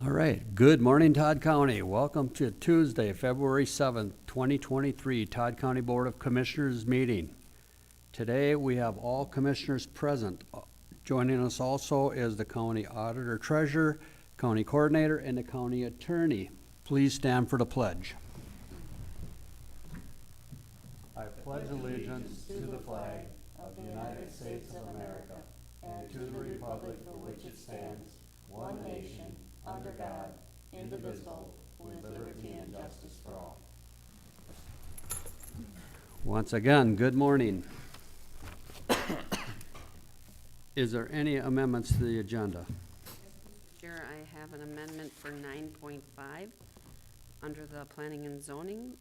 All right, good morning, Todd County. Welcome to Tuesday, February 7th, 2023, Todd County Board of Commissioners meeting. Today, we have all commissioners present. Joining us also is the county auditor treasurer, county coordinator, and the county attorney. Please stand for the pledge. I pledge allegiance to the flag of the United States of America and to the republic for which it stands, one nation, under God, indivisible, with liberty and justice for all. Once again, good morning. Is there any amendments to the agenda? Chair, I have an amendment for 9.5. Under the planning and zoning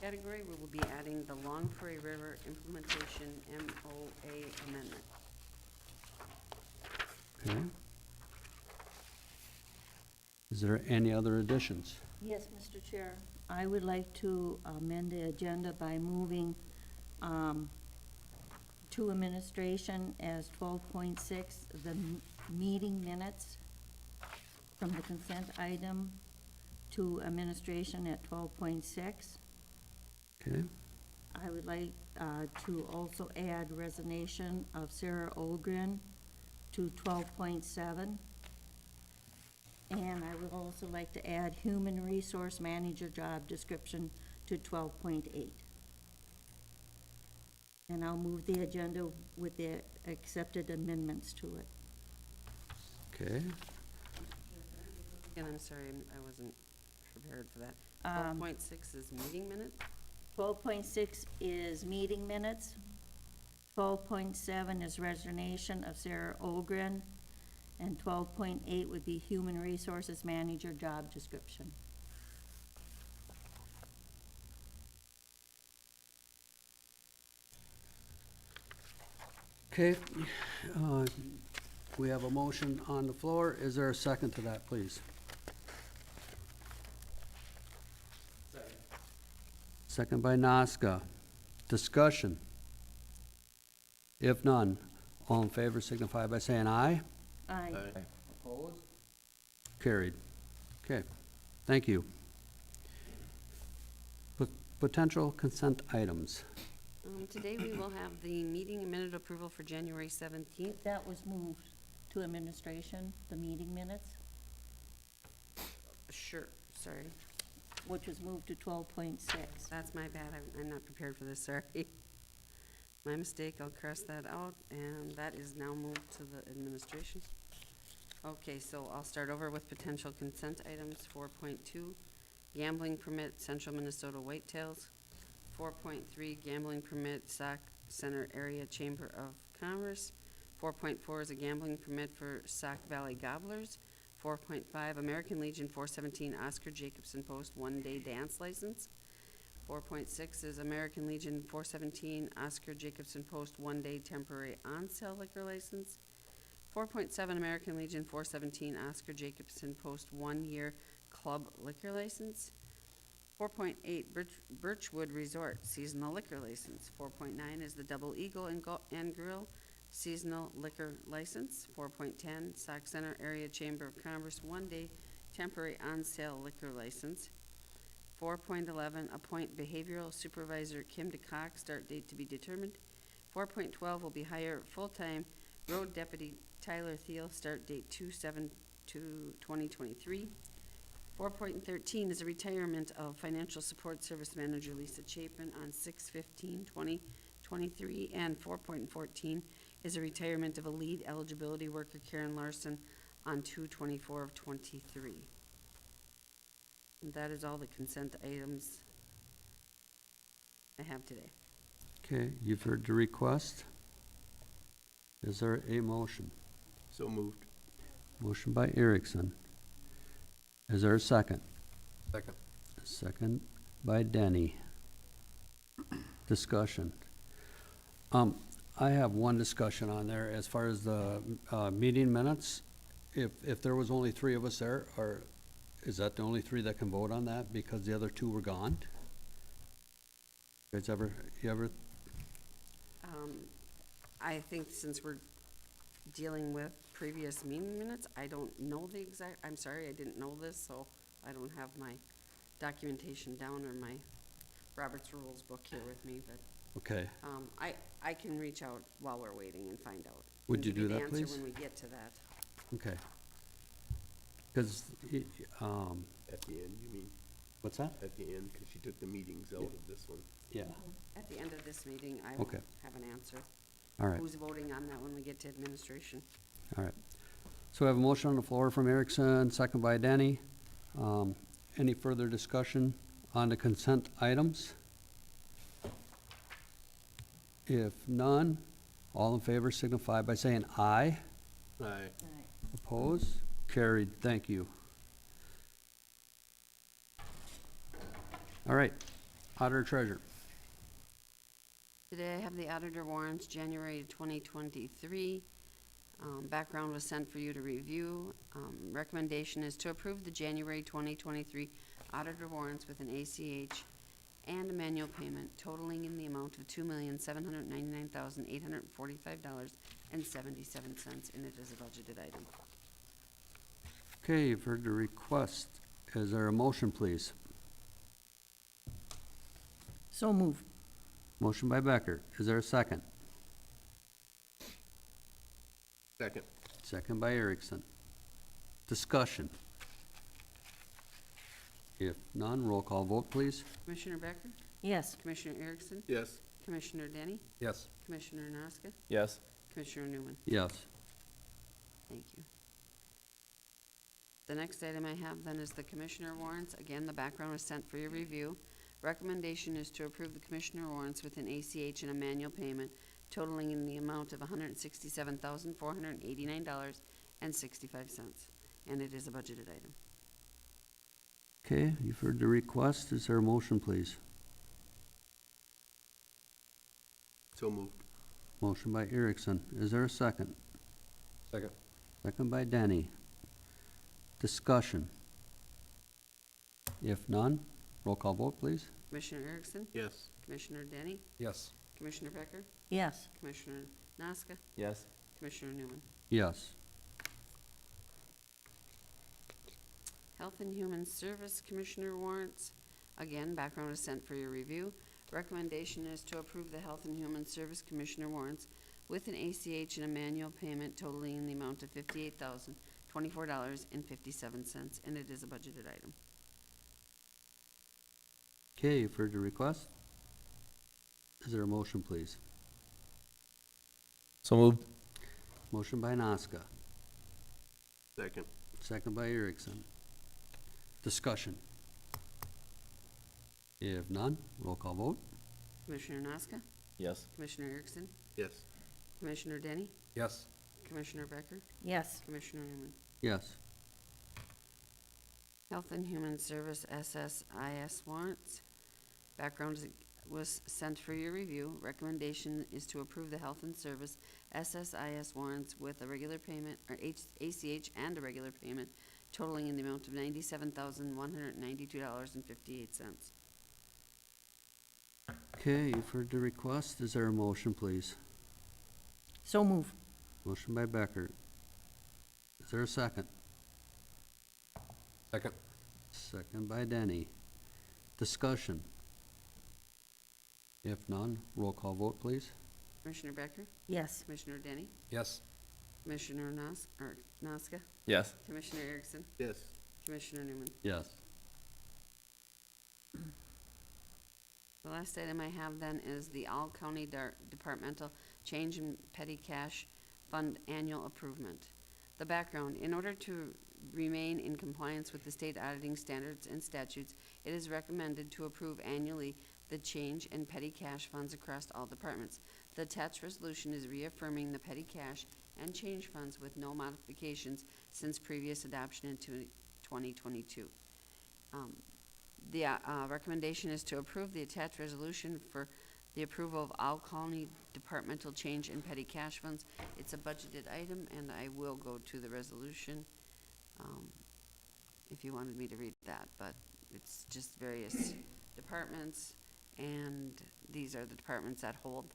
category, we will be adding the Long Prairie River Implementation MOA amendment. Okay. Is there any other additions? Yes, Mr. Chair. I would like to amend the agenda by moving to administration as 12.6, the meeting minutes from the consent item to administration at 12.6. Okay. I would like to also add resignation of Sarah Olgren to 12.7. And I would also like to add human resource manager job description to 12.8. And I'll move the agenda with the accepted amendments to it. Okay. Again, I'm sorry, I wasn't prepared for that. 12.6 is meeting minutes. 12.6 is meeting minutes. 12.7 is resignation of Sarah Olgren. And 12.8 would be human resources manager job description. Okay. We have a motion on the floor. Is there a second to that, please? Second. Second by Noska. Discussion. If none, all in favor signify by saying aye. Aye. Opposed? Carried. Okay, thank you. Potential consent items. Today we will have the meeting minute approval for January 17th. That was moved to administration, the meeting minutes, Sure, sorry. which was moved to 12.6. That's my bad. I'm not prepared for this, sorry. My mistake, I'll cross that out, and that is now moved to the administration. Okay, so I'll start over with potential consent items. 4.2, gambling permit, Central Minnesota Whitetails. 4.3, gambling permit, Sauk Center Area Chamber of Commerce. 4.4 is a gambling permit for Sauk Valley Gobblers. 4.5, American Legion 417 Oscar Jacobson Post one-day dance license. 4.6 is American Legion 417 Oscar Jacobson Post one-day temporary on-sale liquor license. 4.7 American Legion 417 Oscar Jacobson Post one-year club liquor license. 4.8 Birchwood Resort seasonal liquor license. 4.9 is the Double Eagle and Grill seasonal liquor license. 4.10 Sauk Center Area Chamber of Commerce one-day temporary on-sale liquor license. 4.11 appoint behavioral supervisor Kim DeCock, start date to be determined. 4.12 will be hire full-time road deputy Tyler Thiel, start date 2/7/2023. 4.13 is a retirement of financial support service manager Lisa Chapin on 6/15/2023, and 4.14 is a retirement of a lead eligibility worker Karen Larson on 2/24/23. And that is all the consent items I have today. Okay, you've heard the request. Is there a motion? So moved. Motion by Erickson. Is there a second? Second. Second by Denny. Discussion. I have one discussion on there as far as the meeting minutes. If there was only three of us there, or is that the only three that can vote on that because the other two were gone? You ever? I think since we're dealing with previous meeting minutes. I don't know the exact, I'm sorry, I didn't know this, so I don't have my documentation down or my Robert's Rules book here with me, but, Okay. I can reach out while we're waiting and find out. Would and you give do the that, answer please? when we get to that. Okay. Because, At the end, you mean? what's that? At the end, because she took the meetings out of this one. Yeah, At the end of this meeting, I will Okay. have an answer. all right, Who's voting on that when we get to administration? all right. So we have a motion on the floor from Erickson, second by Denny. Any further discussion on the consent items? If none, all in favor signify by saying aye. Aye. Opposed? Carried, thank you. All right, auditor treasurer. Today I have the auditor warrants, January 2023. Background was sent for you to review. Recommendation is to approve the January 2023 auditor warrants with an ACH and a manual payment totaling in the amount of $2,799,845.77, and it is a budgeted item. Okay, you've heard the request. Is there a motion, please? So move. Motion by Becker. Is there a second? Second. Second by Erickson. Discussion. If none, roll call vote, please. Commissioner Becker? Yes. Commissioner Erickson? Yes. Commissioner Denny? Yes. Commissioner Naska? Yes. Commissioner Newman? Yes. Thank you. The next item I have then is the commissioner warrants. Again, the background was sent for your review. Recommendation is to approve the commissioner warrants with an ACH and a manual payment totaling in the amount of $167,489.65, and it is a budgeted item. Okay, you've heard the request. Is there a motion, please? So moved. Motion by Erickson. Is there a second? Second. Second by Denny. Discussion. If none, roll call vote, please. Commissioner Erickson? Yes. Commissioner Denny? Yes. Commissioner Becker? Yes. Commissioner Naska? Yes. Commissioner Newman? Yes. Health and Human Service Commissioner warrants. Again, background is sent for your review. Recommendation is to approve the Health and Human Service Commissioner warrants with an ACH and a manual payment totaling in the amount of $58,024.57, and it is a budgeted item. Okay, you've heard the request. Is there a motion, please? So moved. Motion by Naska. Second. Second by Erickson. Discussion. If none, roll call vote. Commissioner Naska? Yes. Commissioner Erickson? Yes. Commissioner Denny? Yes. Commissioner Becker? Yes. Commissioner Newman? Yes. Health and Human Service SSIS warrants. Background was sent for your review. Recommendation is to approve the Health and Service SSIS warrants with a regular payment, or ACH and a regular payment totaling in the amount of $97,192.58. Okay, you've heard the request. Is there a motion, please? So move. Motion by Becker. Is there a second? Second. Second by Denny. Discussion. If none, roll call vote, please. Commissioner Becker? Yes. Commissioner Denny? Yes. Commissioner Naska? Yes. Commissioner Erickson? Yes. Commissioner Newman? Yes. The last item I have then is the All County Departmental Change in Petty Cash Fund Annual Improvement. The background: in order to remain in compliance with the state auditing standards and statutes, it is recommended to approve annually the change in petty cash funds across all departments. The attached resolution is reaffirming the petty cash and change funds with no modifications since previous adoption in 2022. The recommendation is to approve the attached resolution for the approval of all county departmental change in petty cash funds. It's a budgeted item, and I will go to the resolution if you wanted me to read that, but it's just various departments, and these are the departments that hold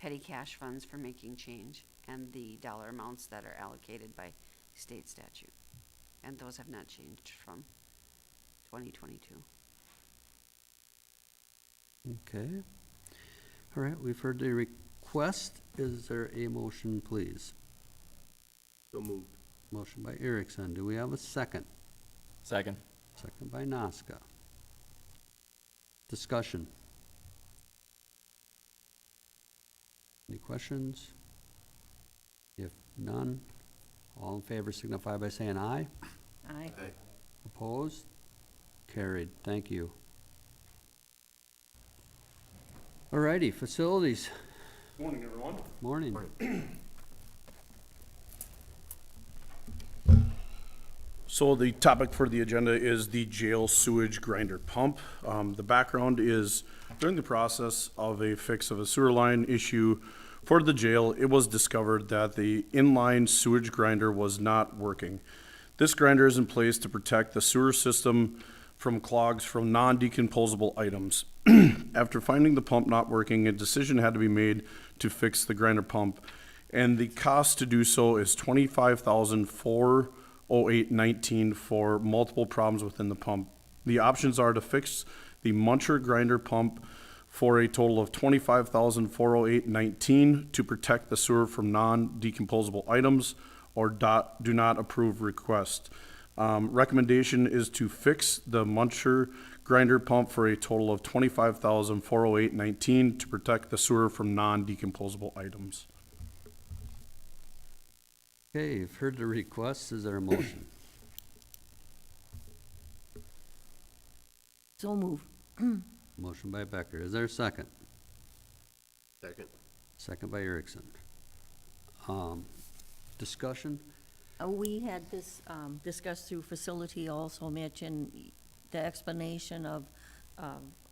petty cash funds for making change and the dollar amounts that are allocated by state statute. And those have not changed from 2022. Okay. All right, we've heard the request. Is there a motion, please? So moved. Motion by Erickson. Do we have a second? Second. Second by Noska. Discussion. Any questions? If none, all in favor signify by saying aye. Aye. Aye. Opposed? Carried. Thank you. Alrighty, facilities. Morning, everyone. Morning. So the topic for the agenda is the jail sewage grinder pump. The background is during the process of a fix of a sewer line issue for the jail, it was discovered that the inline sewage grinder was not working. This grinder is in place to protect the sewer system from clogs from non-decomposable items. After finding the pump not working, a decision had to be made to fix the grinder pump, and the cost to do so is $25,408.19 for multiple problems within the pump. The options are to fix the muncher grinder pump for a total of $25,408.19 to protect the sewer from non-decomposable items, or do not approve request. Recommendation is to fix the muncher grinder pump for a total of $25,408.19 to protect the sewer from non-decomposable items. Okay, you've heard the request. Is there a motion? So move. Motion by Becker. Is there a second? Second. Second by Erickson. Discussion? We had this discussed through facility also, Mitch, and the explanation of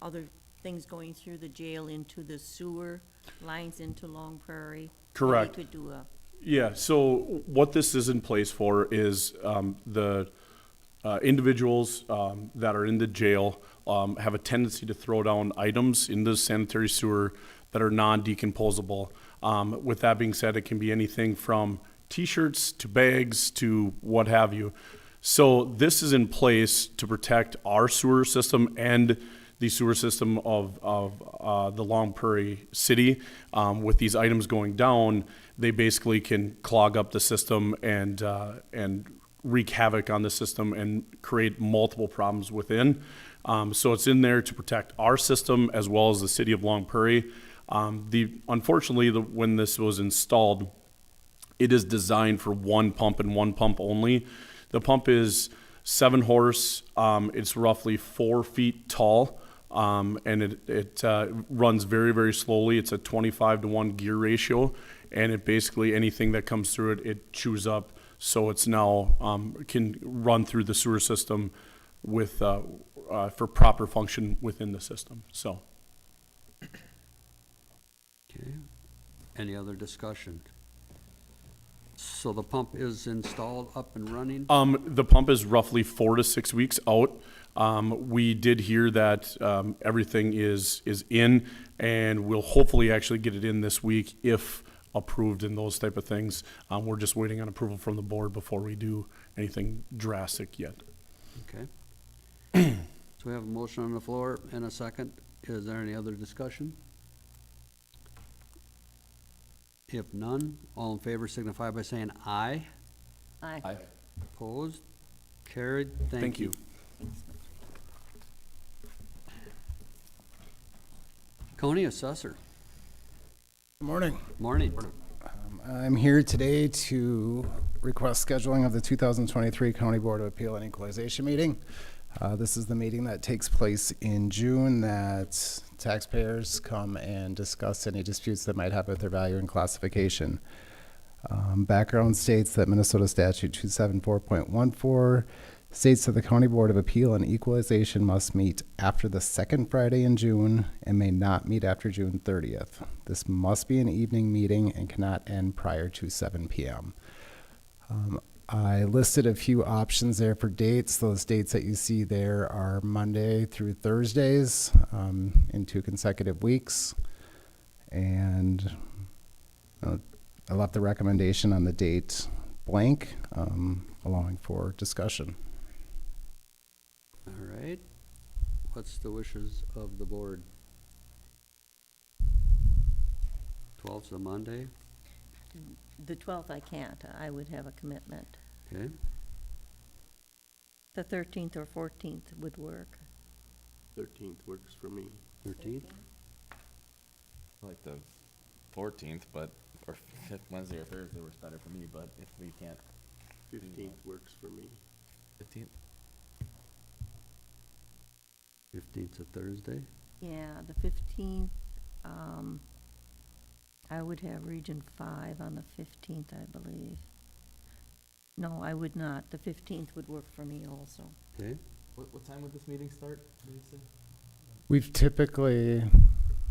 other things going through the jail into the sewer lines into Long Prairie. Correct. We could do a, Yeah, so what this is in place for is the individuals that are in the jail have a tendency to throw down items in the sanitary sewer that are non-decomposable. With that being said, it can be anything from T-shirts to bags to what have you. So this is in place to protect our sewer system and the sewer system of the Long Prairie City. With these items going down, they basically can clog up the system and wreak havoc on the system and create multiple problems within. So it's in there to protect our system as well as the city of Long Prairie. Unfortunately, when this was installed, it is designed for one pump and one pump only. The pump is 7 horse. It's roughly 4 feet tall, and it runs very, very slowly. It's a 25-to-1 gear ratio, and it basically anything that comes through it, it chews up. So it's now can run through the sewer system with for proper function within the system. So. Okay. Any other discussion? So the pump is installed, up and running? The pump is roughly 4 to 6 weeks out. We did hear that everything is in, and we'll hopefully actually get it in this week if approved and those type of things. We're just waiting on approval from the board before we do anything drastic yet. Okay. So we have a motion on the floor and a second. Is there any other discussion? If none, all in favor signify by saying aye. aye. Aye. Opposed? Carried. Thank you. Thanks, Mitch. County Assessor. Good morning. Morning. I'm here today to request scheduling of the 2023 County Board of Appeal and Equalization meeting. This is the meeting that takes place in June that taxpayers come and discuss any disputes that might have with their value and classification. Background states that Minnesota Statute 274.14 states that the County Board of Appeal and Equalization must meet after the second Friday in June and may not meet after June 30th. This must be an evening meeting and cannot end prior to 7 p.m. I listed a few options there for dates. Those dates that you see there are Monday through Thursdays in 2 consecutive weeks. And I left the recommendation on the date blank, allowing for discussion. All right. What's the wishes of the board? 12th's a Monday, The 12th I can't, I would have a commitment. okay? The 13th or 14th would work. 13th works for me. 13th? Like the 14th, but, or Wednesday or Thursday works better for me, but if we can't. 15th works for me. 15th? 15th's a Thursday? Yeah, the 15th, I would have Region 5 on the 15th, I believe. No, I would not. The 15th would work for me also. Okay, What time would this meeting start, did you say? We've typically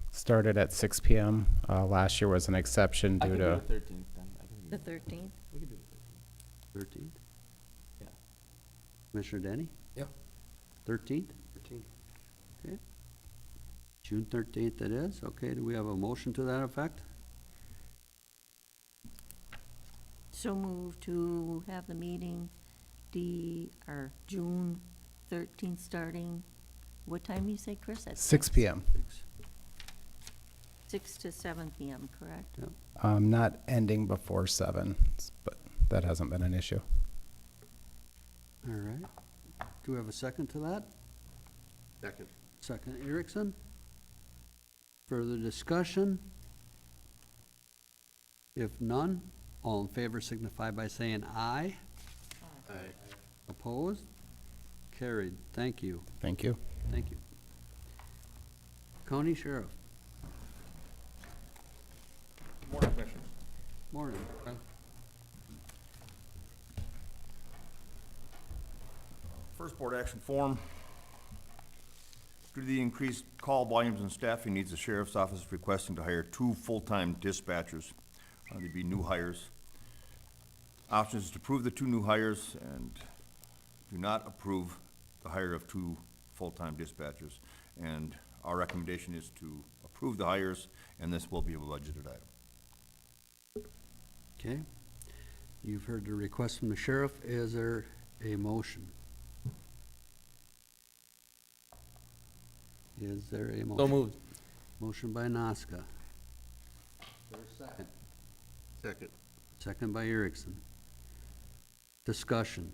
started at 6 p.m. Last year was an exception I due could do to, the 13th then. I can The do 13th? We could do the 13th? Yeah. Commissioner Denny? Yeah. 13th? 13th. Okay. June 13th it is. Okay, do we have a motion to that effect? So move to have the meeting June 13th starting, what time you say, Chris? At 6 p.m. 6 to 7 p.m., correct? Not ending before 7, but that hasn't been an issue. All right. Do we have a second to that? Second. Second, Erickson. Further discussion? If none, all in favor signify by saying aye. Aye. Opposed? Carried. Thank you. Thank you. Thank you. County Sheriff. Morning, Commissioners. Morning. First board action form. Due to the increased call volumes and staffing needs, the sheriff's office is requesting to hire 2 full-time dispatchers. They'd be new hires. Options is to approve the 2 new hires and do not approve the hire of 2 full-time dispatchers. And our recommendation is to approve the hires, and this will be a budgeted item. Okay. You've heard the request from the sheriff. Is there a motion? Is there a motion? So moved. Motion by Noska. Is there a second? Second. Second by Erickson. Discussion.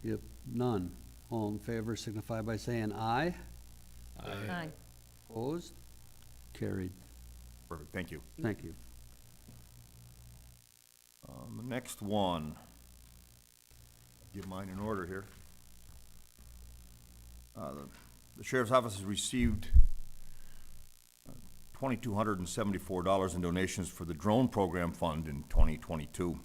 If none, all in favor signify by saying aye. Aye. Opposed? Carried. Perfect, thank you. Thank you. The next one, get mine in order here. The sheriff's office has received $2,274 in donations for the drone program fund in 2022.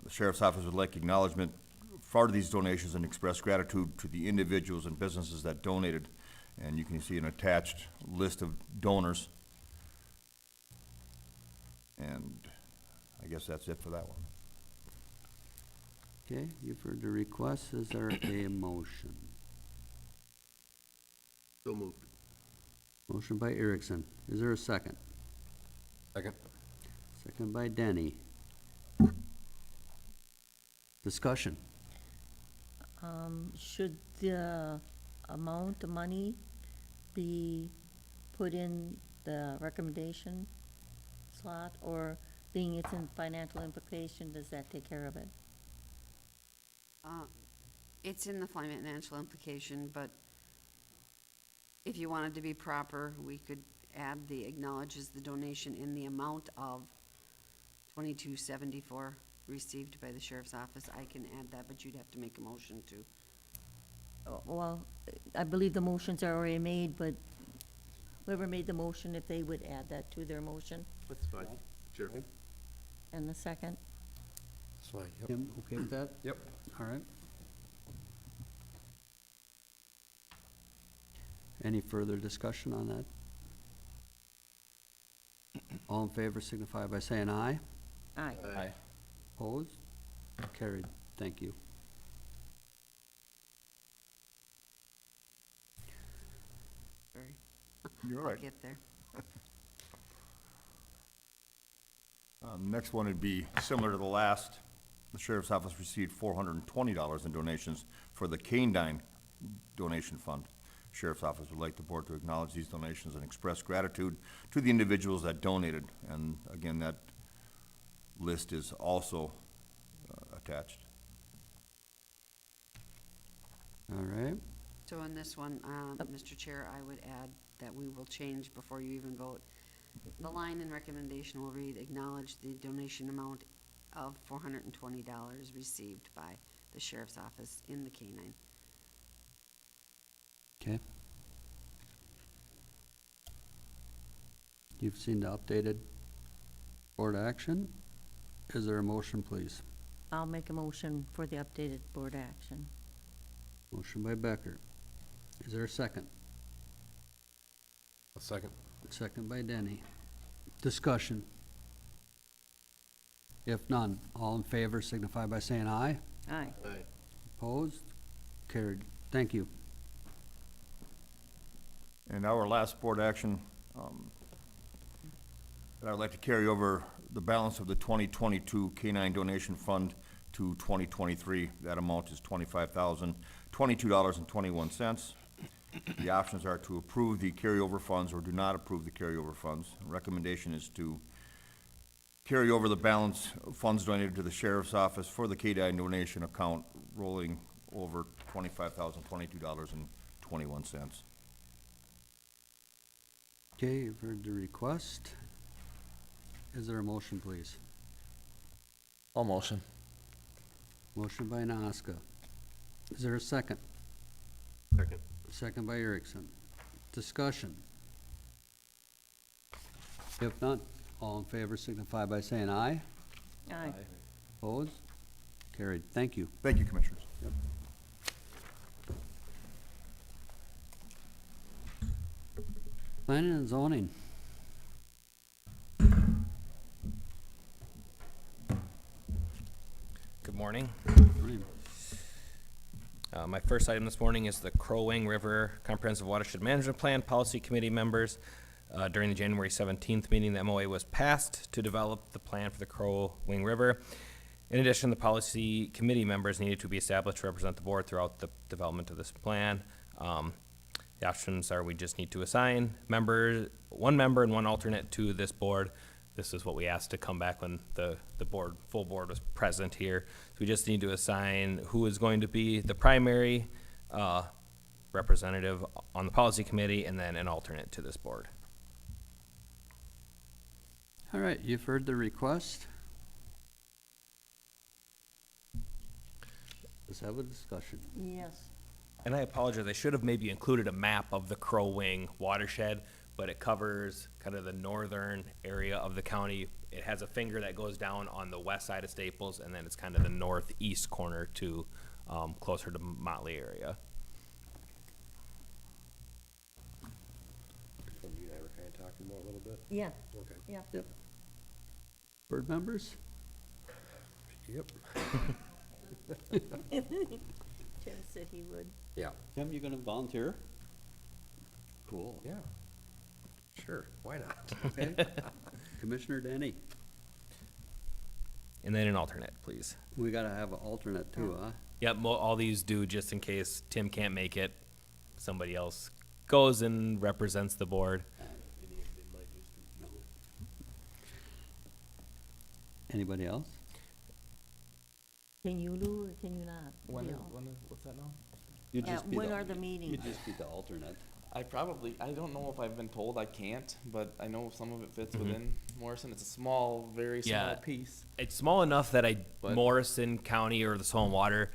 The sheriff's office would like acknowledgement for these donations and express gratitude to the individuals and businesses that donated. And you can see an attached list of donors. And I guess that's it for that one. Okay, you've heard the request. Is there a motion? So moved. Motion by Erickson. Is there a second? Second. Second by Denny. Discussion. Should the amount of money be put in the recommendation slot, or being it's in financial implication, does that take care of it? It's in the financial implication, but if you wanted to be proper, we could add the acknowledges the donation in the amount of $22.74 received by the sheriff's office. I can add that, but you'd have to make a motion to. Well, I believe the motions are already made, but whoever made the motion, if they would add that to their motion. That's fine. Sure. And the second? That's fine, yep. Kim, okay with that? Yep. All right. Any further discussion on that? All in favor signify by saying aye. Aye. Aye. Opposed? Carried. Thank you. Sorry, You're all I'll right. get there. Next one would be similar to the last. The sheriff's office received $420 in donations for the Canine Donation Fund. Sheriff's office would like the board to acknowledge these donations and express gratitude to the individuals that donated. And again, that list is also attached. All right. So on this one, Mr. Chair, I would add that we will change before you even vote. The line in recommendation will read, acknowledge the donation amount of $420 received by the sheriff's office in the K-9. Okay. You've seen the updated board action. Is there a motion, please? I'll make a motion for the updated board action. Motion by Becker. Is there a second? A second. Second by Denny. Discussion. If none, all in favor signify by saying aye. Aye. Aye. Opposed? Carried. Thank you. And our last board action, that I'd like to carry over the balance of the 2022 K-9 donation fund to 2023. That amount is $25,022.21. The options are to approve the carryover funds or do not approve the carryover funds. Recommendation is to carry over the balance of funds donated to the sheriff's office for the K-9 donation account, rolling over $25,022.21. Okay, you've heard the request. Is there a motion, please? All motion. Motion by Nazca. Is there a second? Second. Second by Erickson. Discussion. If not, all in favor signify by saying aye. Aye. Opposed? Carried. Thank you. Thank you, Commissioners. Planning and zoning. Good morning. Morning. My first item this morning is the Crow Wing River Comprehensive Watershed Management Plan. Policy Committee members, during the January 17th meeting, the MOA was passed to develop the plan for the Crow Wing River. In addition, the Policy Committee members needed to be established to represent the board throughout the development of this plan. The options are we just need to assign members, one member and one alternate to this board. This is what we asked to come back when the full board was present here. So we just need to assign who is going to be the primary representative on the policy committee and then an alternate to this board. All right, you've heard the request. Let's have a discussion. Yes. And I apologize, I should have maybe included a map of the Crow Wing watershed, but it covers kind of the northern area of the county. It has a finger that goes down on the west side of Staples, and then it's kind of the northeast corner to closer to Motley area. What you and I were kind of talking about a little bit. Yeah, Okay. yeah. Yep. Board members? Yep. Tim said he would. Yeah. Tim, you gonna volunteer? Cool. Yeah. Sure. Why not? Okay. Commissioner Denny, And then an alternate, please. we gotta have an alternate too, huh? Yep, all these do just in case Tim can't make it, somebody else goes and represents the board. Anybody else? Can you do or can you not? Yeah. What's that now? You'd just be When are the meetings? You'd just be the alternate. I don't know if I've been told I can't, but I know some of it fits within Morrison. It's a small, very small Yeah. piece. It's small enough that But- Morrison County or the Soil and Water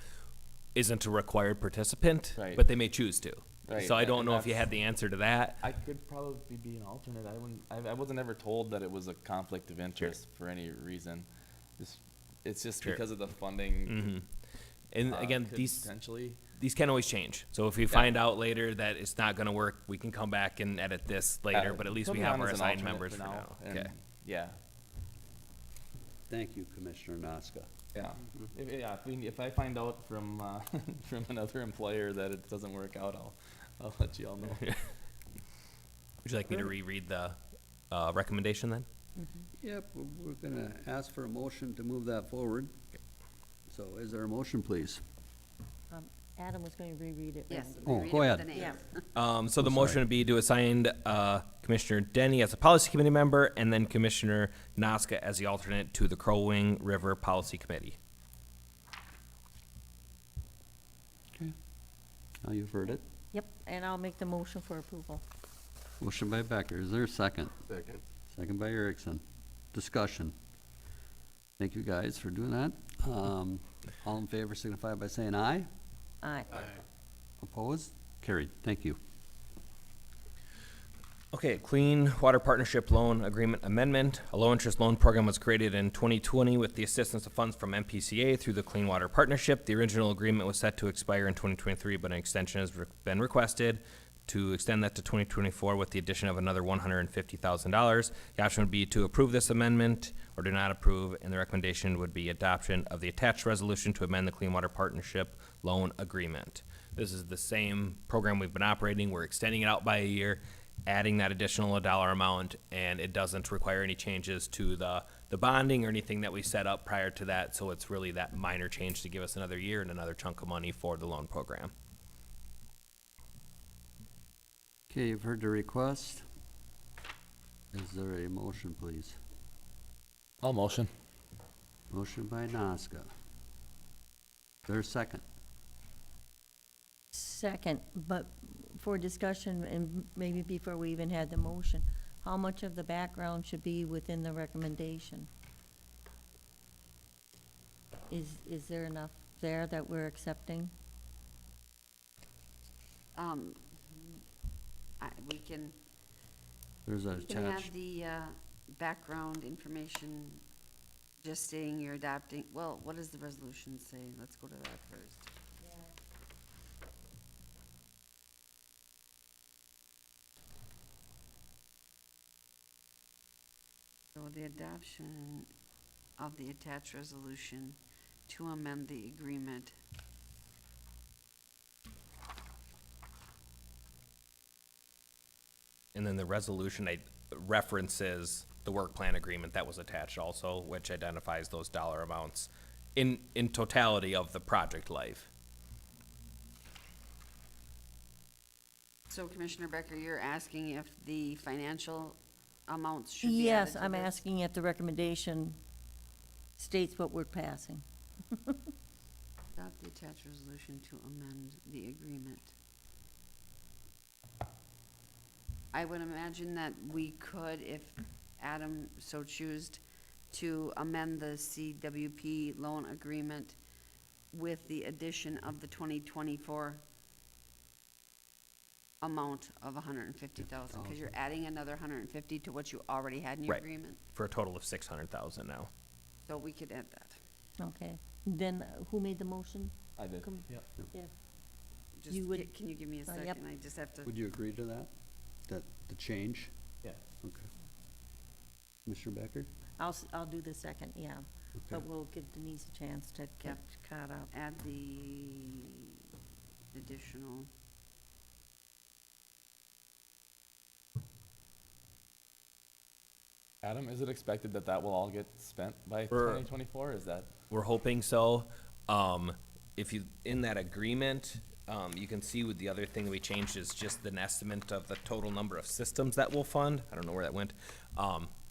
isn't a required participant, Right. but they may choose to. Right, So I don't and know if you that's- had the answer to that. I could probably be an alternate. I wasn't ever told that it was a conflict of interest for any reason. It's just Sure. because of the funding. Mhm. And again, could these potentially. can always change. So if we find out later that it's not gonna work, we can come back and edit this later, but at least Put we me have on our as an assigned alternate members for now. and Okay. Yeah, Thank you, Commissioner Nazca. yeah. If I find out from from another employer that it doesn't work out, I'll let you all know. Would you like me to reread the recommendation then? Yep, we're gonna ask for a motion to move that forward. So is there a motion, please? Adam was going to reread it. Yes. Randy. Oh, read go it with ahead. the names. Yeah. So the I'm motion sorry. would be to assign Commissioner Denny as a policy committee member and then Commissioner Noska as the alternate to the Crow Wing River Policy Committee. Okay. Now you've heard it. Yep, and I'll make the motion for approval. Motion by Becker. Is there a second? Second. Second by Erickson. Discussion. Thank you guys for doing that. All in favor signify by saying aye. Aye. Opposed? Carried. Thank you. Okay, Clean Water Partnership Loan Agreement Amendment. A low-interest loan program was created in 2020 with the assistance of funds from MPCA through the Clean Water Partnership. The original agreement was set to expire in 2023, but an extension has been requested to extend that to 2024 with the addition of another $150,000. The option would be to approve this amendment or do not approve, and the recommendation would be adoption of the attached resolution to amend the Clean Water Partnership Loan Agreement. This is the same program we've been operating. We're extending it out by a year, adding that additional dollar amount, and it doesn't require any changes to the bonding or anything that we set up prior to that, so it's really that minor change to give us another year and another chunk of money for the loan program. Okay, you've heard the request. Is there a motion, please? All motion. Motion by Noska. There's second. Second, but for discussion, and maybe before we even had the motion, how much of the background should be within the recommendation? Is there enough there that we're accepting? We can, There's a we can have attached. the, background information just saying you're adopting, well, what does the resolution say? Let's go to that first. So the adoption of the attached resolution to amend the agreement. And then the resolution references the work plan agreement that was attached also, which identifies those dollar amounts in totality of the project life. So Commissioner Becker, you're asking if the financial amounts should be added Yes, to I'm this? asking if the recommendation states what we're passing. Adopt the attached resolution to amend the agreement. I would imagine that we could, if Adam so choose, to amend the CWP loan agreement with the addition of the 2024 amount of $150,000, because you're adding another 150 to what you already had in your Right. agreement. For a total of 600,000 now. So we could add that. Okay, then who made the motion? I did. Com- Yep. Yeah. Just, You would- can you give me a yep. second? I just have to. Would you agree to that? That, the change? Yeah. Okay. Commissioner Becker? I'll do the second, yeah, but Okay. we'll give Denise a chance to get Yep. caught up. Add the additional. Adam, is it expected that that will all get spent by For- 2024? Is that? We're hoping so. If you, in that agreement, you can see with the other thing we changed is just an estimate of the total number of systems that we'll fund. I don't know where that went.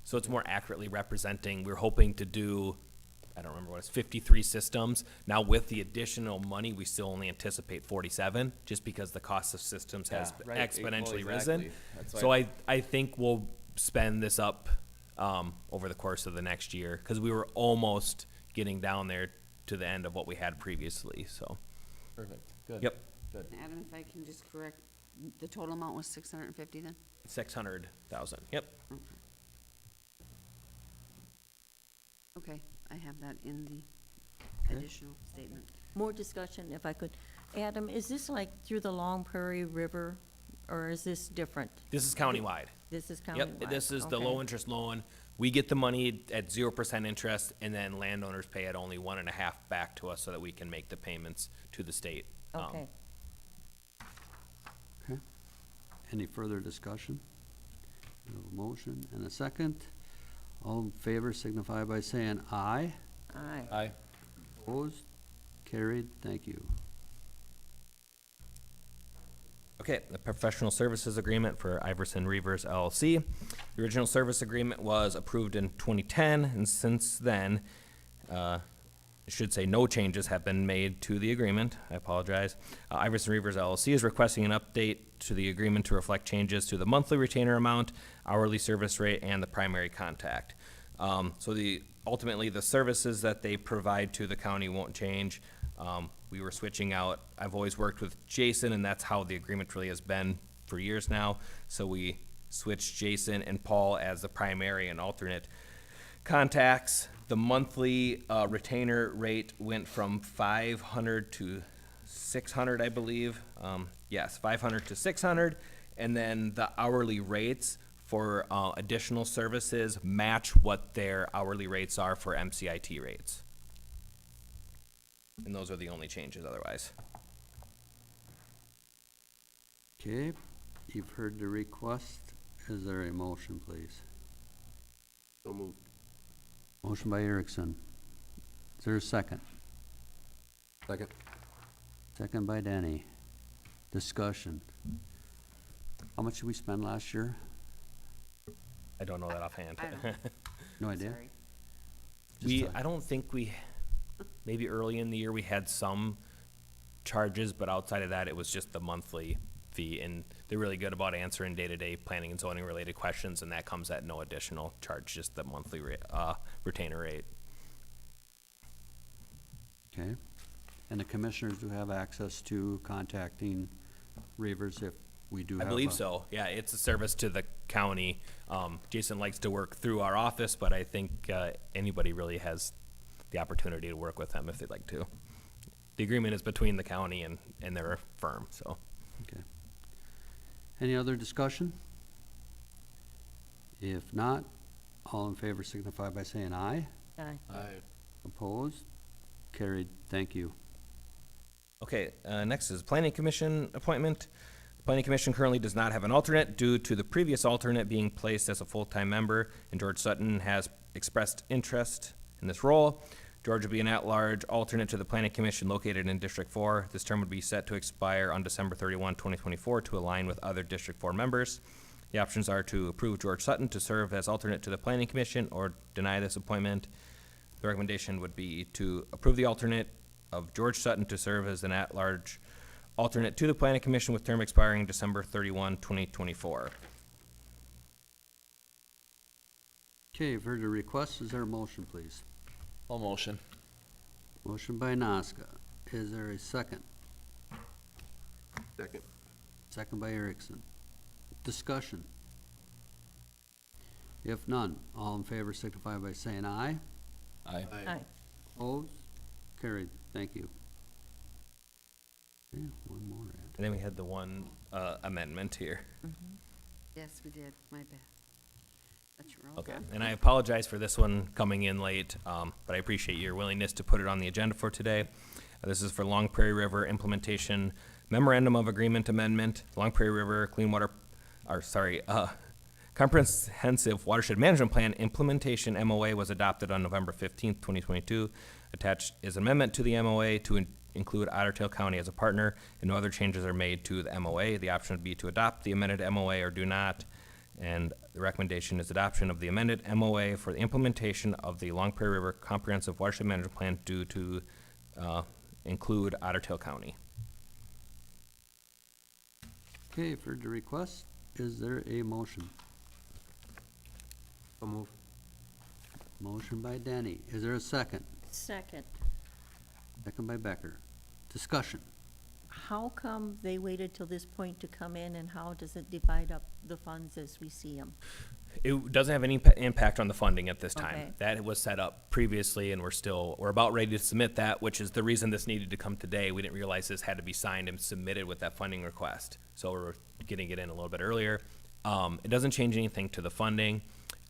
So it's more accurately representing, we're hoping to do, I don't remember what it's, 53 systems. Now with the additional money, we still only anticipate 47, just because the cost of systems has Yeah, right, exponentially well, risen. exactly. That's So why- I think we'll spend this up over the course of the next year, because we were almost getting down there to the end of what we had previously, so. Perfect. Good. Yep. Good. Adam, if I can just correct, the total amount was 650 then? 600,000, yep. Okay, I have that in the Okay. additional statement. More discussion, if I could. Adam, is this like through the Long Prairie River, or is this different? This is countywide. This is countywide? Yep, this is the Okay. low interest loan. We get the money at 0% interest, and then landowners pay at only 1.5 back to us so that we can make the payments to the state. Okay, Okay. Any further discussion? We have a motion and a second. All in favor signify by saying aye. Aye. Aye. Opposed? Carried. Thank you. Okay, the professional services agreement for Iverson Reavers LLC. The original service agreement was approved in 2010, and since then, I should say no changes have been made to the agreement. I apologize. Iverson Reavers LLC is requesting an update to the agreement to reflect changes to the monthly retainer amount, hourly service rate, and the primary contact. Ultimately, the services that they provide to the county won't change. We were switching out, I've always worked with Jason, and that's how the agreement really has been for years now. So we switched Jason and Paul as the primary and alternate contacts. The monthly retainer rate went from 500 to 600, I believe. Yes, 500 to 600. And then the hourly rates for additional services match what their hourly rates are for MCIT rates. And those are the only changes otherwise. Okay, you've heard the request. Is there a motion, please? So moved. Motion by Erickson. Is there a second? Second. Second by Denny. Discussion. How much did we spend last year? I don't know that offhand. I don't. No idea? Sorry. Just I don't think maybe early in the year we had some charges, but outside of that, it was just the monthly fee. And they're really good about answering day-to-day planning and zoning related questions, and that comes at no additional charge, just the monthly retainer rate. Okay. And the commissioners do have access to contacting Reavers if we do I have believe so. Yeah, it's a service to the county. Jason likes to work through our office, but I think anybody really has the opportunity to work with them if they'd like to. The agreement is between the county and their firm, so. Okay. Any other discussion? If not, all in favor signify by saying aye. Aye. Aye. Opposed? Carried. Thank you. Okay, next is Planning Commission appointment. The Planning Commission currently does not have an alternate due to the previous alternate being placed as a full-time member, and George Sutton has expressed interest in this role. George will be an at-large alternate to the Planning Commission located in District 4. This term would be set to expire on December 31, 2024 to align with other District 4 members. The options are to approve George Sutton to serve as alternate to the Planning Commission or deny this appointment. The recommendation would be to approve the alternate of George Sutton to serve as an at-large alternate to the Planning Commission with term expiring December 31, 2024. Okay, you've heard the request. Is there a motion, please? All motion. Motion by Noska. Is there a second? Second. Second by Erickson. Discussion. If none, all in favor signify by saying aye. Aye. Aye. Opposed? Carried. Thank you. Okay, one more. Ed. And then we had the one amendment here. Yes, we did. My bad. Let you roll. Okay, Todd. and I apologize for this one coming in late, but I appreciate your willingness to put it on the agenda for today. This is for Long Prairie River Implementation Memorandum of Agreement Amendment. Long Prairie River Comprehensive Watershed Management Plan Implementation MOA was adopted on November 15th, 2022. Attached is an amendment to the MOA to include Otter Tail County as a partner, and no other changes are made to the MOA. The option would be to adopt the amended MOA or do not. And the recommendation is adoption of the amended MOA for the implementation of the Long Prairie River Comprehensive Watershed Management Plan due to include Otter Tail County. Okay, you've heard the request. Is there a motion? So moved. Motion by Denny. Is there a second? Second. Second by Becker. Discussion. How come they waited till this point to come in, and how does it divide up the funds as we see them? It doesn't have any impact on the funding at this time. Okay. That was set up previously, and we're about ready to submit that, which is the reason this needed to come today. We didn't realize this had to be signed and submitted with that funding request. So we're getting it in a little bit earlier. It doesn't change anything to the funding.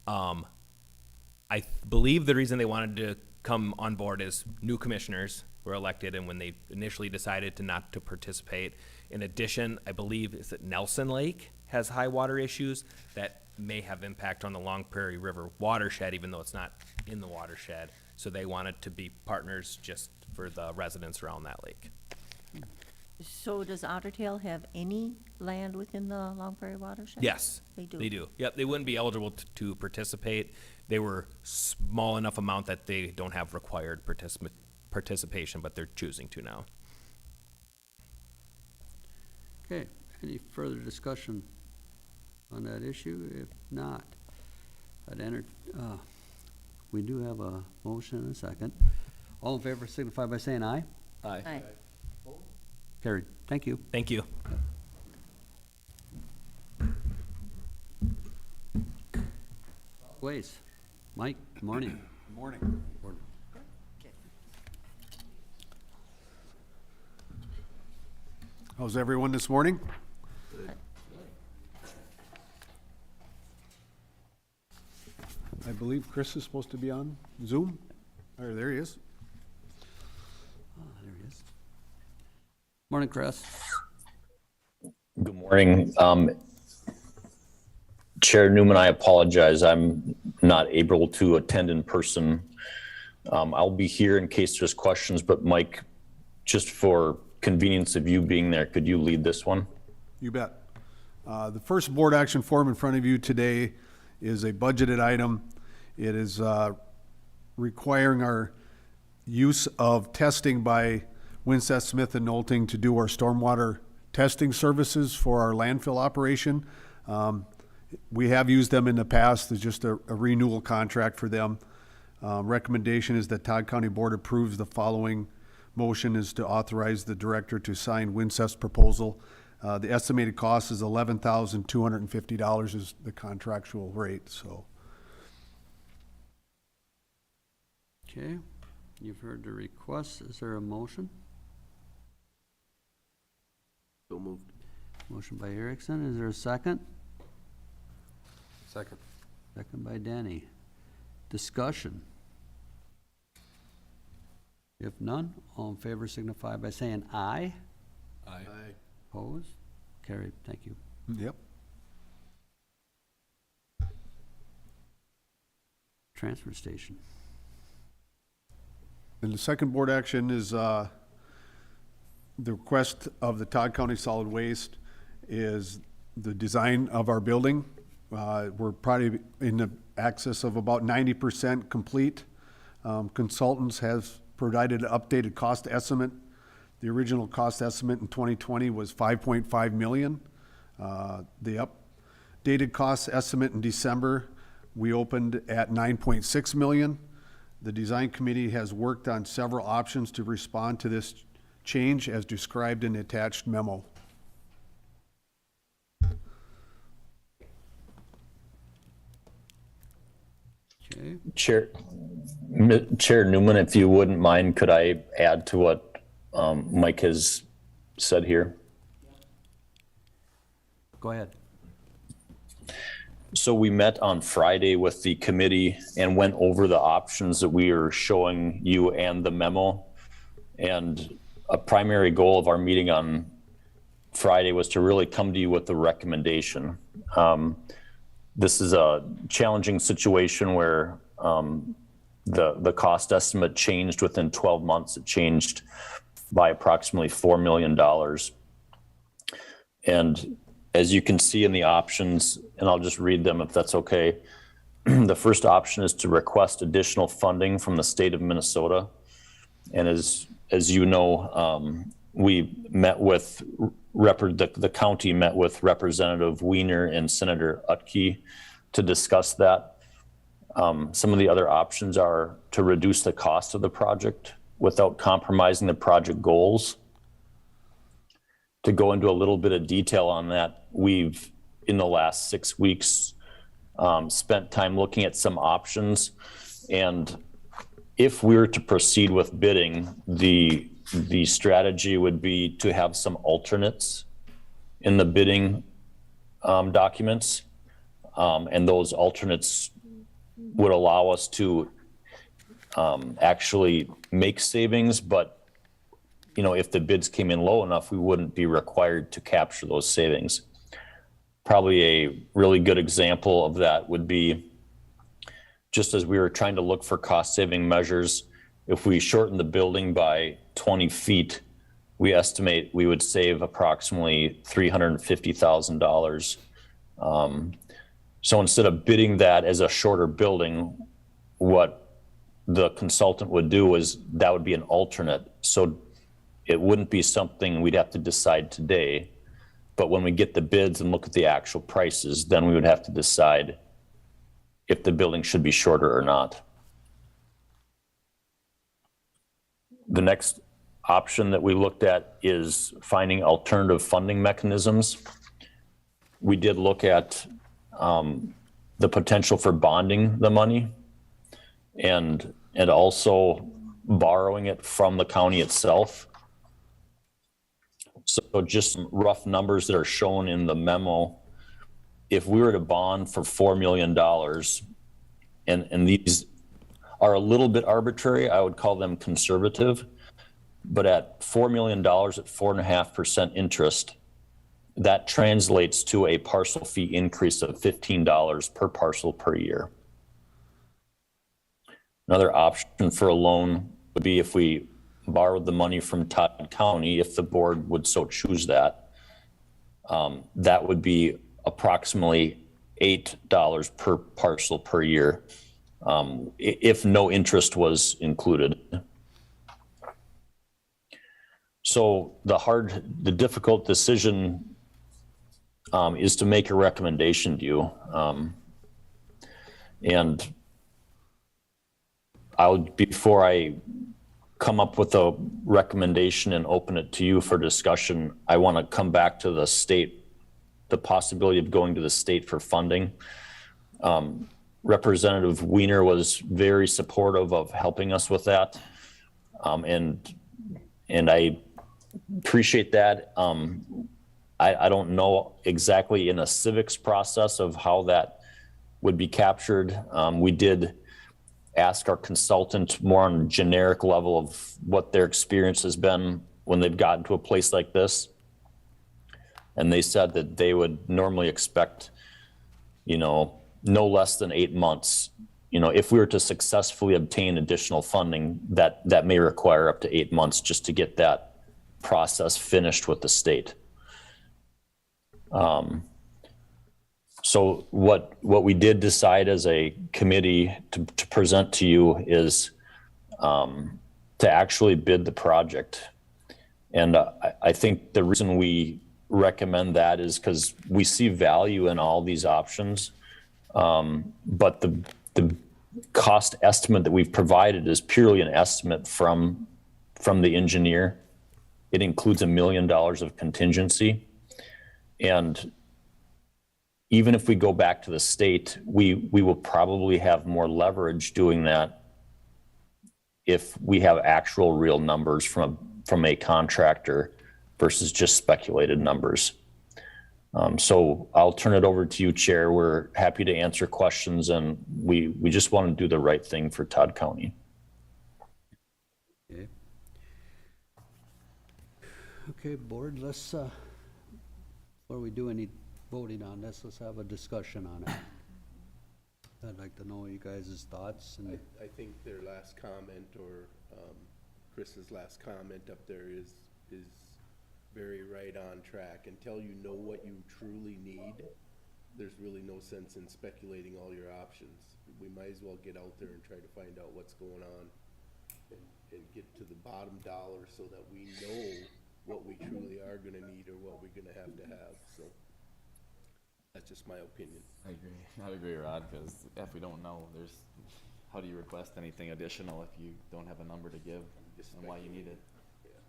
I believe the reason they wanted to come on board is new commissioners were elected, and when they initially decided not to participate. In addition, I believe, is it Nelson Lake has high water issues, that may have impact on the Long Prairie River watershed, even though it's not in the watershed. So they wanted to be partners just for the residents around that lake. So does Otter Tail have any land within the Long Prairie watershed? Yes. They do. They do. Yep, they wouldn't be eligible to participate. They were small enough amount that they don't have required participation, but they're choosing to now. Okay, any further discussion on that issue? If not, we do have a motion and a second. All in favor signify by saying aye. Aye. Carried. Thank you. Thank you. Ways. Mike, good morning. Morning. How's everyone this morning? I believe Chris is supposed to be on Zoom. There he is. There he is. Morning, Chris. Good morning. Chair Newman, I apologize. I'm not able to attend in person. I'll be here in case there's questions, but Mike, just for convenience of you being there, could you lead this one? You bet. The first board action form in front of you today is a budgeted item. It is requiring our use of testing by Winseth Smith and Knowlting to do our stormwater testing services for our landfill operation. We have used them in the past. There's just a renewal contract for them. Recommendation is that Todd County Board approves the following motion is to authorize the director to sign Winseth's proposal. The estimated cost is $11,250 is the contractual rate, so. Okay, you've heard the request. Is there a motion? So moved. Motion by Erickson. Is there a second? Second. Second by Danny. Discussion. If none, all in favor signify by saying aye. Aye. Opposed? Carried. Thank you. Yep. Transfer station. And the second board action is the request of the Todd County Solid Waste is the design of our building. We're probably in the excess of about 90% complete. Consultants have provided an updated cost estimate. The original cost estimate in 2020 was $5.5 million. The updated cost estimate in December, we opened at $9.6 million. The design committee has worked on several options to respond to this change as described in the attached memo. Okay. Chair Newman, if you wouldn't mind, could I add to what Mike has said here? Go ahead. So we met on Friday with the committee and went over the options that we are showing you and the memo. And a primary goal of our meeting on Friday was to really come to you with the recommendation. This is a challenging situation where the cost estimate changed within 12 months. It changed by approximately $4 million. And as you can see in the options, and I'll just read them if that's okay. The first option is to request additional funding from the state of Minnesota. And as you know, we met with, the county met with Representative Wiener and Senator Utke to discuss that. Some of the other options are to reduce the cost of the project without compromising the project goals. To go into a little bit of detail on that, we've, in the last 6 weeks, spent time looking at some options. And if we were to proceed with bidding, the strategy would be to have some alternates in the bidding documents. And those alternates would allow us to actually make savings, but if the bids came in low enough, we wouldn't be required to capture those savings. probably a really good example of that would be, just as we were trying to look for cost-saving measures, if we shorten the building by 20 feet, we estimate we would save approximately $350,000. So instead of bidding that as a shorter building, what the consultant would do is that would be an alternate. So it wouldn't be something we'd have to decide today. But when we get the bids and look at the actual prices, then we would have to decide if the building should be shorter or not. The next option that we looked at is finding alternative funding mechanisms. We did look at the potential for bonding the money and also borrowing it from the county itself. So just some rough numbers that are shown in the memo. If we were to bond for $4 million, and these are a little bit arbitrary, I would call them conservative, but at $4 million at 4.5% interest, that translates to a parcel fee increase of $15 per parcel per year. Another option for a loan would be if we borrowed the money from Todd County, if the board would so choose that. That would be approximately $8 per parcel per year, if no interest was included. So the difficult decision is to make a recommendation to you. And before I come up with a recommendation and open it to you for discussion, I want to come back to the state, the possibility of going to the state for funding. Representative Wiener was very supportive of helping us with that. And I appreciate that. I don't know exactly in a civics process of how that would be captured. We did ask our consultant more on a generic level of what their experience has been when they've gotten to a place like this. And they said that they would normally expect, no less than 8 months. If we were to successfully obtain additional funding, that may require up to 8 months just to get that process finished with the state. So what we did decide as a committee to present to you is to actually bid the project. And I think the reason we recommend that is because we see value in all these options. But the cost estimate that we've provided is purely an estimate from the engineer. It includes $1 million of contingency. And even if we go back to the state, we will probably have more leverage doing that if we have actual real numbers from a contractor versus just speculated numbers. So I'll turn it over to you, Chair. We're happy to answer questions, and we just want to do the right thing for Todd County. Okay, board, let's, before we do any voting on this, let's have a discussion on it. I'd like to know you guys' thoughts. And I think their last comment, or Chris's last comment up there is very right on track. Until you know what you truly need, there's really no sense in speculating all your options. We might as well get out there and try to find out what's going on and get to the bottom dollar so that we know what we truly are going to need or what we're going to have. So that's just my opinion. I agree, Rod, because if we don't know, how do you request anything additional if you don't have a number to give and why you need it?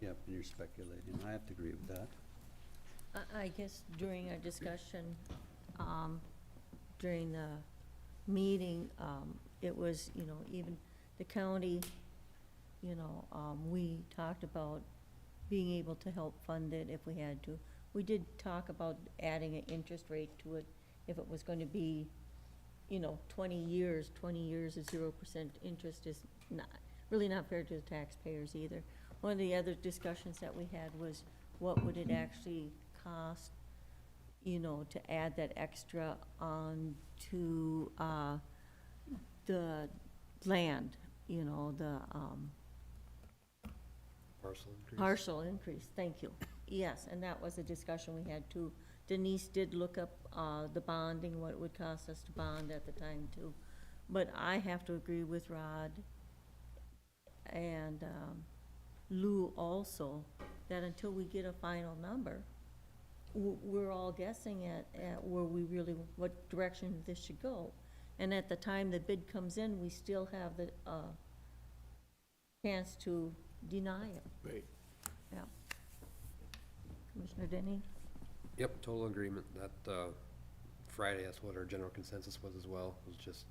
Yep, you're speculating. I have to agree with that. I guess during our discussion, during the meeting, it was, even the county, we talked about being able to help fund it if we had to. We did talk about adding an interest rate to it if it was going to be, 20 years. 20 years of 0% interest is really not fair to the taxpayers either. One of the other discussions that we had was what would it actually cost, you know, to add that extra on to, the land, you know, the, partial increase, thank you. Yes, and that was a discussion we had too. Denise did look up, the bonding, what it would cost us to bond at the time too. But I have to agree with Rod and, Lou also, that until we get a final number, we're all guessing at where we really, what direction this should go. And at the time the bid comes in, we still have the, chance to deny it. Right. Yeah. Commissioner Denny? Yep, total agreement. That, Friday, that's what our general consensus was as well, was just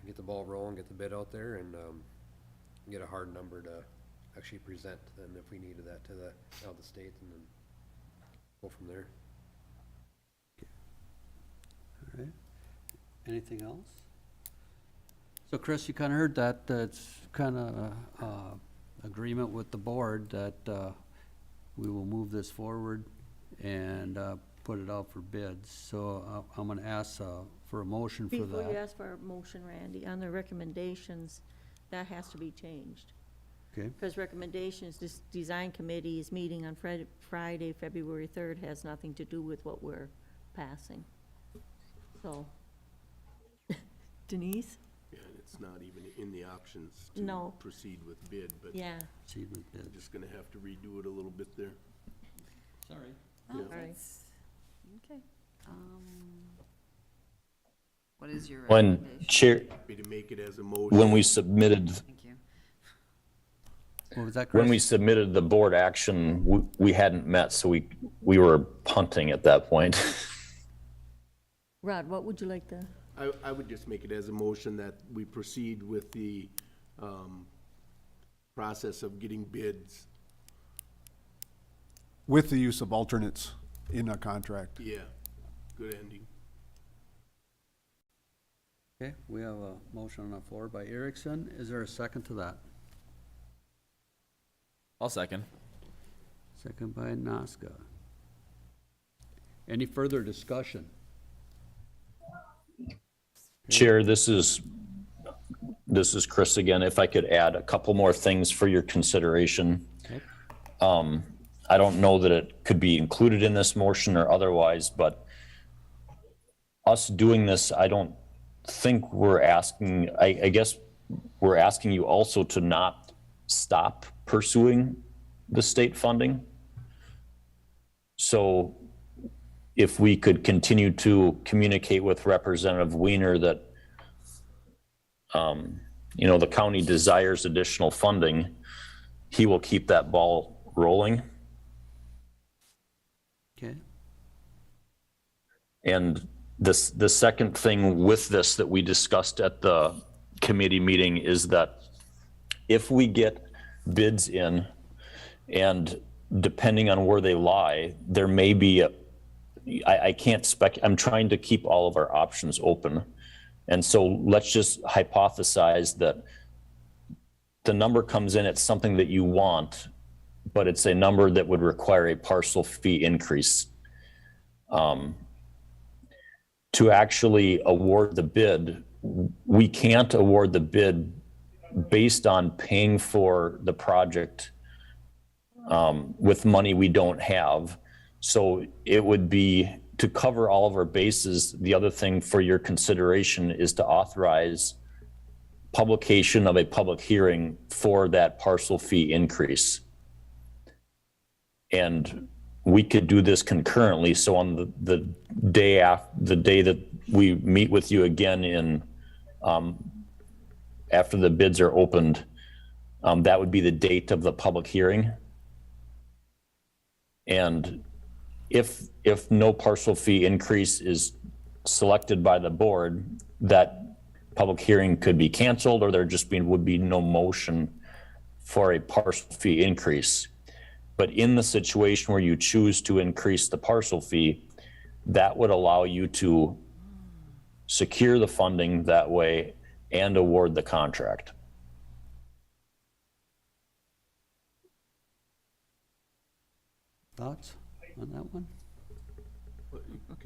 get the ball rolling, get the bid out there, and, get a hard number to actually present then if we needed that to the state, and then go from there. All right. Anything else? So Chris, you kinda heard that, it's kinda, agreement with the board that, we will move this forward and, put it out for bids. So I'm gonna ask, for a motion for Before you that. ask for a motion, Randy, on the recommendations, that has to be changed. Okay, Because recommendations, this design committee is meeting on Friday, February 3rd, has nothing to do with what we're passing. So, Denise? Yeah, and it's not even in the options No. to proceed with bid, but Yeah, proceed with we're bids. just gonna have to redo it a little bit there. Sorry. Oh, Yeah. Sorry. that's, okay. What is your When recommendation? chair, Happy to make it as a motion. when we submitted, Thank you. What was that, Chris? when we submitted the board action, we hadn't met, so we were punting at that point. Rod, what would you like to? I would just make it as a motion that we proceed with the, process of getting bids. With the use of alternates in a contract. Yeah, good ending. Okay, we have a motion on the floor by Erickson. Is there a second to that? I'll second. Second by Nazca. Any further discussion? Chair, this is Chris again. If I could add a couple more things for your consideration. Okay. I don't know that it could be included in this motion or otherwise, but us doing this, I don't think we're asking, I guess we're asking you also to not stop pursuing the state funding. So if we could continue to communicate with Representative Wiener that, the county desires additional funding, he will keep that ball rolling. Okay, And the second thing with this that we discussed at the committee meeting is that if we get bids in, and depending on where they lie, there may be I can't I'm trying to keep all of our options open. And so let's just hypothesize that the number comes in at something that you want, but it's a number that would require a parcel fee increase. To actually award the bid, we can't award the bid based on paying for the project with money we don't have. So it would be, to cover all of our bases, the other thing for your consideration is to authorize publication of a public hearing for that parcel fee increase. And we could do this concurrently, so on the day that we meet with you again in, after the bids are opened, that would be the date of the public hearing. And if no parcel fee increase is selected by the board, that public hearing could be canceled, or there just would be no motion for a parcel fee increase. But in the situation where you choose to increase the parcel fee, that would allow you to secure the funding that way and award the contract. thoughts on that one?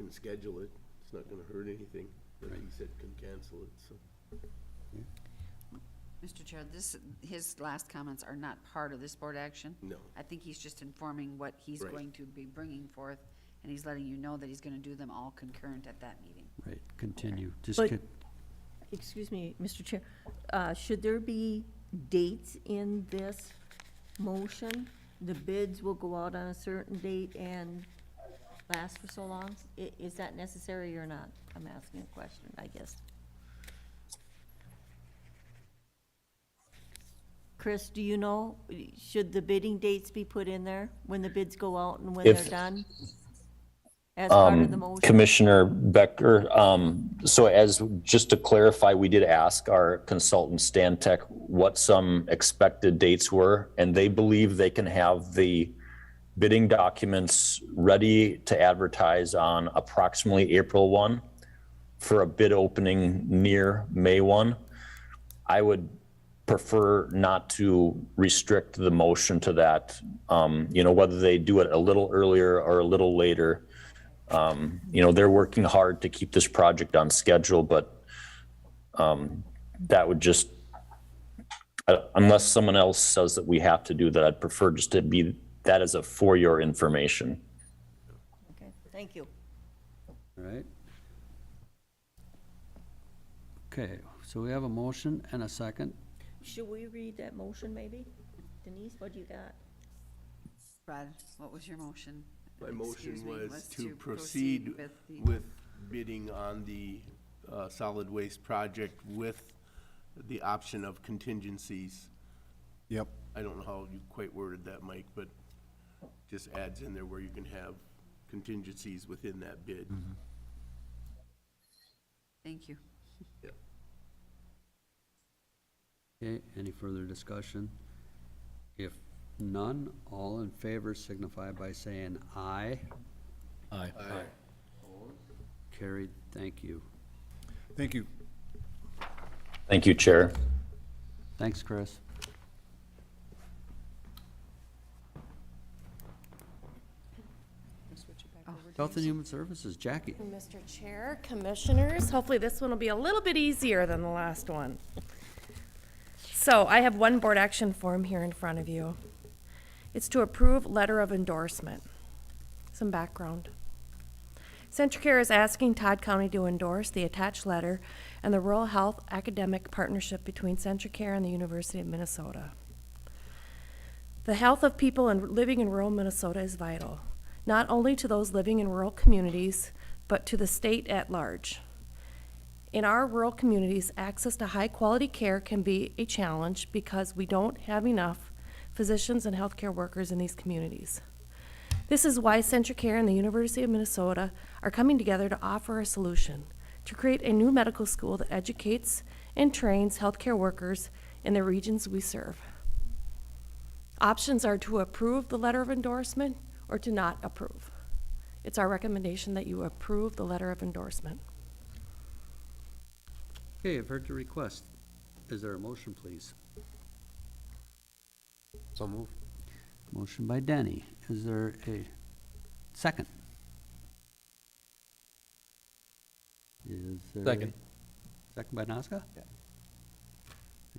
can schedule it. It's not gonna hurt anything, but he said can cancel it, so. Mr. Chair, his last comments are not part of this board action. No. I think he's just informing what he's Right. going to be bringing forth, and he's letting you know that he's gonna do them all concurrent at that meeting. Right, continue. Just But- co- Excuse me, Mr. Chair, should there be dates in this motion? The bids will go out on a certain date and last for so long? Is that necessary or not? I'm asking a question, I guess. Chris, do you know, should the bidding dates be put in there when the bids go out and when they're If- done? As part of the motion? Commissioner Becker, so as, just to clarify, we did ask our consultant Stan Tech what some expected dates were, and they believe they can have the bidding documents ready to advertise on approximately April 1 for a bid opening near May 1. I would prefer not to restrict the motion to that, whether they do it a little earlier or a little later. They're working hard to keep this project on schedule, but that would just, unless someone else says that we have to do that, I'd prefer just to be, that as a for your information. Okay, thank you. All right. Okay, so we have a motion and a second. Should we read that motion, maybe? Denise, what do you got? Brad, what was your motion? My Excuse motion me, was to proceed with the- with bidding on the solid waste project with the option of contingencies. Yep. I don't know how you quite worded that, Mike, but just adds in there where you can have contingencies within that bid. Thank you. Okay, any further discussion? If none, all in favor signify by saying aye. Aye. Carried, thank you. Thank you. Thank you, Chair. Thanks, Chris. Health and Human Services, Jackie. Mr. Chair, Commissioners, hopefully this one will be a little bit easier than the last one. So I have one board action form here in front of you. It's to approve letter of endorsement. Some background. CentraCare is asking Todd County to endorse the attached letter and the Rural Health Academic Partnership between CentraCare and the University of Minnesota. The health of people living in rural Minnesota is vital, not only to those living in rural communities, but to the state at large. In our rural communities, access to high-quality care can be a challenge because we don't have enough physicians and healthcare workers in these communities. This is why CentraCare and the University of Minnesota are coming together to offer a solution, to create a new medical school that educates and trains healthcare workers in the regions we serve. Options are to approve the letter of endorsement or to not approve. It's our recommendation that you approve the letter of endorsement. Okay, I've heard the request. Is there a motion, please? So move. Motion by Denny. Is there a second? Is there? Second. Second by Nazca? Yeah.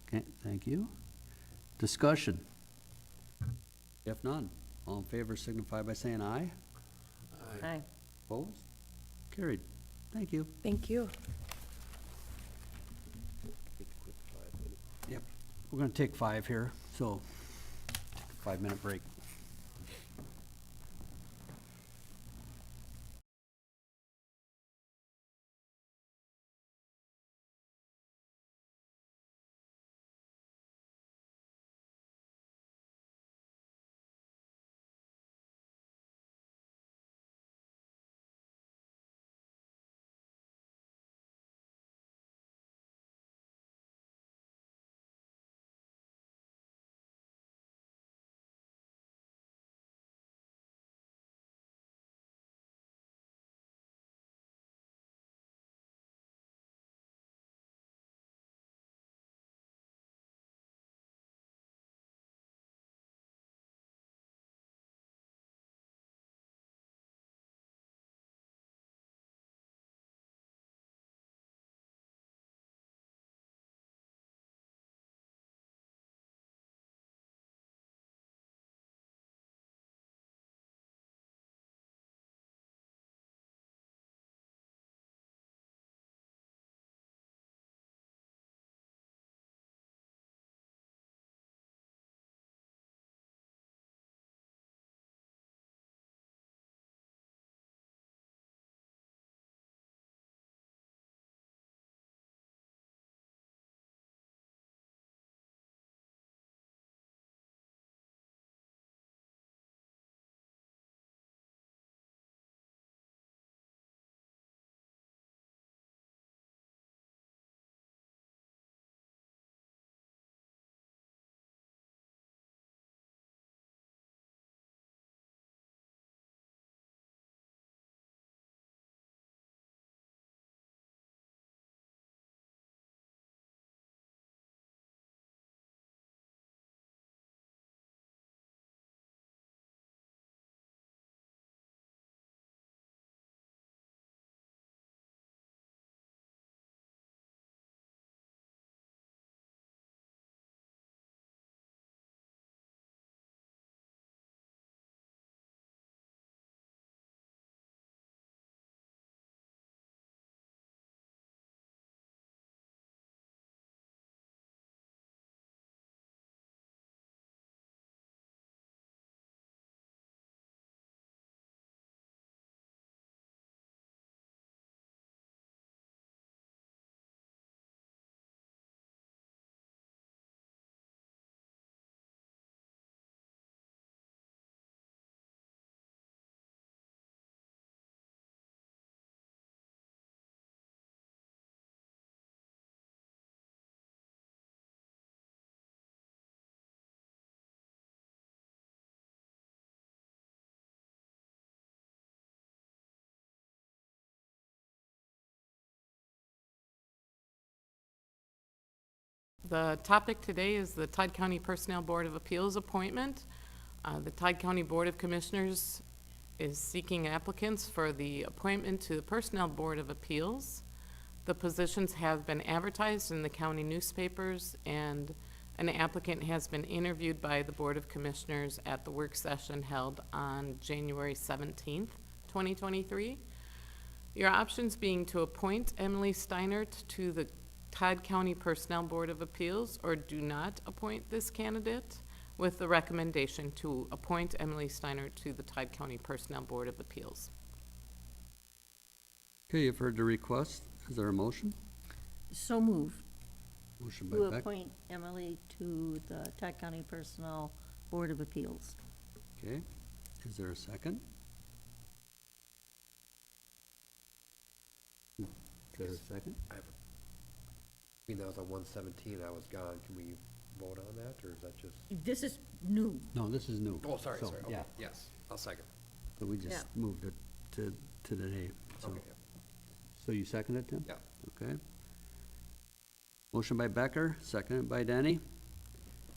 Okay, thank you. Discussion? If none, all in favor signify by saying aye. Aye. Opposed? Carried. Thank you. Thank you. Yep. We're gonna take 5 here, so take a 5-minute break. The topic today is the Todd County Personnel Board of Appeals appointment. The Todd County Board of Commissioners is seeking applicants for the appointment to the Personnel Board of Appeals. The positions have been advertised in the county newspapers, and an applicant has been interviewed by the Board of Commissioners at the work session held on January 17th, 2023. Your options being to appoint Emily Steinert to the Todd County Personnel Board of Appeals, or do not appoint this candidate, with the recommendation to appoint Emily Steinert to the Todd County Personnel Board of Appeals. Okay, you've heard the request. Is there a motion? So moved. Motion To by Beck. appoint Emily to the Todd County Personnel Board of Appeals. Okay, is there a second? Is there a second? I mean, that was on 117, I was gone. Can we vote on that, or is that just? This is new. No, this is new. Oh, sorry, So, sorry. Okay, Yeah, yes, I'll second. so we just Yeah. moved it to today. So- Okay, So you seconded it, Tim? yeah. Okay. Motion by Becker, seconded by Denny,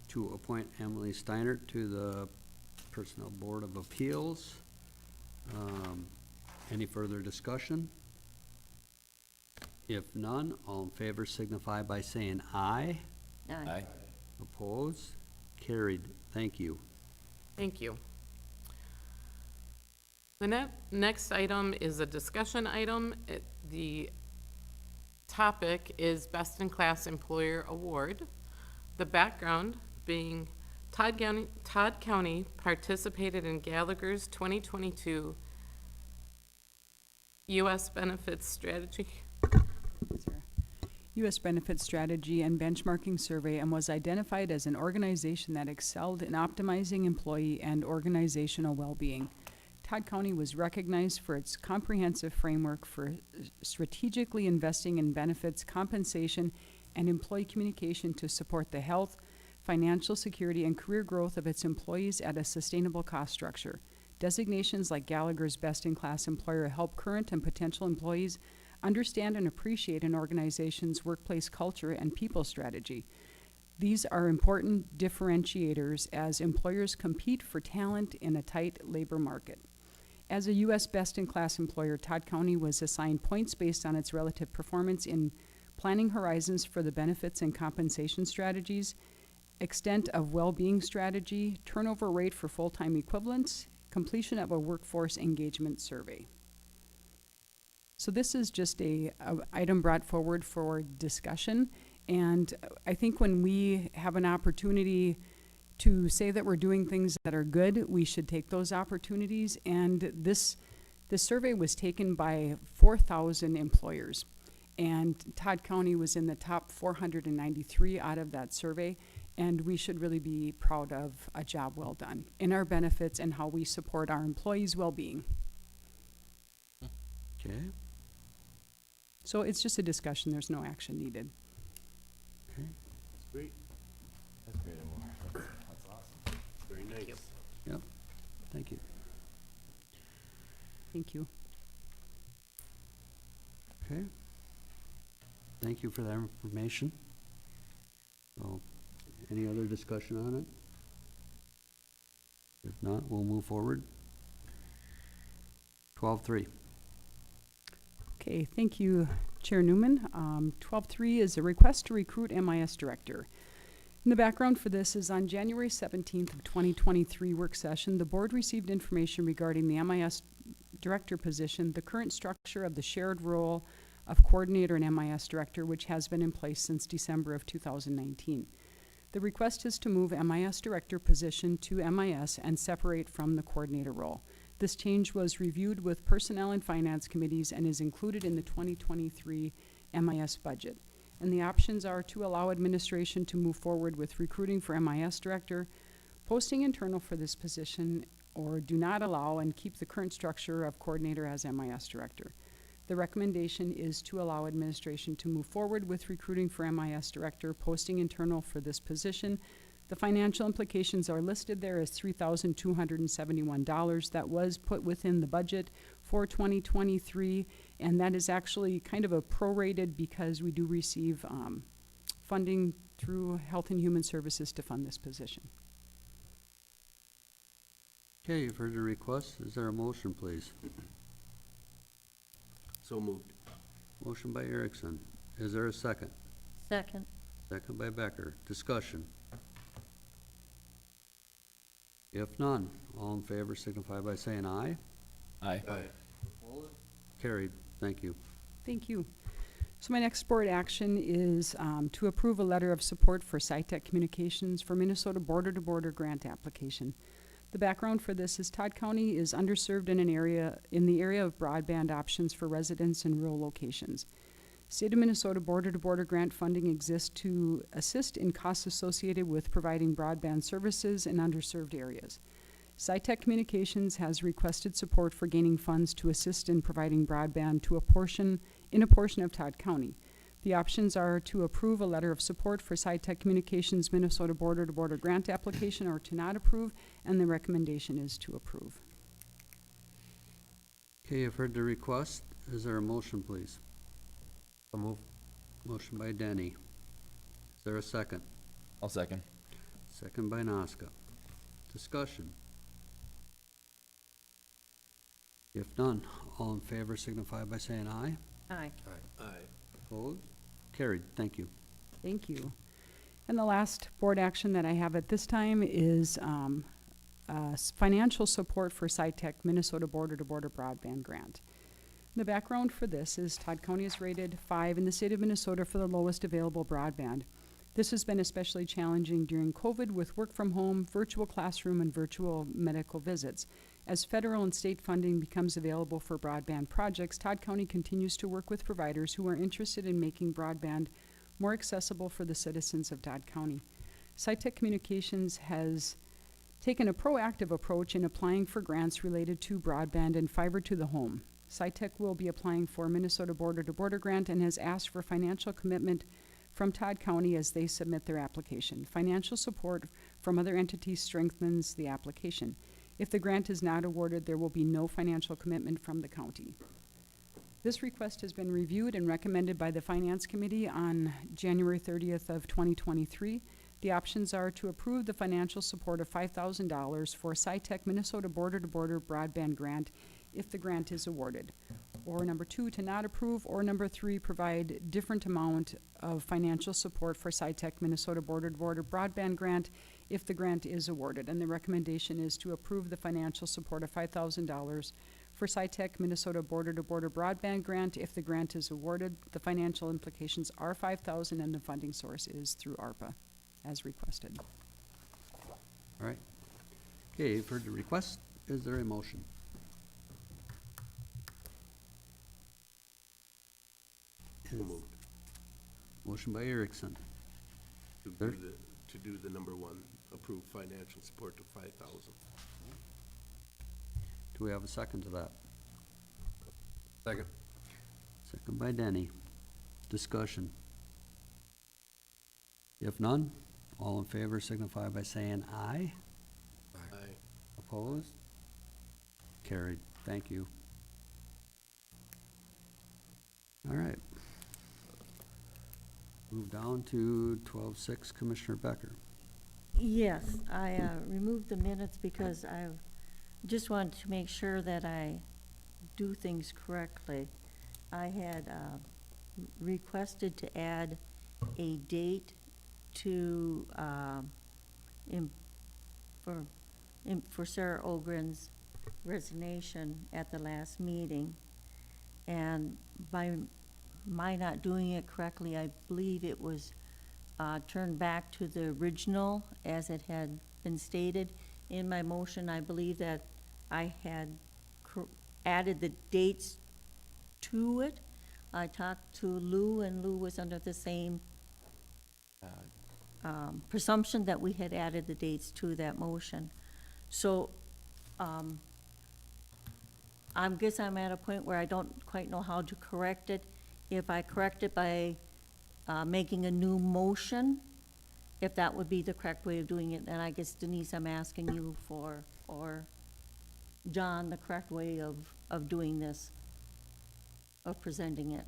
to appoint Emily Steinert to the Personnel Board of Appeals. Any further discussion? If none, all in favor signify by saying aye. Aye. Opposed? Carried. Thank you. Thank you. The next item is a discussion item. The topic is Best in Class Employer Award. The background being Todd County participated in Gallagher's 2022 U.S. Benefits Strategy. U.S. Benefits Strategy and Benchmarking Survey, and was identified as an organization that excelled in optimizing employee and organizational well-being. Todd County was recognized for its comprehensive framework for strategically investing in benefits, compensation, and employee communication to support the health, financial security, and career growth of its employees at a sustainable cost structure. Designations like Gallagher's Best-in-Class Employer help current and potential employees understand and appreciate an organization's workplace culture and people strategy. These are important differentiators as employers compete for talent in a tight labor market. As a U.S. best-in-class employer, Todd County was assigned points based on its relative performance in planning horizons for the benefits and compensation strategies, extent of well-being strategy, turnover rate for full-time equivalents, completion of a workforce engagement survey. So this is just a item brought forward for discussion, and I think when we have an opportunity to say that we're doing things that are good, we should take those opportunities. And this survey was taken by 4,000 employers, and Todd County was in the top 493 out of that survey, and we should really be proud of a job well done in our benefits and how we support our employees' well-being. Okay. So it's just a discussion, there's no action needed. That's great. That's great, Amor. That's awesome. Very nice. Yep, thank you. Thank you. Okay. Thank you for that information. So, any other discussion on it? If not, we'll move forward. 12.3. Okay, thank you, Chair Newman. 12.3 is a request to recruit MIS director. And the background for this is on January 17th of 2023 work session, the board received information regarding the MIS director position, the current structure of the shared role of coordinator and MIS director, which has been in place since December of 2019. The request is to move MIS director position to MIS and separate from the coordinator role. This change was reviewed with Personnel and Finance Committees and is included in the 2023 MIS budget. And the options are to allow administration to move forward with recruiting for MIS director, posting internal for this position, or do not allow and keep the current structure of coordinator as MIS director. The recommendation is to allow administration to move forward with recruiting for MIS director, posting internal for this position. The financial implications are listed there as $3,271. That was put within the budget for 2023, and that is actually kind of a prorated because we do receive funding through Health and Human Services to fund this position. Okay, you've heard the request. Is there a motion, please? So moved. Motion by Erickson. Is there a second? Second. Second by Becker. Discussion. If none, all in favor signify by saying aye. Aye. Carried. Thank you. Thank you. So my next board action is to approve a letter of support for SciTech Communications for Minnesota border-to-border grant application. The background for this is Todd County is underserved in the area of broadband options for residents in rural locations. State of Minnesota border-to-border grant funding exists to assist in costs associated with providing broadband services in underserved areas. SciTech Communications has requested support for gaining funds to assist in providing broadband to a portion of Todd County. The options are to approve a letter of support for SciTech Communications Minnesota border-to-border grant application or to not approve, and the recommendation is to approve. Okay, you've heard the request. Is there a motion, please? So move. Motion by Denny. Is there a second? I'll second. Second by Noska. Discussion. If none, all in favor signify by saying aye. Aye. Aye. Opposed? Carried. Thank you. Thank you. And the last board action that I have at this time is financial support for SciTech Minnesota border-to-border broadband grant. The background for this is Todd County is rated 5 in the state of Minnesota for the lowest available broadband. This has been especially challenging during COVID with work from home, virtual classroom, and virtual medical visits. As federal and state funding becomes available for broadband projects, Todd County continues to work with providers who are interested in making broadband more accessible for the citizens of Todd County. SciTech Communications has taken a proactive approach in applying for grants related to broadband and fiber to the home. SciTech will be applying for Minnesota border-to-border grant and has asked for financial commitment from Todd County as they submit their application. Financial support from other entities strengthens the application. If the grant is not awarded, there will be no financial commitment from the county. This request has been reviewed and recommended by the Finance Committee on January 30th of 2023. The options are to approve the financial support of $5,000 for SciTech Minnesota border-to-border broadband grant if the grant is awarded. Or number 2, to not approve, or number 3, provide different amount of financial support for SciTech Minnesota border-to-border broadband grant if the grant is awarded. And the recommendation is to approve the financial support of $5,000 for SciTech Minnesota border-to-border broadband grant if the grant is awarded. The financial implications are $5,000 and the funding source is through ARPA as requested. All right. Okay, you've heard the request. Is there a motion? So moved. Motion by Erickson. To do the number 1, approve financial support to 5,000. Do we have a second to that? Second. Second by Denny. Discussion. If none, all in favor signify by saying aye. Aye. Opposed? Carried. Thank you. All right. Move down to 12-6, Commissioner Becker. Yes, I removed the minutes because I just wanted to make sure that I do things correctly. I had requested to add a date to, for Sarah Ogren's resignation at the last meeting. And by my not doing it correctly, I believe it was turned back to the original as it had been stated. In my motion, I believe that I had added the dates to it. I talked to Lou, and Lou was under the same presumption that we had added the dates to that motion. So I guess I'm at a point where I don't quite know how to correct it. If I correct it by making a new motion, if that would be the correct way of doing it, then I guess Denise, I'm asking you for, or John, the correct way of doing this, of presenting it.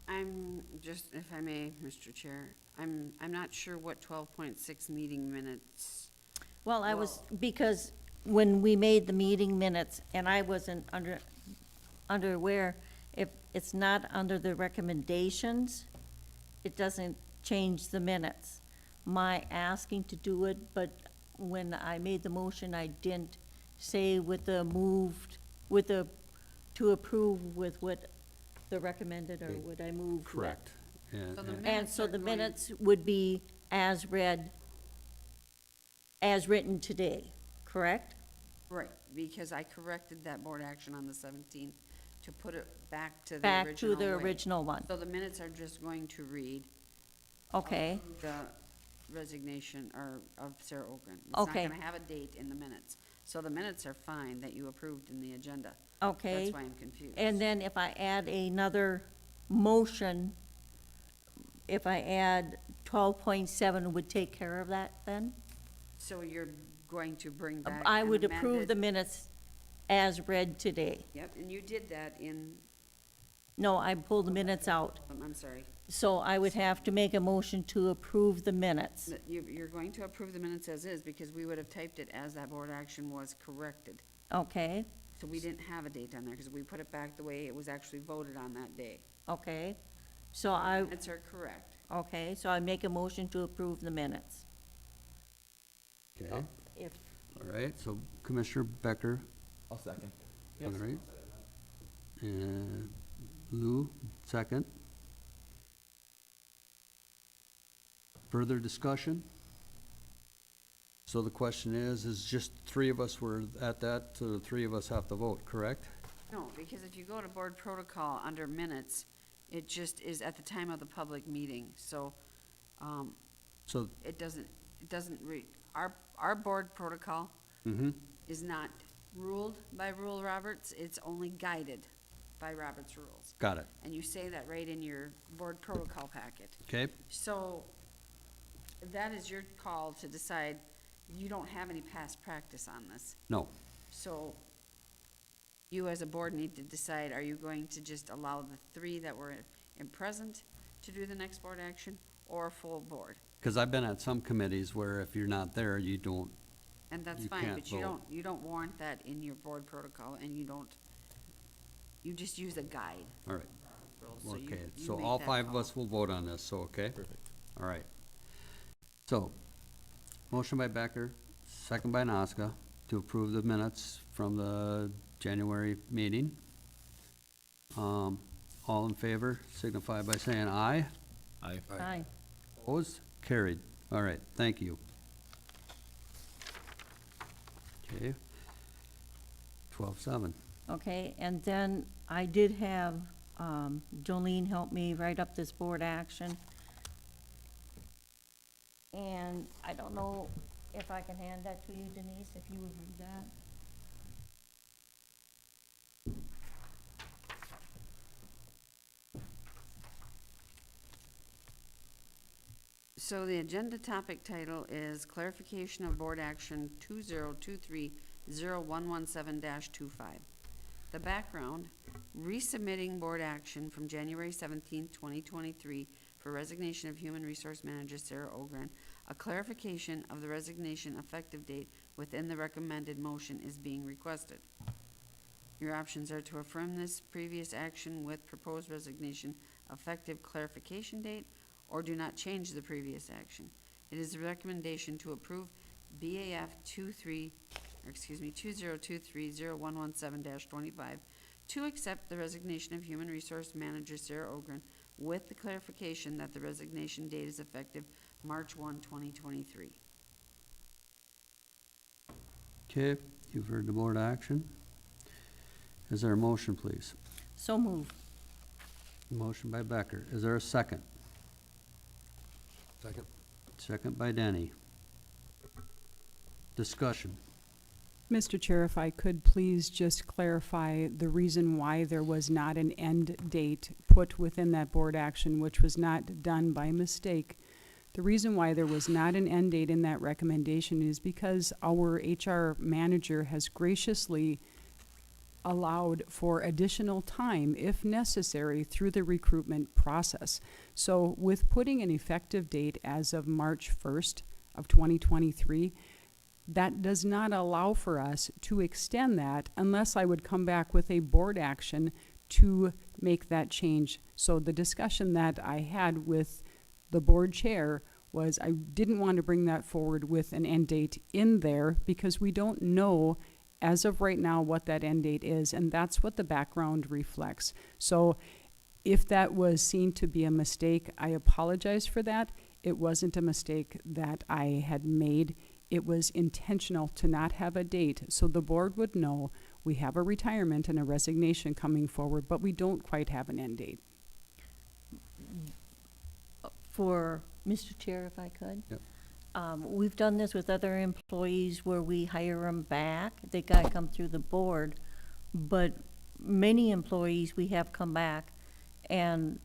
I'm Just, if I may, Mr. Chair, I'm not sure what 12.6 meeting minutes. Well, I was, because when we made the meeting minutes, and I wasn't underaware, if it's not under the recommendations, it doesn't change the minutes. My asking to do it, but when I made the motion, I didn't say with the moved, with the, to approve with what the recommended, or would I move what? Correct. And- So the and- And so are the going- minutes would be as read, as written today, correct? Right, because I corrected that board action on the 17th to put it back to the original Back to the way. original one, So the minutes are just going to read okay? the resignation of Sarah Ogren. Okay. It's not gonna have a date in the minutes. So the minutes are fine that you approved in the agenda. Okay. That's why I'm confused. And then if I add another motion, if I add 12.7 would take care of that then? So you're going to bring back I an would approve the amended- minutes as read today. Yep, and you did that in, No, I pulled the minutes out. I'm sorry. So I would have to make a motion to approve the minutes. That you're going to approve the minutes as is, because we would have typed it as that board action was corrected. Okay, So we didn't have a date on there, because we put it back the way it was actually voted on that day. okay. So I, Minutes are correct. okay, so I make a motion to approve the minutes. Okay, If, all right, so Commissioner Becker, I'll second. all right. And Lou, second. Further discussion? So the question is just three of us were at that, so the three of us have to vote, correct? No, because if you go to board protocol under minutes, it just is at the time of the public meeting, so, So, it doesn't read, our board protocol mm-hmm, is not ruled by Rule Roberts, it's only guided by Robert's rules. got it, And you say that right in your board protocol packet. okay? So, that is your call to decide. You don't have any past practice on this. No, So, you as a board need to decide, are you going to just allow the three that were in present to do the next board action, or a full board? because I've been at some committees where if you're not there, you don't, And that's You fine, can't but you vote. don't warrant that in your board protocol, and you just use a guide. all right, So you- okay. you So make all that five of call. us will vote on this, so, okay? Perfect. All right. So, motion by Becker, second by Nazca, to approve the minutes from the January meeting. All in favor signify by saying aye. Aye. aye. Opposed? Carried. All right, thank you. Okay. 12-7. Okay, and then I did have, Jolene help me write up this board action. And I don't know if I can hand that to you, Denise, if you would read that. So the agenda topic title is clarification of board action 2023-0117-25. The background, resubmitting board action from January 17th, 2023 for resignation of Human Resource Manager Sarah Ogren. A clarification of the resignation effective date within the recommended motion is being requested. Your options are to affirm this previous action with proposed resignation effective clarification date, or do not change the previous action. It is the recommendation to approve BAF 2023-0117-25 to accept the resignation of Human Resource Manager Sarah Ogren with the clarification that the resignation date is effective March 1, 2023. Okay, you've heard the board action. Is there a motion, please? So moved. Motion by Becker. Is there a second? Second. Second by Denny. Discussion. Mr. Chair, if I could please just clarify the reason why there was not an end date put within that board action, which was not done by mistake. The reason why there was not an end date in that recommendation is because our HR manager has graciously allowed for additional time if necessary through the recruitment process. So with putting an effective date as of March 1st of 2023, that does not allow for us to extend that unless I would come back with a board action to make that change. So the discussion that I had with the board chair was I didn't want to bring that forward with an end date in there because we don't know as of right now what that end date is, and that's what the background reflects. So if that was seen to be a mistake, I apologize for that. It wasn't a mistake that I had made. It was intentional to not have a date so the board would know we have a retirement and a resignation coming forward, but we don't quite have an end date. For Mr. Chair, if I could? Yep. We've done this with other employees where we hire them back. They gotta come through the board. But many employees we have come back and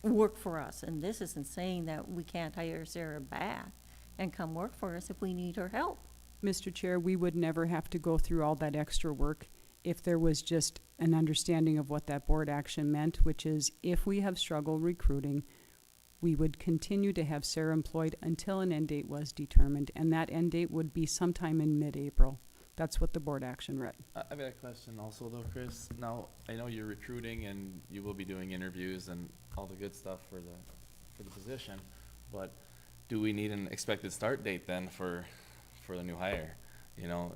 work for us. And this isn't saying that we can't hire Sarah back and come work for us if we need her help. Mr. Chair, we would never have to go through all that extra work if there was just an understanding of what that board action meant, which is if we have struggle recruiting, we would continue to have Sarah employed until an end date was determined, and that end date would be sometime in mid-April. That's what the board action read. I've got a question also though, Chris. Now, I know you're recruiting and you will be doing interviews and all the good stuff for the position, but do we need an expected start date then for the new hire? You know,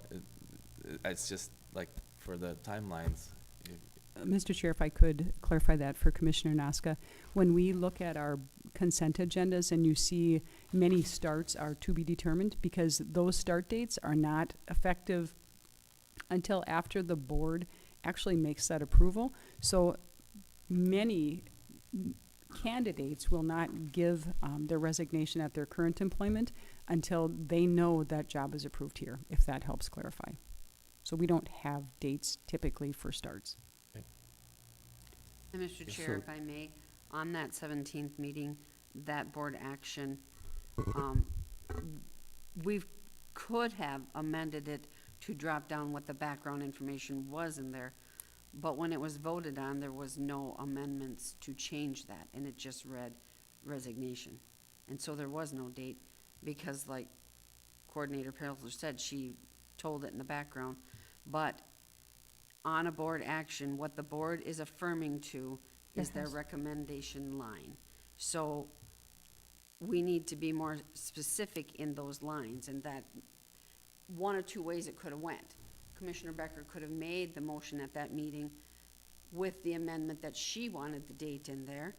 it's just like for the timelines. Mr. Chair, if I could clarify that for Commissioner Naska. When we look at our consent agendas and you see many starts are to be determined because those start dates are not effective until after the board actually makes that approval. So many candidates will not give their resignation at their current employment until they know that job is approved here, if that helps clarify. So we don't have dates typically for starts. And Mr. Chair, if I may, on that 17th meeting, that board action, we could have amended it to drop down what the background information was in there, but when it was voted on, there was no amendments to change that, and it just read resignation. And so there was no date, because like Coordinator Pelzer said, she told it in the background, but on a board action, what the board is affirming to is their recommendation line. So we need to be more specific in those lines, and that one or two ways it could have went. Commissioner Becker could have made the motion at that meeting with the amendment that she wanted the date in there,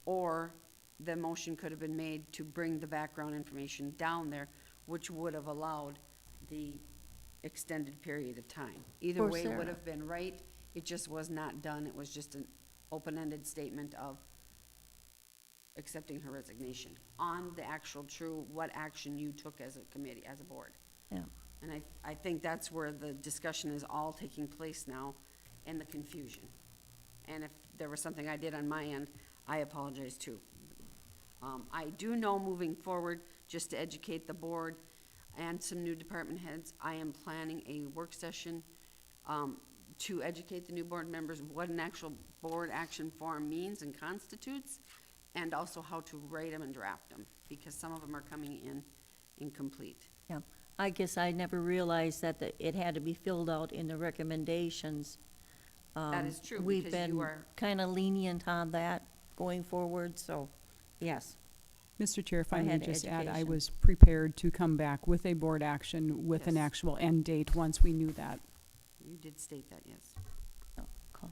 or the motion could have been made to bring the background information down there, which would have allowed the extended period of time. Either For way Sarah. would have been right. It just was not done. It was just an open-ended statement of accepting her resignation on the actual true what action you took as a committee, as a board. Yeah. And I think that's where the discussion is all taking place now, and the confusion. And if there was something I did on my end, I apologize too. I do know moving forward, just to educate the board and some new department heads, I am planning a work session to educate the new board members what an actual board action form means and constitutes, and also how to write them and draft them, because some of them are coming in incomplete. Yeah, I guess I never realized that it had to be filled out in the recommendations. That is true, We've because you been are, kind of lenient on that going forward, so, yes. Mr. Chair, if I I may had just add, I education. was prepared to come back with a board action with an Yes. actual end date once we knew that. you did state that, yes. No, call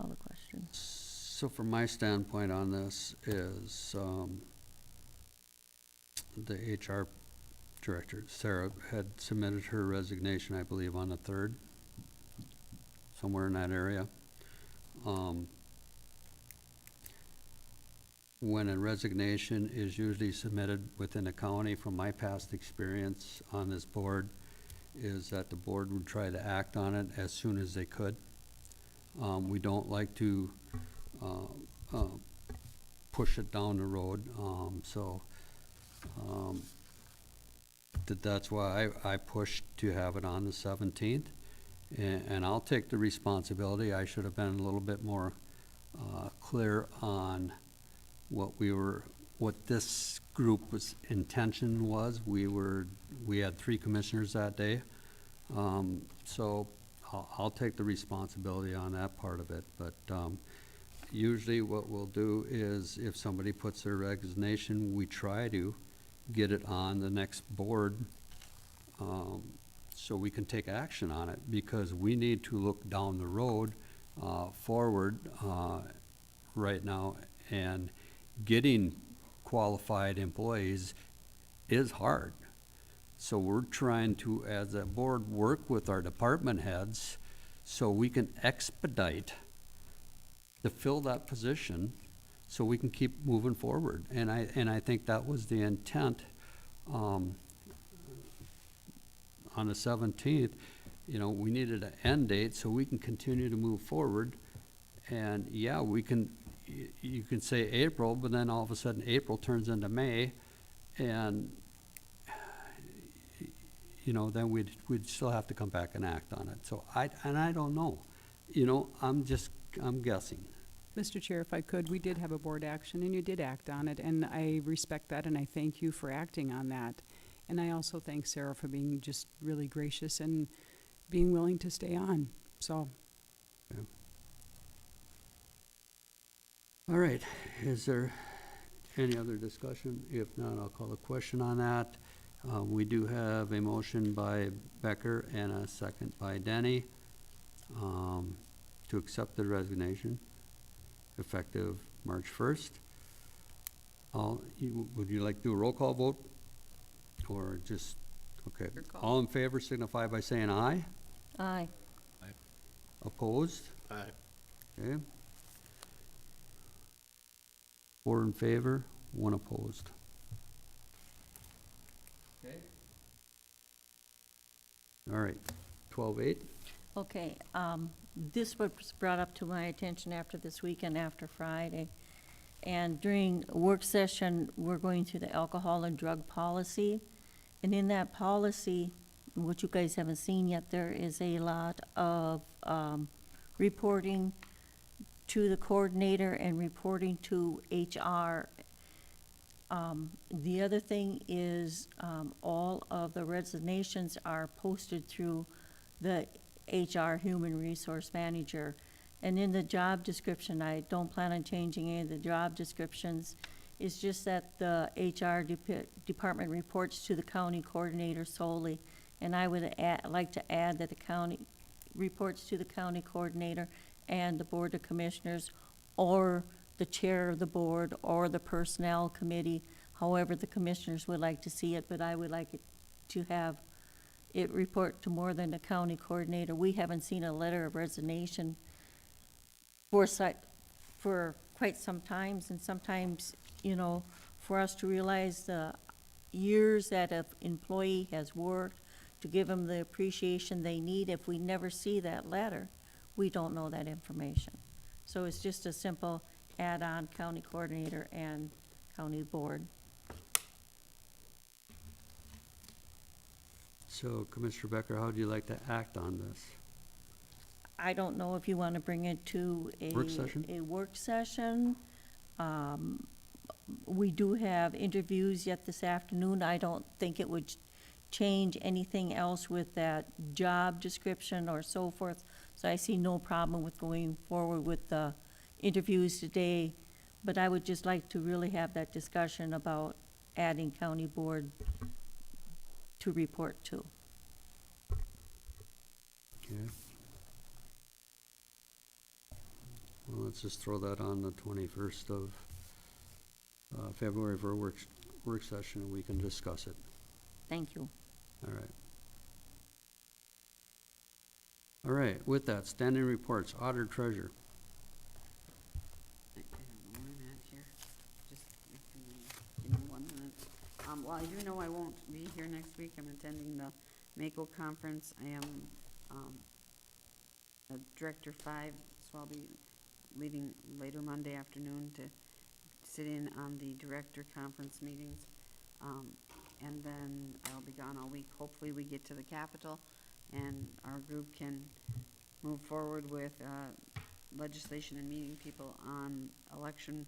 the question. So from my standpoint on this is, the HR director, Sarah, had submitted her resignation, I believe, on the 3rd, somewhere in that area. When a resignation is usually submitted within a county, from my past experience on this board, is that the board would try to act on it as soon as they could. We don't like to push it down the road, that's why I pushed to have it on the 17th. And I'll take the responsibility. I should have been a little bit more clear on what this group's intention was. We had 3 commissioners that day. So I'll take the responsibility on that part of it. But usually what we'll do is if somebody puts their resignation, we try to get it on the next board so we can take action on it, because we need to look down the road forward right now, and getting qualified employees is hard. So we're trying to, as a board, work with our department heads so we can expedite to fill that position so we can keep moving forward. And I think that was the intent on the 17th. You know, we needed an end date so we can continue to move forward. And yeah, you can say April, but then all of a sudden April turns into May, and you know, then we'd still have to come back and act on it. So I don't know. You know, I'm guessing. Mr. Chair, if I could, we did have a board action, and you did act on it, and I respect that, and I thank you for acting on that. And I also thank Sarah for being just really gracious and being willing to stay on, so. Okay. All right, is there any other discussion? If not, I'll call a question on that. We do have a motion by Becker and a second by Denny to accept the resignation effective March 1st. Would you like to do a roll call vote? Or just, okay. Your call. All in favor signify by saying aye. Aye. Opposed? Aye. Okay. 4 in favor, 1 opposed. Okay. All right, 12-8. Okay, this was brought up to my attention after this weekend, after Friday. And during a work session, we're going through the alcohol and drug policy. And in that policy, which you guys haven't seen yet, there is a lot of reporting to the coordinator and reporting to HR. The other thing is all of the resignations are posted through the HR Human Resource Manager. And in the job description, I don't plan on changing any of the job descriptions. It's just that the HR department reports to the county coordinator solely. And I would like to add that the county reports to the county coordinator and the Board of Commissioners, or the chair of the board, or the personnel committee, however the commissioners would like to see it, but I would like it to have it report to more than the county coordinator. We haven't seen a letter of resignation for quite some times, and sometimes, you know, for us to realize the years that an employee has worked, to give them the appreciation they need, if we never see that letter, we don't know that information. So it's just a simple add-on, county coordinator and county board. So Commissioner Becker, how would you like to act on this? I don't know if you want to bring it to a Work session? a work session. We do have interviews yet this afternoon. I don't think it would change anything else with that job description or so forth. So I see no problem with going forward with the interviews today. But I would just like to really have that discussion about adding county board to report to. Okay. Well, let's just throw that on the 21st of February for a work session, and we can discuss it. Thank you. All right. All right, with that, standing reports, auditor treasurer. I don't know where I'm at here. Just give me 1 minute. Well, I do know I won't be here next week. I'm attending the MACO conference. I am a Director 5, so I'll be leaving later Monday afternoon to sit in on the Director Conference meetings. And then I'll be gone all week. Hopefully we get to the Capitol and our group can move forward with legislation and meeting people on election,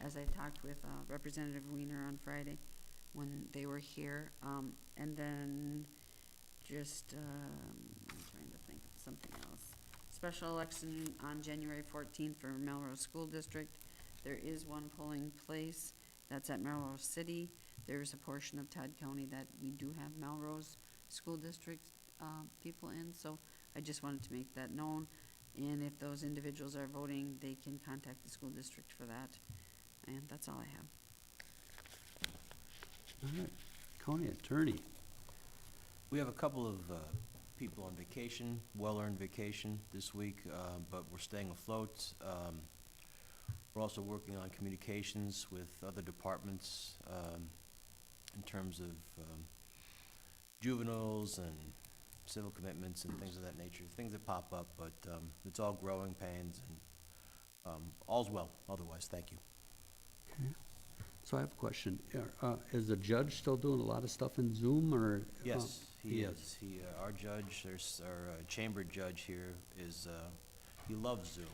as I talked with Representative Weiner on Friday when they were here. And then just, I'm trying to think of something else. Special election on January 14th for Melrose School District. There is one polling place that's at Melrose City. There's a portion of Todd County that we do have Melrose School District people in, so I just wanted to make that known. And if those individuals are voting, they can contact the school district for that. And that's all I have. All right, County Attorney. We have a couple of people on vacation, well-earned vacation this week, but we're staying afloat. We're also working on communications with other departments in terms of juveniles and civil commitments and things of that nature, things that pop up, but it's all growing pains, and all's well otherwise. Thank you. Okay. So I have a question. Is the judge still doing a lot of stuff in Zoom, or? Yes, he is. Our judge, our chamber judge here is, he loves Zoom,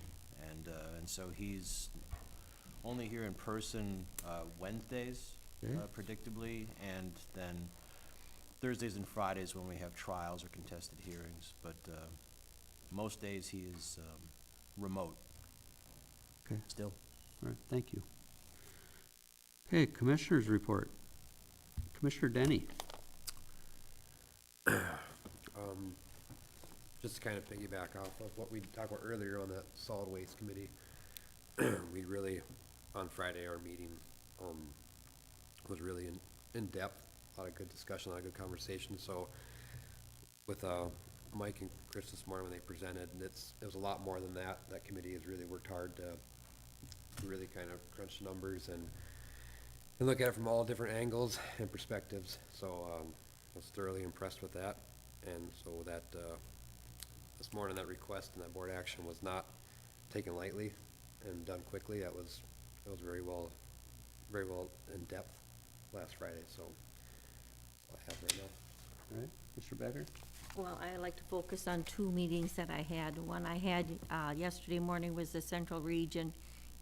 and so he's only here in person Wednesdays, Okay. predictably, and then Thursdays and Fridays when we have trials or contested hearings, but most days he is remote. Okay. Still. All right, thank you. Okay, Commissioners report. Commissioner Denny. Just to kind of piggyback off of what we talked about earlier on that solid waste committee, we really, on Friday, our meeting, was really in depth, a lot of good discussion, a lot of good conversation, so with, Mike and Chris this morning when they presented, and it was a lot more than that. That committee has really worked hard to really kind of crunch the numbers and look at it from all different angles and perspectives, so, I was thoroughly impressed with that, and so that, this morning, that request and that board action was not taken lightly and done quickly. It was very well in depth last Friday, so that's all I have right now. All right, Mr. Becker? Well, I like to focus on two meetings that I had. One I had yesterday morning was the Central Region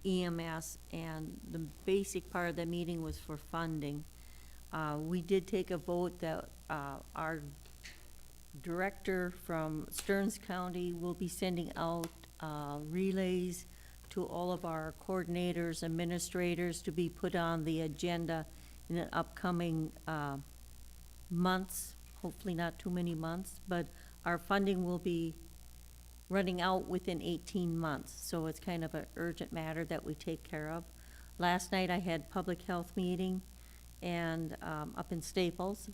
EMS, and the basic part of the meeting was for funding. We did take a vote that our director from Stearns County will be sending out relays to all of our coordinators, administrators, to be put on the agenda in the upcoming months, hopefully not too many months, but our funding will be running out within 18 months, so it's kind of an urgent matter that we take care of. Last night I had public health meeting and up in Staples,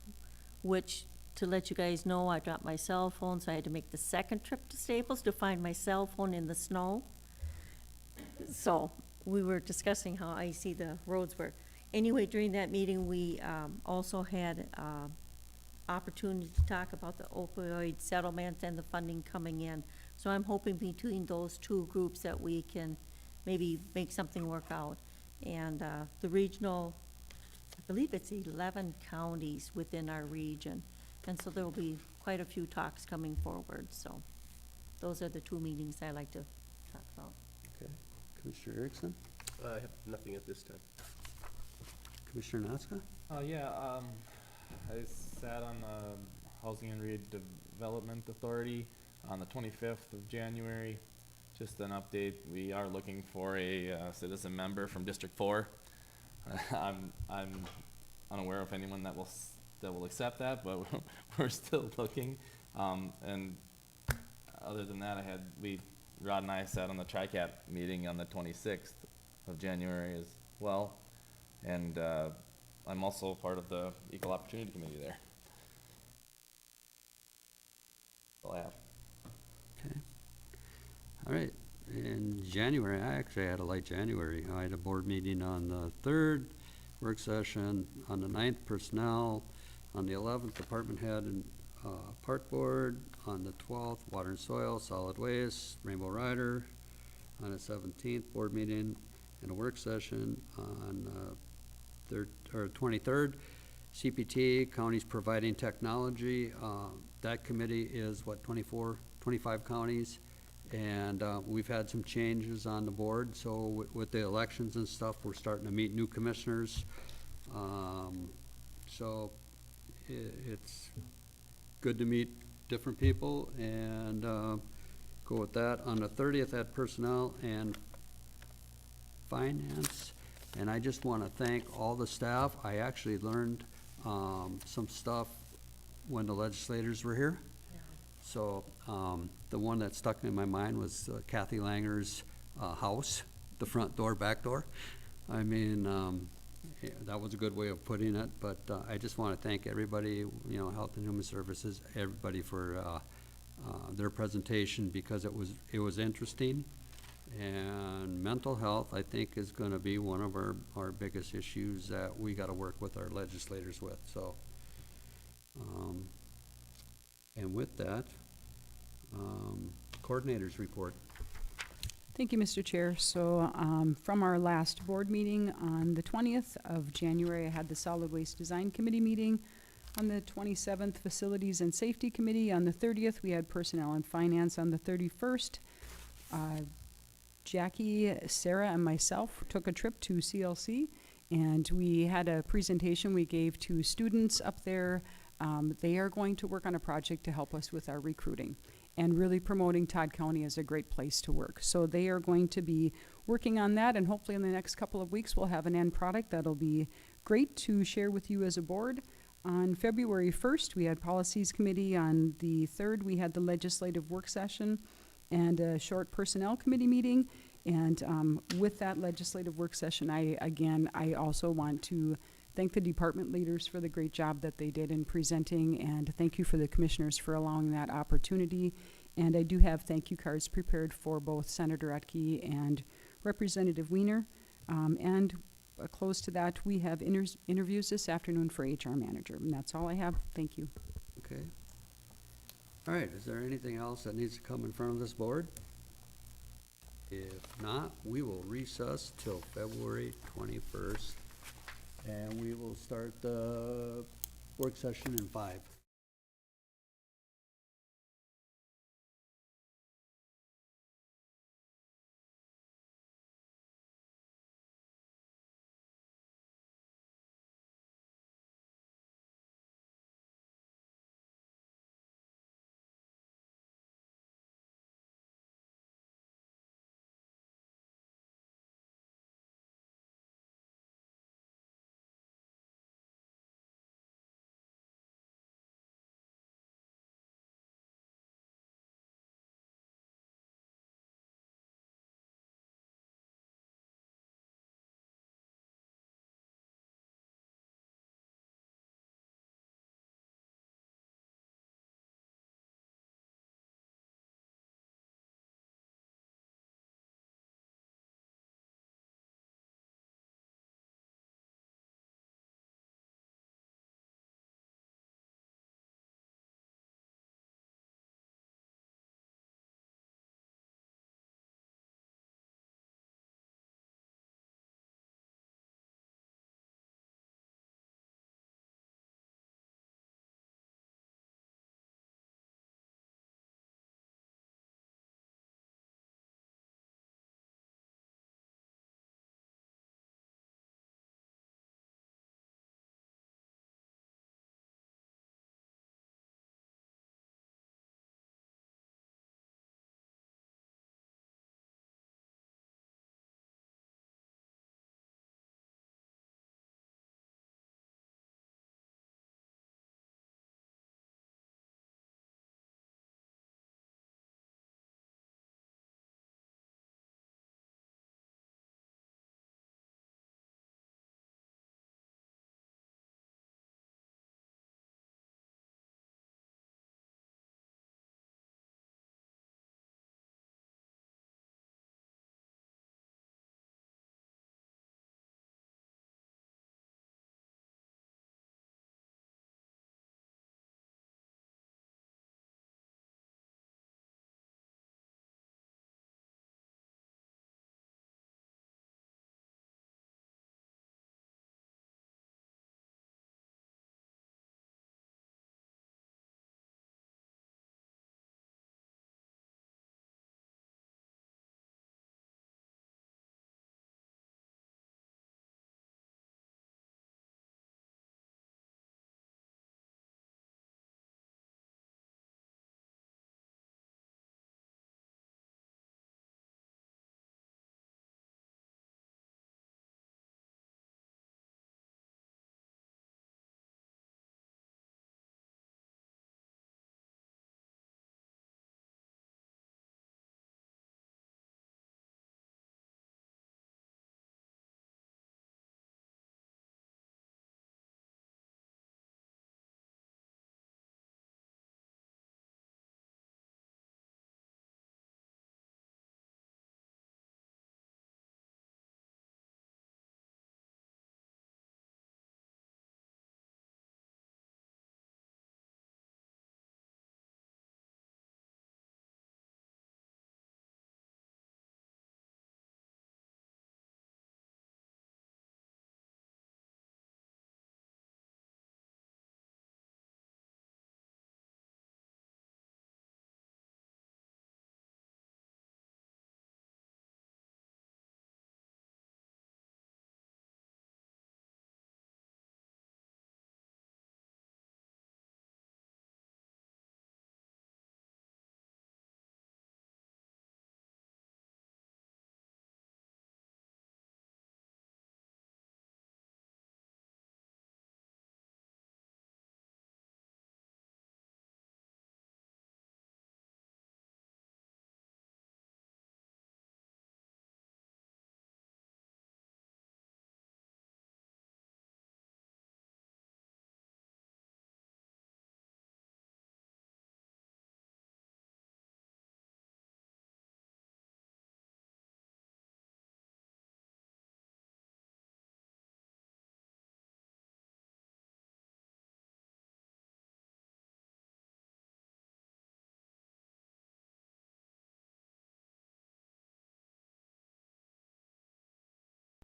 which, to let you guys know, I dropped my cell phone, so I had to make the second trip to Staples to find my cell phone in the snow. So we were discussing how icy the roads were. Anyway, during that meeting, we also had opportunity to talk about the opioid settlements and the funding coming in. So I'm hoping between those two groups that we can maybe make something work out. And the regional, I believe it's 11 counties within our region. And so there will be quite a few talks coming forward. So those are the two meetings I like to talk about. Okay. Commissioner Erickson? I have nothing at this time. Commissioner Natska? I sat on the Housing and Redevelopment Authority on the 25th of January. Just an update, we are looking for a citizen member from District 4. I'm unaware of anyone that will accept that, but we're still looking. And other than that, Rod and I sat on the TRICAP meeting on the 26th of January as well. And I'm also part of the Equal Opportunity Committee there. That's all I have. Okay. All right. In January, I actually had a light January. I had a board meeting on the 3rd, work session on the 9th, personnel, on the 11th, department head and park board, on the 12th, water and soil, solid waste, Rainbow Rider, on the 17th, board meeting and a work session on 23rd, CPT, counties providing technology, that committee is what, 24, 25 counties? And we've had some changes on the board, so with the elections and stuff, we're starting to meet new commissioners. So it's good to meet different people and go with that. On the 30th at Personnel and Finance, and I just want to thank all the staff. I actually learned some stuff when the legislators were here. So the one that stuck in my mind was Kathy Langer's house, the front door, back door. I mean, that was a good way of putting it, but I just want to thank everybody, you know, Health and Human Services, everybody for their presentation, because it was interesting. And mental health, I think, is going to be one of our biggest issues that we got to work with our legislators with. So, and with that, coordinators report. Thank you, Mr. Chair. So from our last board meeting on the 20th of January, I had the Solid Waste Design Committee meeting. On the 27th, Facilities and Safety Committee. On the 30th, we had Personnel and Finance. On the 31st, Jackie, Sarah, and myself took a trip to CLC, and we had a presentation we gave to students up there. They are going to work on a project to help us with our recruiting and really promoting Todd County as a great place to work. So they are going to be working on that, and hopefully in the next couple of weeks we'll have an end product that'll be great to share with you as a board. On February 1st, we had Policies Committee. On the 3rd, we had the Legislative Work Session and a short Personnel Committee meeting. And with that legislative work session, I also want to thank the department leaders for the great job that they did in presenting, and thank you for the commissioners for allowing that opportunity. And I do have thank you cards prepared for both Senator Etke and Representative Wiener. And close to that, we have interviews this afternoon for HR manager, and that's all I have. Thank you. Okay. All right, is there anything else that needs to come in front of this board? If not, we will recess till February 21st, and we will start the work session in 5.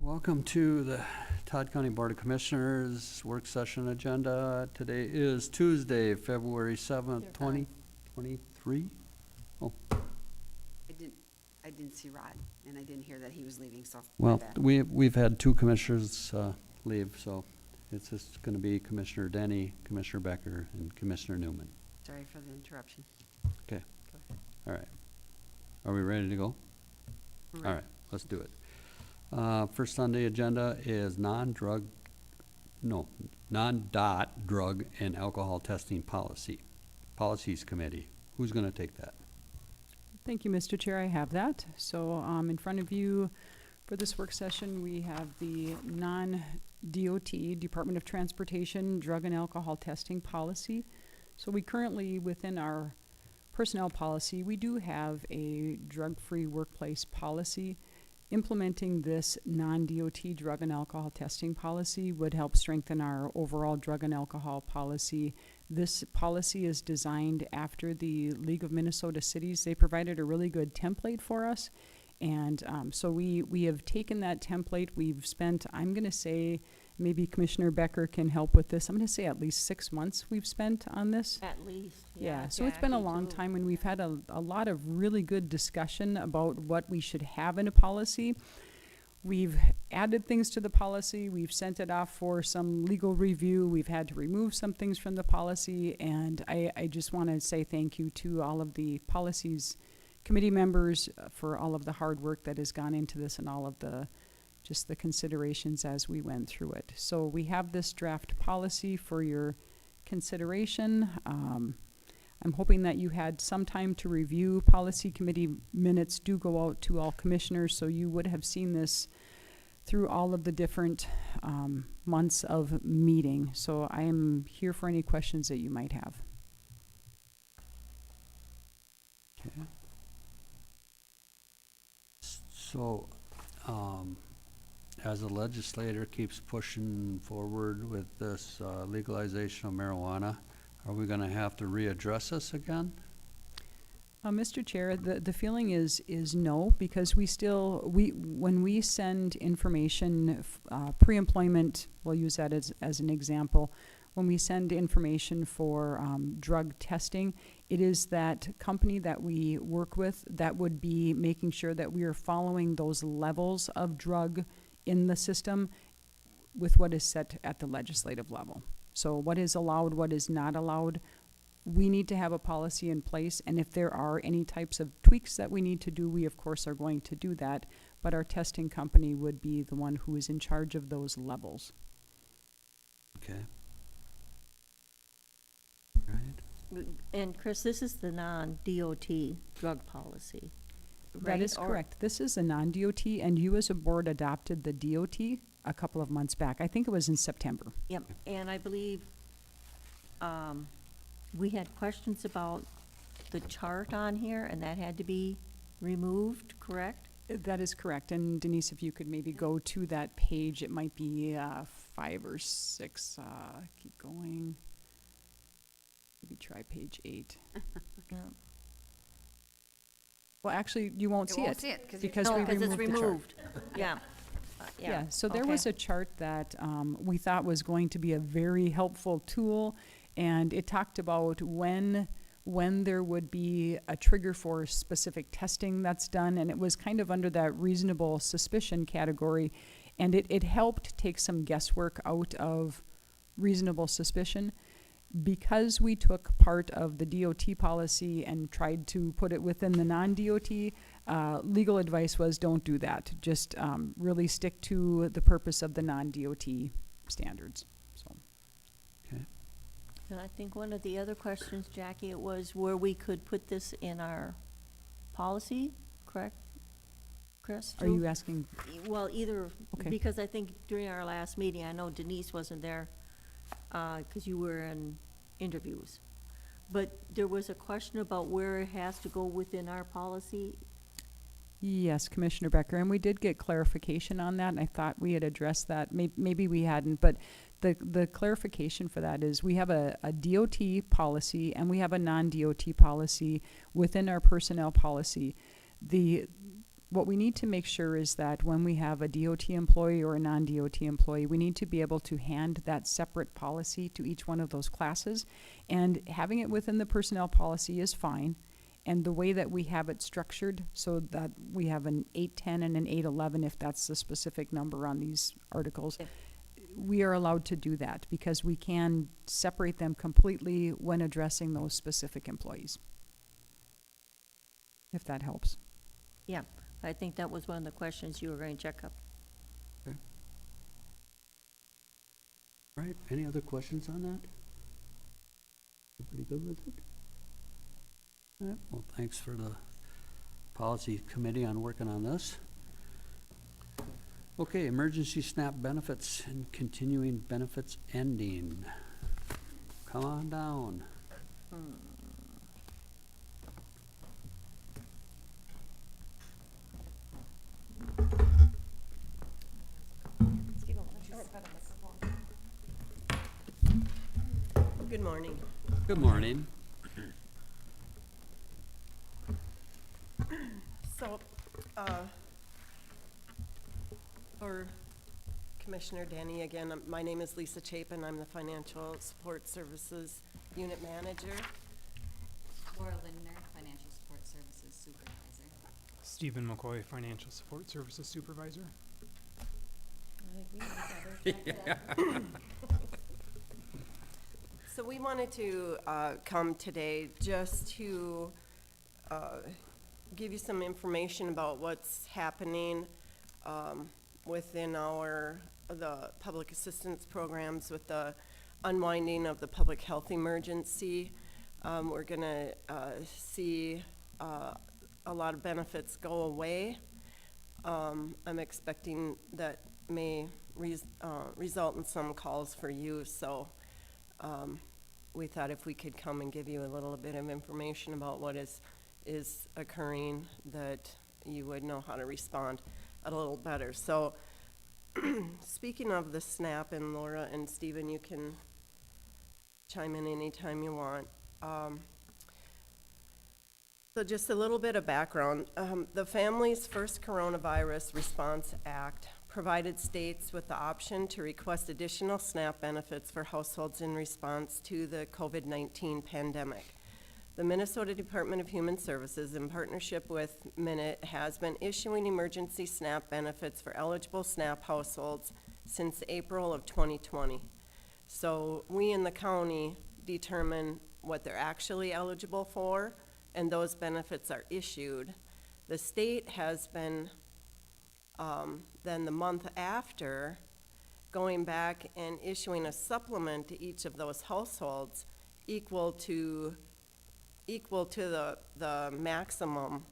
Welcome to the Todd County Board of Commissioners work session agenda. Today is Tuesday, February 7th, 2023. Oh, I didn't see Rod, and I didn't hear that he was leaving, so. my well, bad. we've had two commissioners leave, so it's just going to be Commissioner Denny, Commissioner Becker, and Commissioner Newman. Sorry for the interruption. Okay, Go ahead. all right. Are we ready to go? We're All ready. right, let's do it. First on the agenda is non-dot drug and alcohol testing policy. Policies Committee. Who's going to take that? Thank you, Mr. Chair. I have that. So in front of you for this work session, we have the non-DOT, Department of Transportation, drug and alcohol testing policy. So we currently, within our personnel policy, we do have a drug-free workplace policy. Implementing this non-DOT drug and alcohol testing policy would help strengthen our overall drug and alcohol policy. This policy is designed after the League of Minnesota Cities. They provided a really good template for us. And so we have taken that template. We've spent, I'm going to say, maybe Commissioner Becker can help with this. I'm going to say at least 6 months we've spent on this. At least, Yeah, so it's been a long time, and we've had a lot of really good discussion about what we should have in a policy. We've added things to the policy, we've sent it off for some legal review, we've had to remove some things from the policy, and I just want to say thank you to all of the policies committee members for all of the hard work that has gone into this and all of the just the considerations as we went through it. So we have this draft policy for your consideration. I'm hoping that you had some time to review. Policy committee minutes do go out to all commissioners, so you would have seen this through all of the different months of meeting. So I am here for any questions that you might have. Okay. So, as the legislator keeps pushing forward with this legalization of marijuana, are we going to have to readdress this again? Mr. Chair, the feeling is no, because when we send information, pre-employment, we'll use that as an example, when we send information for drug testing, it is that company that we work with that would be making sure that we are following those levels of drug in the system with what is set at the legislative level. So what is allowed, what is not allowed, we need to have a policy in place, and if there are any types of tweaks that we need to do, we of course are going to do that, but our testing company would be the one who is in charge of those levels. Okay. Right. And Chris, this is the non-DOT drug policy, That right? is Or- correct. This is a non-DOT, and you as a board adopted the DOT a couple of months back. I think it was in September. Yep, and I believe we had questions about the chart on here, and that had to be removed, correct? That is correct. And Denise, if you could maybe go to that page, it might be 5 or 6. Keep going. Maybe try page 8. Yeah. Well, actually, you won't see it. Because No, we because it's removed the chart. removed. Yeah. Yeah, so there okay. was a chart that we thought was going to be a very helpful tool, and it talked about when there would be a trigger for specific testing that's done, and it was kind of under that reasonable suspicion category, and it helped take some guesswork out of reasonable suspicion. Because we took part of the DOT policy and tried to put it within the non-DOT, legal advice was don't do that. Just really stick to the purpose of the non-DOT standards. So, Okay. And I think one of the other questions, Jackie, it was where we could put this in our policy, correct? Chris, are too? you asking? Well, either, Okay. because I think during our last meeting, I know Denise wasn't there, because you were in interviews. But there was a question about where it has to go within our policy. Yes, Commissioner Becker, and we did get clarification on that, and I thought we had addressed that. Maybe we hadn't, but the clarification for that is we have a DOT policy and we have a non-DOT policy within our personnel policy. what we need to make sure is that when we have a DOT employee or a non-DOT employee, we need to be able to hand that separate policy to each one of those classes. And having it within the personnel policy is fine. And the way that we have it structured, so that we have an 810 and an 811, if that's the specific number on these articles, we are allowed to do that because we can separate them completely when addressing those specific employees. If that helps. Yeah, I think that was one of the questions you were going to check up. Okay. All right, any other questions on that? Everybody good with it? All right, well, thanks for the policy committee on working on this. Okay, emergency SNAP benefits and continuing benefits ending. Come on down. Good morning. Good morning. So, for Commissioner Danny again, my name is Lisa Chapin. I'm the Financial Support Services Unit Manager. Laura Lindner, Financial Support Services Supervisor. Stephen McCoy, Financial Support Services Supervisor. So we wanted to come today just to give you some information about what's happening within the public assistance programs with the unwinding of the public health emergency. We're gonna see a lot of benefits go away. I'm expecting that may result in some calls for you, so we thought if we could come and give you a little bit of information about what is occurring, that you would know how to respond a little better. So speaking of the SNAP, and Laura and Stephen, you can chime in anytime you want. So just a little bit of background. The Families First Coronavirus Response Act provided states with the option to request additional SNAP benefits for households in response to the COVID-19 pandemic. The Minnesota Department of Human Services, in partnership with Minute, has been issuing emergency SNAP benefits for eligible SNAP households since April of 2020. So we in the county determine what they're actually eligible for, and those benefits are issued. The state has been, then the month after, going back and issuing a supplement to each of those households equal to the maximum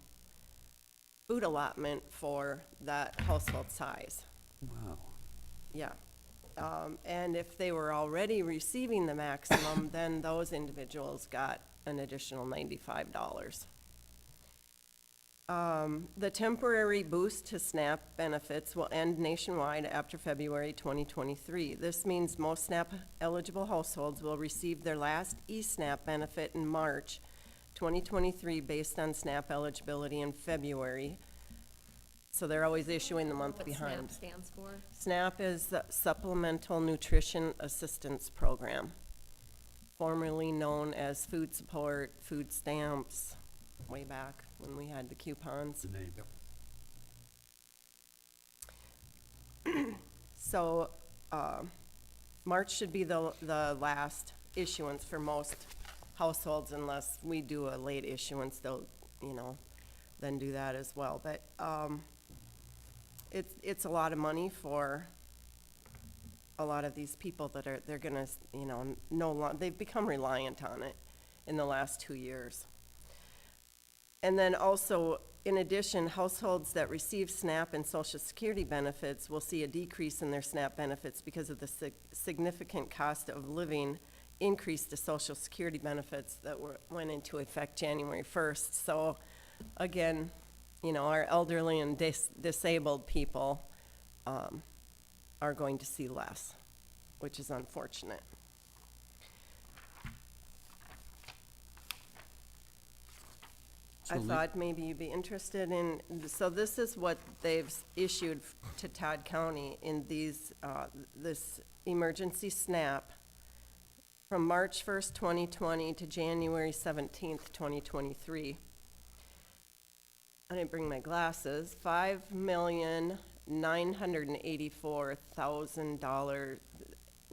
food allotment for that household size. Wow. Yeah. And if they were already receiving the maximum, then those individuals got an additional $95. The temporary boost to SNAP benefits will end nationwide after February 2023. This means most SNAP eligible households will receive their last eSNAP benefit in March 2023 based on SNAP eligibility in February. So they're always issuing the month behind. What SNAP stands for? SNAP is the Supplemental Nutrition Assistance Program, formerly known as food support, food stamps, way back when we had the coupons. The name. So March should be the last issuance for most households, unless we do a late issuance, they'll, then do that as well. But it's a lot of money for a lot of these people that they're gonna, they've become reliant on it in the last 2 years. And then also, in addition, households that receive SNAP and Social Security benefits will see a decrease in their SNAP benefits because of the significant cost of living increase to Social Security benefits that went into effect January 1st. So again, our elderly and disabled people are going to see less, which is unfortunate. I thought maybe you'd be interested in, so this is what they've issued to Todd County in these, this emergency SNAP from March 1st, 2020 to January 17th, 2023. I didn't bring my glasses. $5,984,000,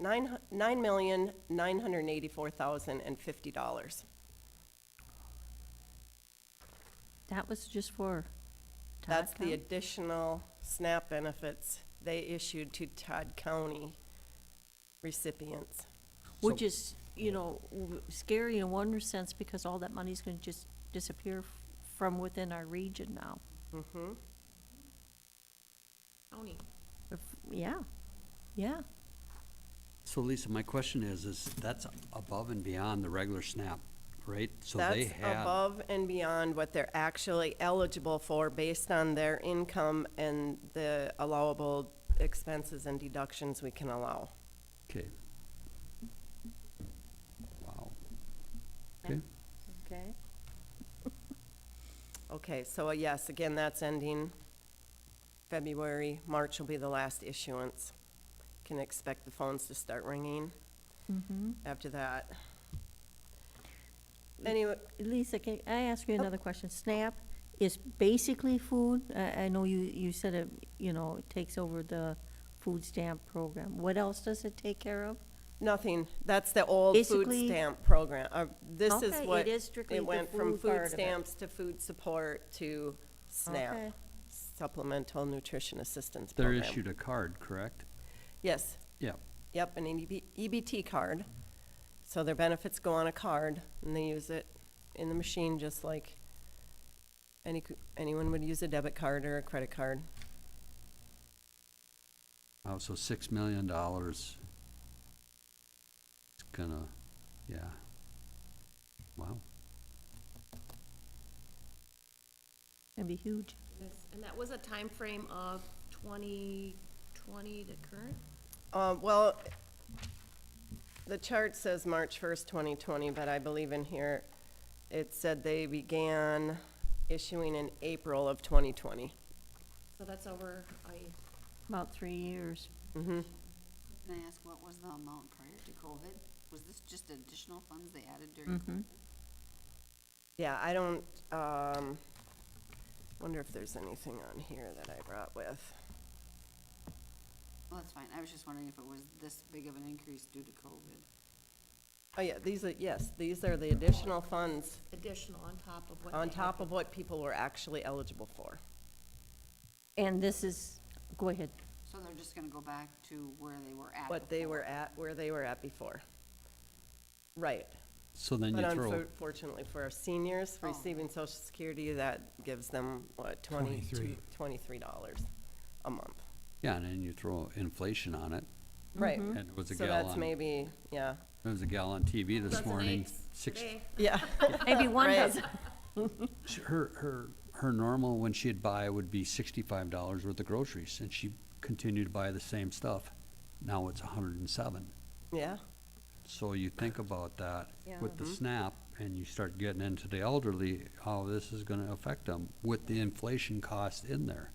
$9,984,050. That was just for Todd That's the County? additional SNAP benefits they issued to Todd County recipients. Which is, you know, scary in one sense because all that money's gonna just disappear from within our region now. Mm-hmm. County. Yeah, yeah. So Lisa, my question is that's above and beyond the regular SNAP, right? So they That's have, above and beyond what they're actually eligible for based on their income and the allowable expenses and deductions we can allow. okay. Wow. Okay. Okay. Okay, so yes, again, that's ending February. March will be the last issuance. Can expect the phones to start ringing after that. Anyway, Lisa, can I ask you another question? SNAP is basically food. I know you said it, you know, it takes over the food stamp program. What else does it take care of? nothing. That's the old food Basically- stamp program. This is Okay, what, it is strictly the went from food part food of it. stamps to food support to SNAP, Okay. Supplemental Nutrition Assistance They're Program. issued a card, correct? Yes. Yeah. Yep, an EBT card. So their benefits go on a card, and they use it in the machine just like anyone would use a debit card or a credit card. Oh, so $6 million. It's gonna, yeah. Wow. It'd be huge. And that was a time frame of 2020 to current? Well, the chart says March 1st, 2020, but I believe in here, it said they began issuing in April of 2020. So that's over About 3 years. Mm-hmm. Can I ask, what was the amount prior to COVID? Was this just additional funds they added during COVID? Yeah, I don't, wonder if there's anything on here that I brought with. Well, that's fine. I was just wondering if it was this big of an increase due to COVID. Oh, yeah, these are the additional funds additional on top of what on they top had of what people were actually eligible for. And this is, go ahead. So they're just gonna go back to where they were at What they were before. at, where they were at before. Right. So then you But throw, unfortunately for our seniors Oh. receiving Social Security, that gives them, what, $23 a month. yeah, and then you throw inflation on it. Right. And it was a So gal that's on, maybe, yeah. there was a gal on TV this Dozen morning. eggs today. Yeah. Maybe one Right. doesn't. Her normal, when she'd buy, would be $65 worth of groceries, and she continued to buy the same stuff. Now it's 107. Yeah. So you think about that with the Mhm. SNAP, and you start getting into the elderly, how this is gonna affect them with the inflation cost in there.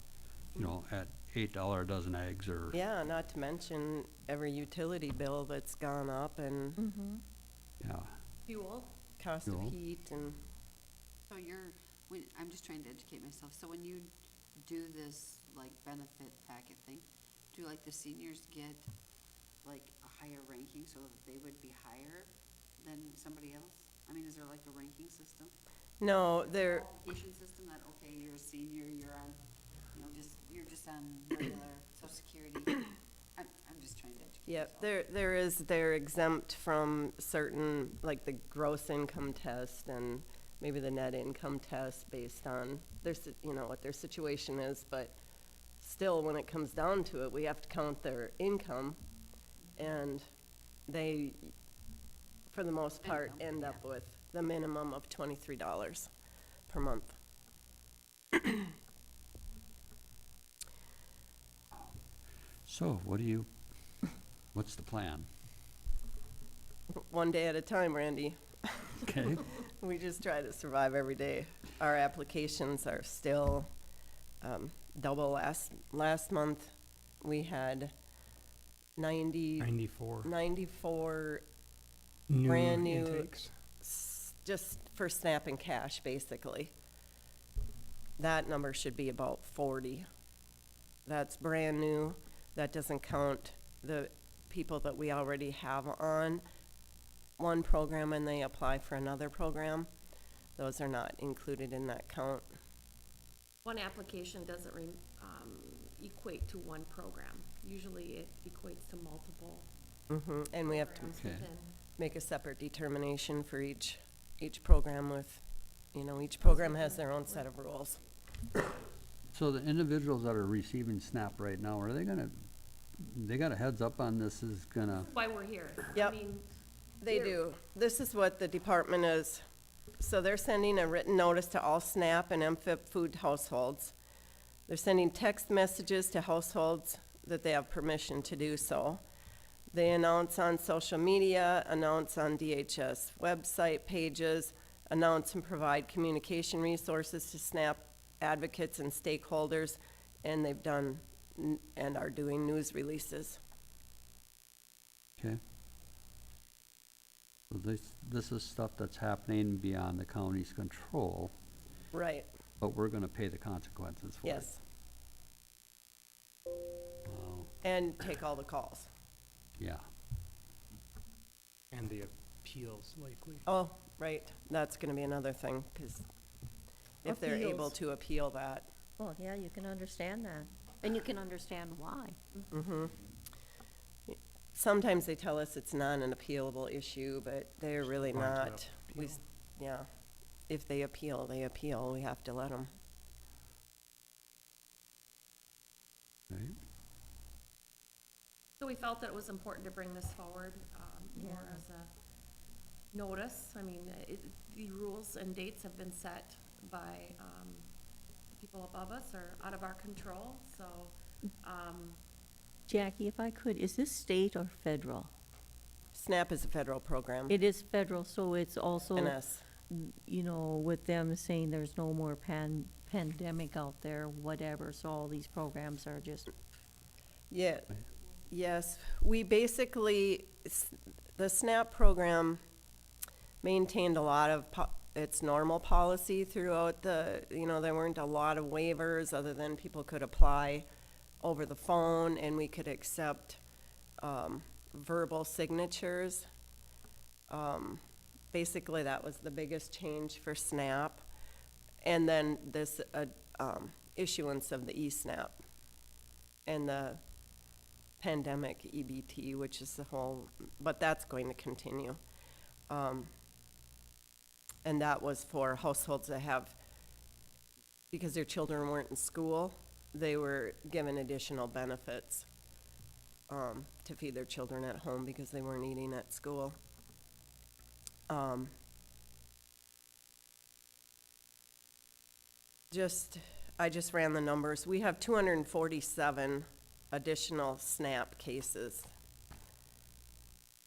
You know, at $8 a dozen eggs or, Yeah, not to mention every utility bill that's gone up and yeah. Fuel. cost of Fuel. heat and, So I'm just trying to educate myself. So when you do this, like, benefit packet thing, do, like, the seniors get, like, a higher ranking so that they would be higher than somebody else? I mean, is there like a ranking system? no, they're, Qualification system that, okay, you're a senior, you're on, you're just on regular social security? I'm just trying to educate yeah, myself. they're exempt from certain, like the gross income test and maybe the net income test based on what their situation is, but still, when it comes down to it, we have to count their income, and they, for the most part, Income, end yeah. up with the minimum of $23 per month. So what's the plan? One day at a time, Randy. Okay. We just try to survive every day. Our applications are still double. Last month, we had 94 94 new brand new, intakes. just for SNAP and cash, basically. That number should be about 40. That's brand new. That doesn't count the people that we already have on one program and they apply for another program. Those are not included in that count. One application doesn't equate to one program. Usually it equates to multiple. And we have to programs Okay. within. make a separate determination for each program with, each program has their own set of rules. So the individuals that are receiving SNAP right now, are they gonna, they got a heads up on this is gonna, That's why we're here. Yep. I mean, They do. This is what the department is. So they're sending a written notice to all SNAP and MFIP food households. They're sending text messages to households that they have permission to do so. They announce on social media, announce on DHS website pages, announce and provide communication resources to SNAP advocates and stakeholders, and they've done and are doing news releases. okay? So this is stuff that's happening beyond the county's control, Right, but we're gonna pay the consequences for it. yes. Wow, And take all the calls. yeah. And the appeals likely. Oh, right, that's gonna be another thing, because if they're able Appeals. to appeal that. Well, yeah, you can understand that. And you can understand why. Sometimes they tell us it's not an appealable issue, but they're really Going to not. appeal. Yeah, if they appeal, they appeal, we have to let them. Right? so we felt that it was important to bring this forward, more Yeah. as a notice. I mean, the rules and dates have been set by, the people above us are out of our control, so, Jackie, if I could, is this state or federal? SNAP is a federal program, It is federal, so it's also, NS. with them saying there's no more pandemic out there, whatever, so all these programs are just, Yeah, yes, we basically, the SNAP program maintained a lot of its normal policy throughout there weren't a lot of waivers other than people could apply over the phone and we could accept, verbal signatures. Basically, that was the biggest change for SNAP. And then this, issuance of the eSNAP and the pandemic EBT, which is the whole, but that's going to continue. And that was for households that have, because their children weren't in school, they were given additional benefits to feed their children at home because they weren't eating at school. I just ran the numbers. We have 247 additional SNAP cases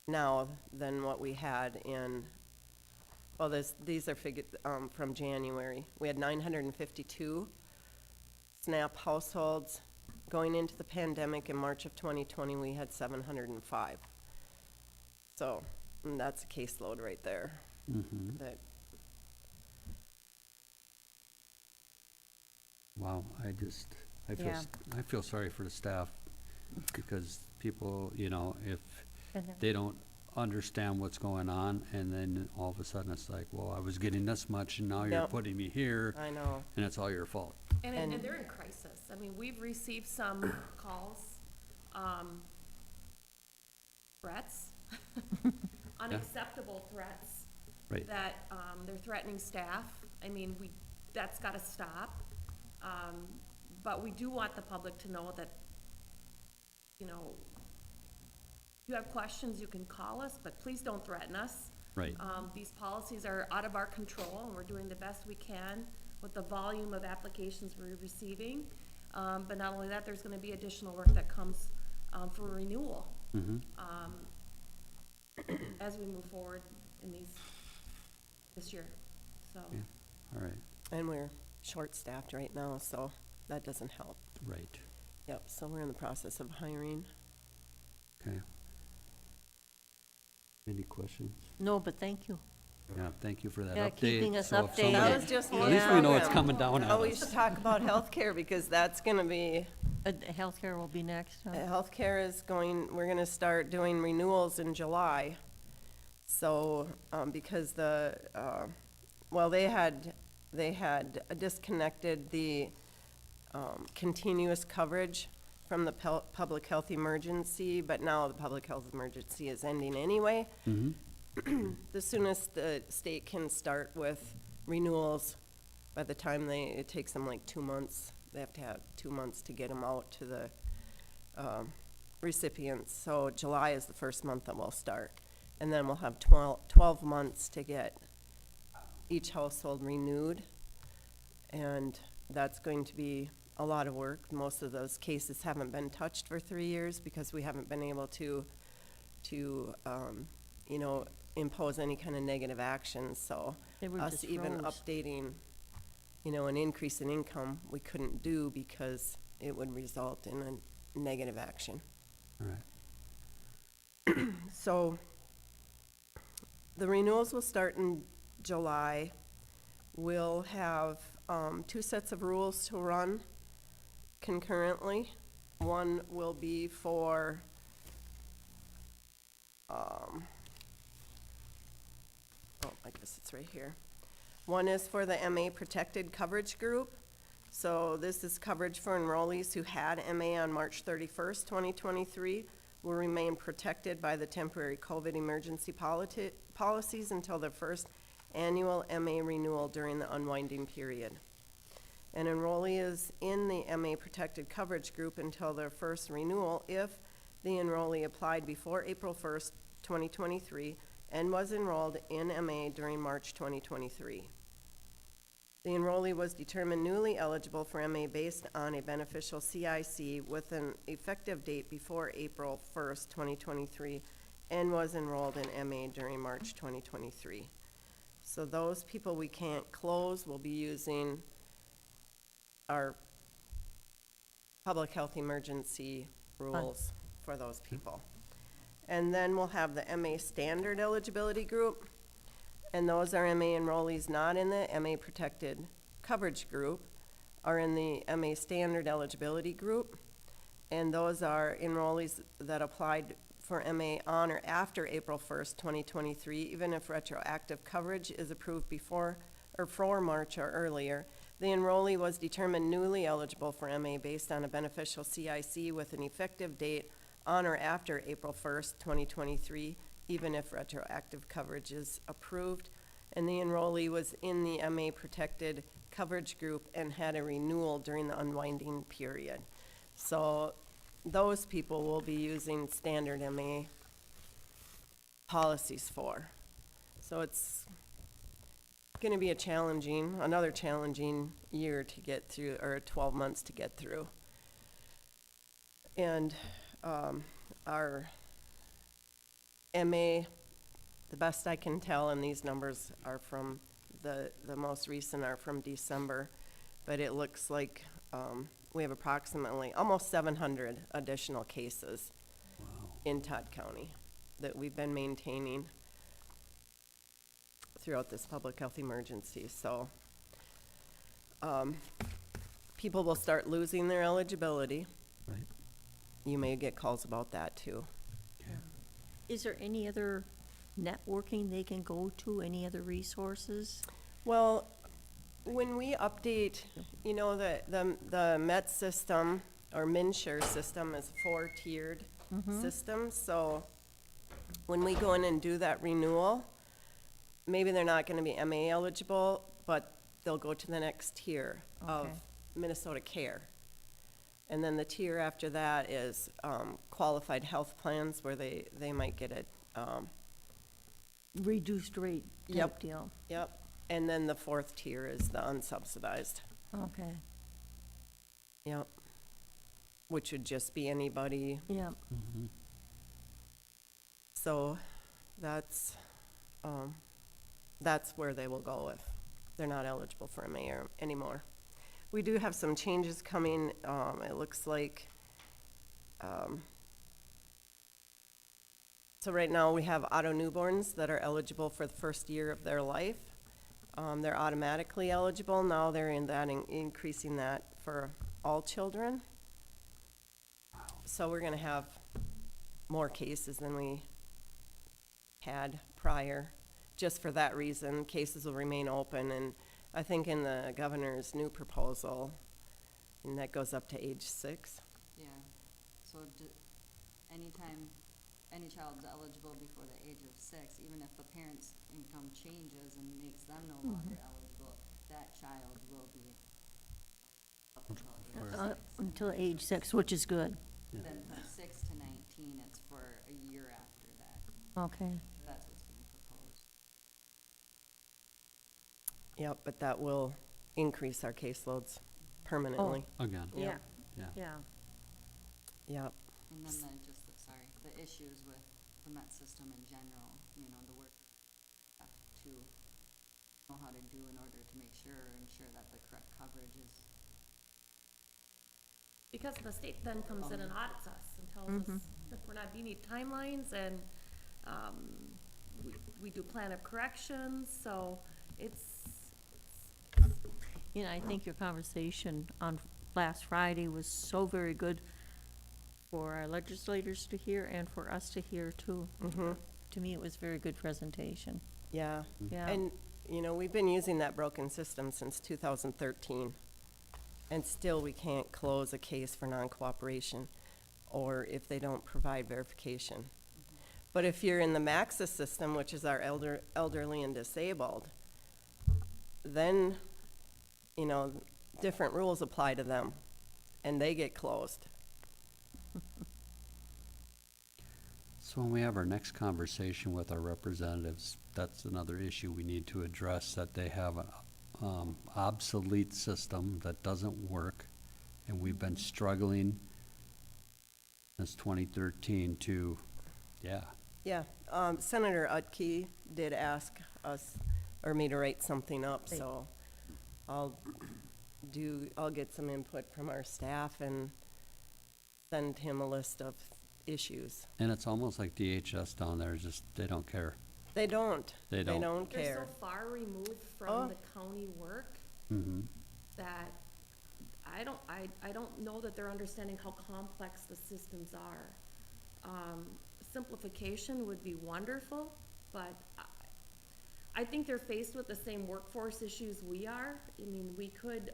now than what we had in, well, these are figured from January. We had 952 SNAP households. Going into the pandemic in March of 2020, we had 705. So that's a caseload right there. Mm-hmm. That Wow, Yeah. I feel sorry for the staff, because people, if and then- they don't understand what's going on, and then all of a sudden it's like, well, I was getting this much, and now you're Yep. putting me here, I know. and it's all your fault. and they're in crisis. I mean, we've received some calls, threats, unacceptable threats. Right. That, they're threatening staff. I mean, that's gotta stop. But we do want the public to know that, if you have questions, you can call us, but please don't threaten us. Right. These policies are out of our control, and we're doing the best we can with the volume of applications we're receiving. But not only that, there's gonna be additional work that comes, for renewal, Mm-hmm. as we move forward in these this year, so. Yeah. All right, And we're short-staffed right now, so that doesn't help. right, Yep, so we're in the process of hiring. okay. Any questions? No, but thank you. Yeah, thank you for that Yeah, update. keeping us So if updated. somebody- That was just one At least we know it's program. coming down on Oh, we us. should talk about healthcare, because that's gonna be, Healthcare will be next, huh? healthcare is going, we're gonna start doing renewals in July. So, because well, they had disconnected the, continuous coverage from the public health emergency, but now the public health emergency is ending anyway. Mhm. The soonest the state can start with renewals, by the time it takes them like 2 months. They have to have 2 months to get them out to the recipients. So July is the first month that we'll start. And then we'll have 12 months to get each household renewed. And that's going to be a lot of work. Most of those cases haven't been touched for 3 years because we haven't been able to impose any kind of negative action. So They were us just even froze. updating, an increase in income, we couldn't do because it would result in a negative action. All right, So the renewals will start in July. We'll have 2 sets of rules to run concurrently. One will be for I guess it's right here. One is for the MA protected coverage group. So this is coverage for enrollees who had MA on March 31st, 2023, will remain protected by the temporary COVID emergency policies until their first annual MA renewal during the unwinding period. An enrollee is in the MA protected coverage group until their first renewal if the enrollee applied before April 1st, 2023, and was enrolled in MA during March 2023. The enrollee was determined newly eligible for MA based on a beneficial CIC with an effective date before April 1st, 2023, and was enrolled in MA during March 2023. So those people we can't close will be using our public health emergency rules for those people. And then we'll have the MA standard eligibility group, and those are MA enrollees not in the MA protected coverage group, are in the MA standard eligibility group, and those are enrollees that applied for MA on or after April 1st, 2023, even if retroactive coverage is approved before or for March or earlier. The enrollee was determined newly eligible for MA based on a beneficial CIC with an effective date on or after April 1st, 2023, even if retroactive coverage is approved. And the enrollee was in the MA protected coverage group and had a renewal during the unwinding period. So those people will be using standard MA policies for. So it's going to be another challenging year to get through, or 12 months to get through. And our MA, the best I can tell, and these numbers are from the most recent are from December, but it looks like we have approximately almost 700 additional cases in Todd County that we've been maintaining throughout this public health emergency. So people will start losing their eligibility. right. You may get calls about that too. Is there any other networking they can go to, any other resources? Well, when we update, the MET system or MinShare system is a 4-tiered system. So when we go in and do that renewal, maybe they're not going to be MA eligible, but they'll go to the next tier of Okay. Minnesota Care. And then the tier after that is qualified health plans where they might get it. Reduced rate type Yep. deal? Yep. And then the 4th tier is the unsubsidized. Okay, Yep. Which would just be anybody. yep. So that's that's where they will go if they're not eligible for MA anymore. We do have some changes coming. It looks like, so right now we have auto newborns that are eligible for the first year of their life. They're automatically eligible. Now they're increasing that for all children. So we're gonna have more cases than we had prior. Just for that reason, cases will remain open, and I think in the governor's new proposal, and that goes up to age 6. Yeah, so anytime any child's eligible before the age of 6, even if the parent's income changes and makes them no longer eligible, that child will be up until age 6. Until age 6, which is good. Then from 6 to 19, it's for a year after that. Okay. That's what's being proposed. Yep, but that will increase our caseloads permanently. Again. Yeah. Yeah. Yeah. Yep. And then the issues with the Met system in general, you know, the work have to know how to do in order to ensure that the correct coverage is. Because the state then comes in and audits us and tells us if we're not, you need timelines, and we do plan of corrections, so it's. You know, I think your conversation on last Friday was so very good for our legislators to hear and for us to hear too. To me, it was a very good presentation. Yeah. Yeah. And, you know, we've been using that broken system since 2013. And still, we can't close a case for non-cooperation or if they don't provide verification. But if you're in the MAXA system, which is our elderly and disabled, then, you know, different rules apply to them, and they get closed. So when we have our next conversation with our representatives, that's another issue we need to address, that they have an obsolete system that doesn't work, and we've been struggling since 2013 to, yeah. Yeah, Senator Utke did ask us, or me to write something up, so I'll get some input from our staff and send him a list of issues. And it's almost like DHS down there, just, they don't care. They don't. They don't. They don't They're care. so far removed from the county work that I don't know that they're understanding how complex the systems are. Simplification would be wonderful, but I think they're faced with the same workforce issues we are. I mean, we could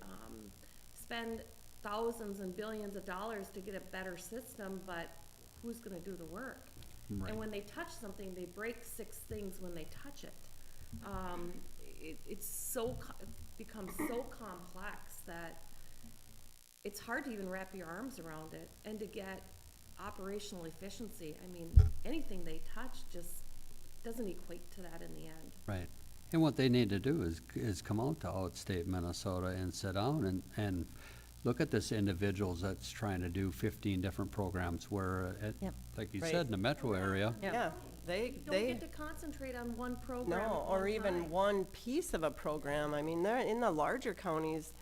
spend thousands and billions of dollars to get a better system, but who's gonna do the work? Right. And when they touch something, they break 6 things when they touch it. It's becomes so complex that it's hard to even wrap your arms around it, and to get operational efficiency. I mean, anything they touch just doesn't equate to that in the end. Right. And what they need to do is come out to outstate Minnesota and sit down and look at this individuals that's trying to do 15 different programs where, like you said, in the metro area. Yeah, You don't get to concentrate on one program No, at or one even time. one piece of a program. I mean, they're in the larger counties,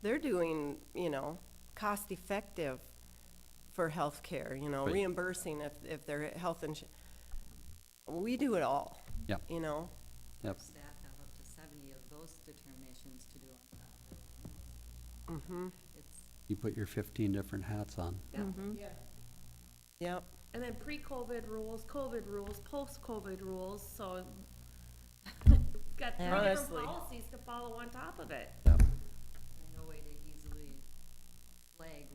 they're doing, you know, cost-effective for healthcare, you know, Right. reimbursing if their health insurance. We do it all. Yep. You know? Yep. Staff have up to 70 of those determinations to do on top of it. Mm-hmm. It's You put your 15 different hats on. Yep. And then pre-COVID rules, COVID rules, post-COVID rules, so got 3 different Honestly. policies to follow on top of it. Yep. There's no way to easily flag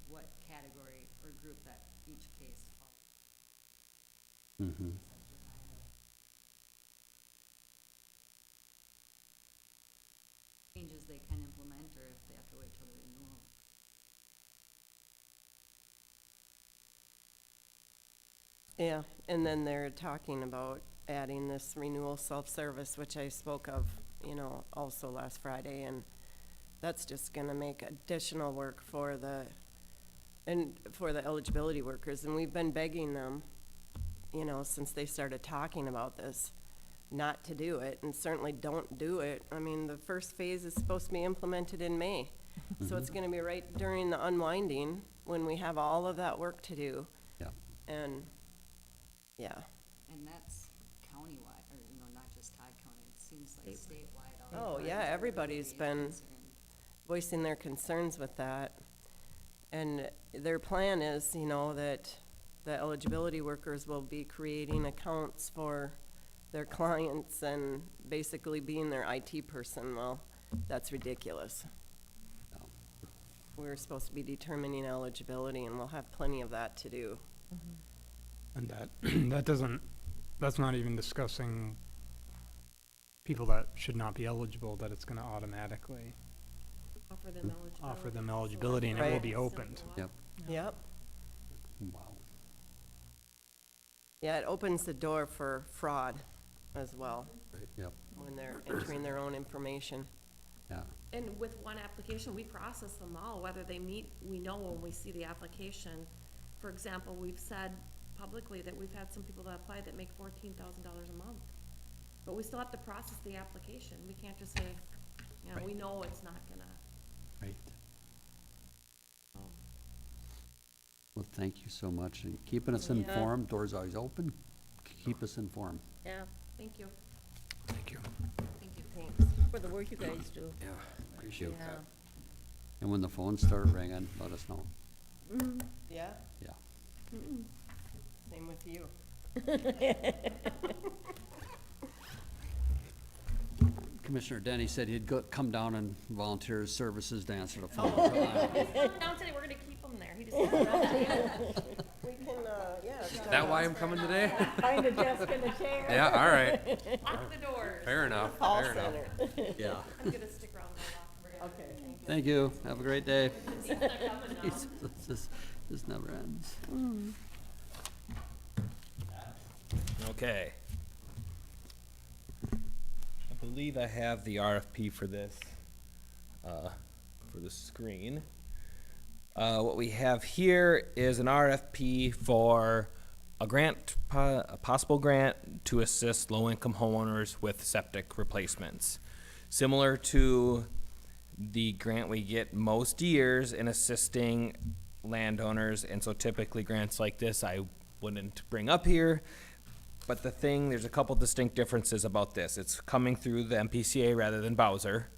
what category or group that each case falls. Mm-hmm. Changes they can implement, or if they have to wait till the renewal. Yeah, and then they're talking about adding this renewal self-service, which I spoke of, you know, also last Friday, and that's just gonna make additional work for the eligibility workers, and we've been begging them, you know, since they started talking about this. not to do it, and certainly don't do it. I mean, the first phase is supposed to be implemented in May. So it's gonna be right during the unwinding, when we have all of that work to do. Yeah. And, yeah. And that's countywide, or, you know, not just Todd County, it seems like statewide. Oh, yeah, everybody's been voicing their concerns with that. And their plan is, you know, that the eligibility workers will be creating accounts for their clients and basically being their IT person. Well, that's ridiculous. We're supposed to be determining eligibility, and we'll have plenty of that to do. And that's not even discussing people that should not be eligible, that it's gonna automatically offer them eligibility, and it will Right. be opened. Yep. Yep. Wow. Yeah, it opens the door for fraud as well, Yep. when they're entering their own information. Yeah. And with one application, we process them all, whether they meet, we know when we see the application. For example, we've said publicly that we've had some people that apply that make $14,000 a month. But we still have to process the application. We can't just say, you know, Right. we know it's not gonna. Right. Well, thank you so much, and keeping us Yeah. informed. Doors always open. Keep us informed. Yeah, Thank you. Thank you. Thank you. Thanks. for the work you guys do. Yeah, appreciate Yeah. that. And when the phones start ringing, let us know. Yeah, Yeah. same with you. Commissioner Denny said he'd come down and volunteer his services to answer the phone. Down today, we're gonna keep them there. He just. We can, yeah. start That why off- I'm coming today? Find a desk and a chair. Yeah, all right. Lock the doors. Fair enough, Call fair enough. center. Yeah. I'm gonna stick around and lock. Okay. Thank you. Have a great day. He's not coming now. This never ends. Okay. I believe I have the RFP for this screen. What we have here is an RFP for a grant, a possible grant to assist low-income homeowners with septic replacements. Similar to the grant we get most years in assisting landowners, and so typically grants like this I wouldn't bring up here. But there's a couple distinct differences about this. It's coming through the MPCA rather than Bowser,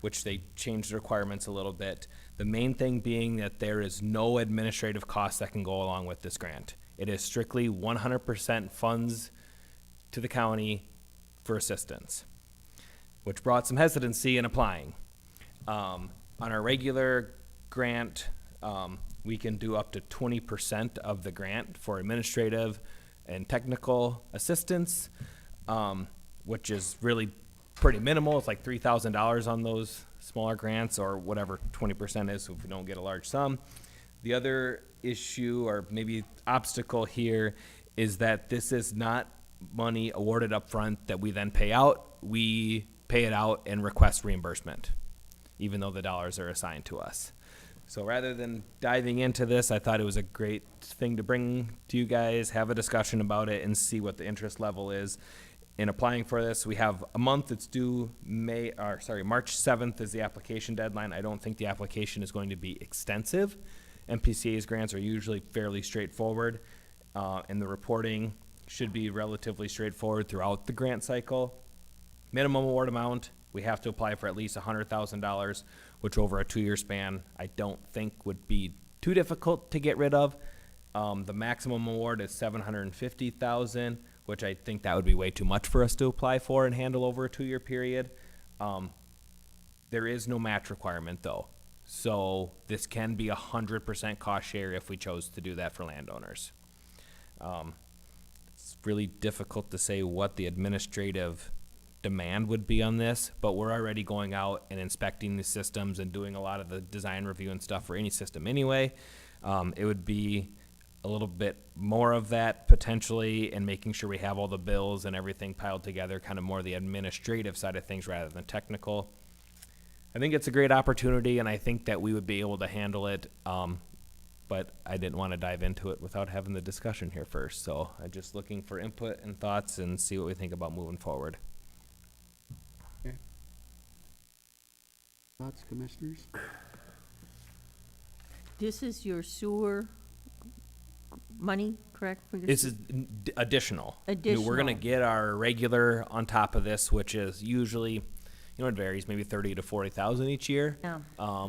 which they changed the requirements a little bit. The main thing being that there is no administrative cost that can go along with this grant. It is strictly 100% funds to the county for assistance, which brought some hesitancy in applying. On our regular grant, we can do up to 20% of the grant for administrative and technical assistance, which is really pretty minimal. It's like $3,000 on those smaller grants, or whatever 20% is if we don't get a large sum. The other issue, or maybe obstacle here, is that this is not money awarded up front that we then pay out. We pay it out and request reimbursement, even though the dollars are assigned to us. So rather than diving into this, I thought it was a great thing to bring to you guys, have a discussion about it, and see what the interest level is. In applying for this, we have a month. It's due March 7th is the application deadline. I don't think the application is going to be extensive. MPCA's grants are usually fairly straightforward, and the reporting should be relatively straightforward throughout the grant cycle. Minimum award amount, we have to apply for at least $100,000, which over a 2-year span, I don't think would be too difficult to get rid of. The maximum award is $750,000, which I think that would be way too much for us to apply for and handle over a 2-year period. There is no match requirement though. So this can be 100% cost share if we chose to do that for landowners. It's really difficult to say what the administrative demand would be on this, but we're already going out and inspecting the systems and doing a lot of the design review and stuff for any system anyway. It would be a little bit more of that potentially, and making sure we have all the bills and everything piled together, kind of more the administrative side of things rather than technical. I think it's a great opportunity, and I think that we would be able to handle it but I didn't want to dive into it without having the discussion here first. So I'm just looking for input and thoughts and see what we think about moving forward. Thoughts, commissioners? This is your sewer money, correct? For your This is additional. We're gonna Additional. get our regular on top of this, which is usually, it varies, maybe 30 to 40,000 each year. Yeah.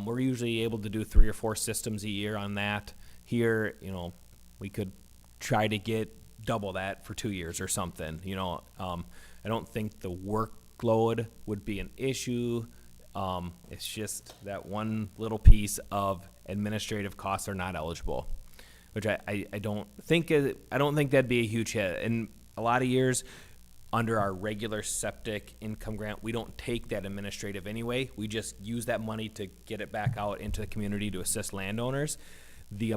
We're usually able to do 3 or 4 systems a year on that. Here, we could try to get double that for 2 years or something. I don't think the workload would be an issue. It's just that one little piece of administrative costs are not eligible, which I don't think that'd be a huge hit. In a lot of years, under our regular septic income grant, we don't take that administrative anyway. We just use that money to get it back out into the community to assist landowners. The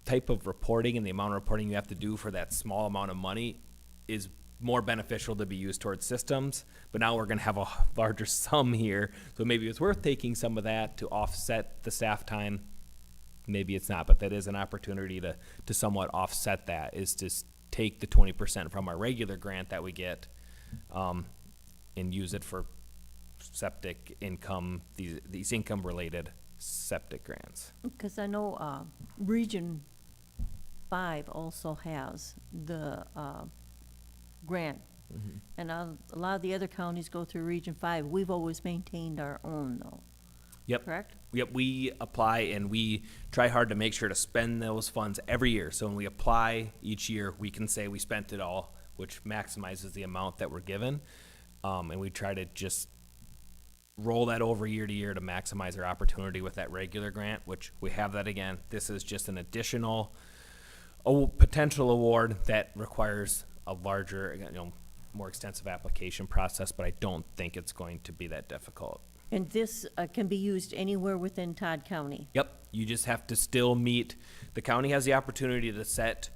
type of reporting and the amount of reporting you have to do for that small amount of money is more beneficial to be used towards systems. But now we're going to have a larger sum here, so maybe it's worth taking some of that to offset the staff time. Maybe it's not, but that is an opportunity to somewhat offset that, is to take the 20% from our regular grant that we get and use it for septic income, these income-related septic grants. Because I know Region 5 also has the grant. And a lot of the other counties go through Region 5. We've always maintained our own, though. Yep. Correct? Yep, we apply and we try hard to make sure to spend those funds every year. So when we apply each year, we can say we spent it all, which maximizes the amount that we're given. And we try to just roll that over year to year to maximize our opportunity with that regular grant, which we have that again. This is just an additional potential award that requires a larger, more extensive application process, but I don't think it's going to be that difficult. And this can be used anywhere within Todd County. Yep, you just have to still meet, the county has the opportunity to set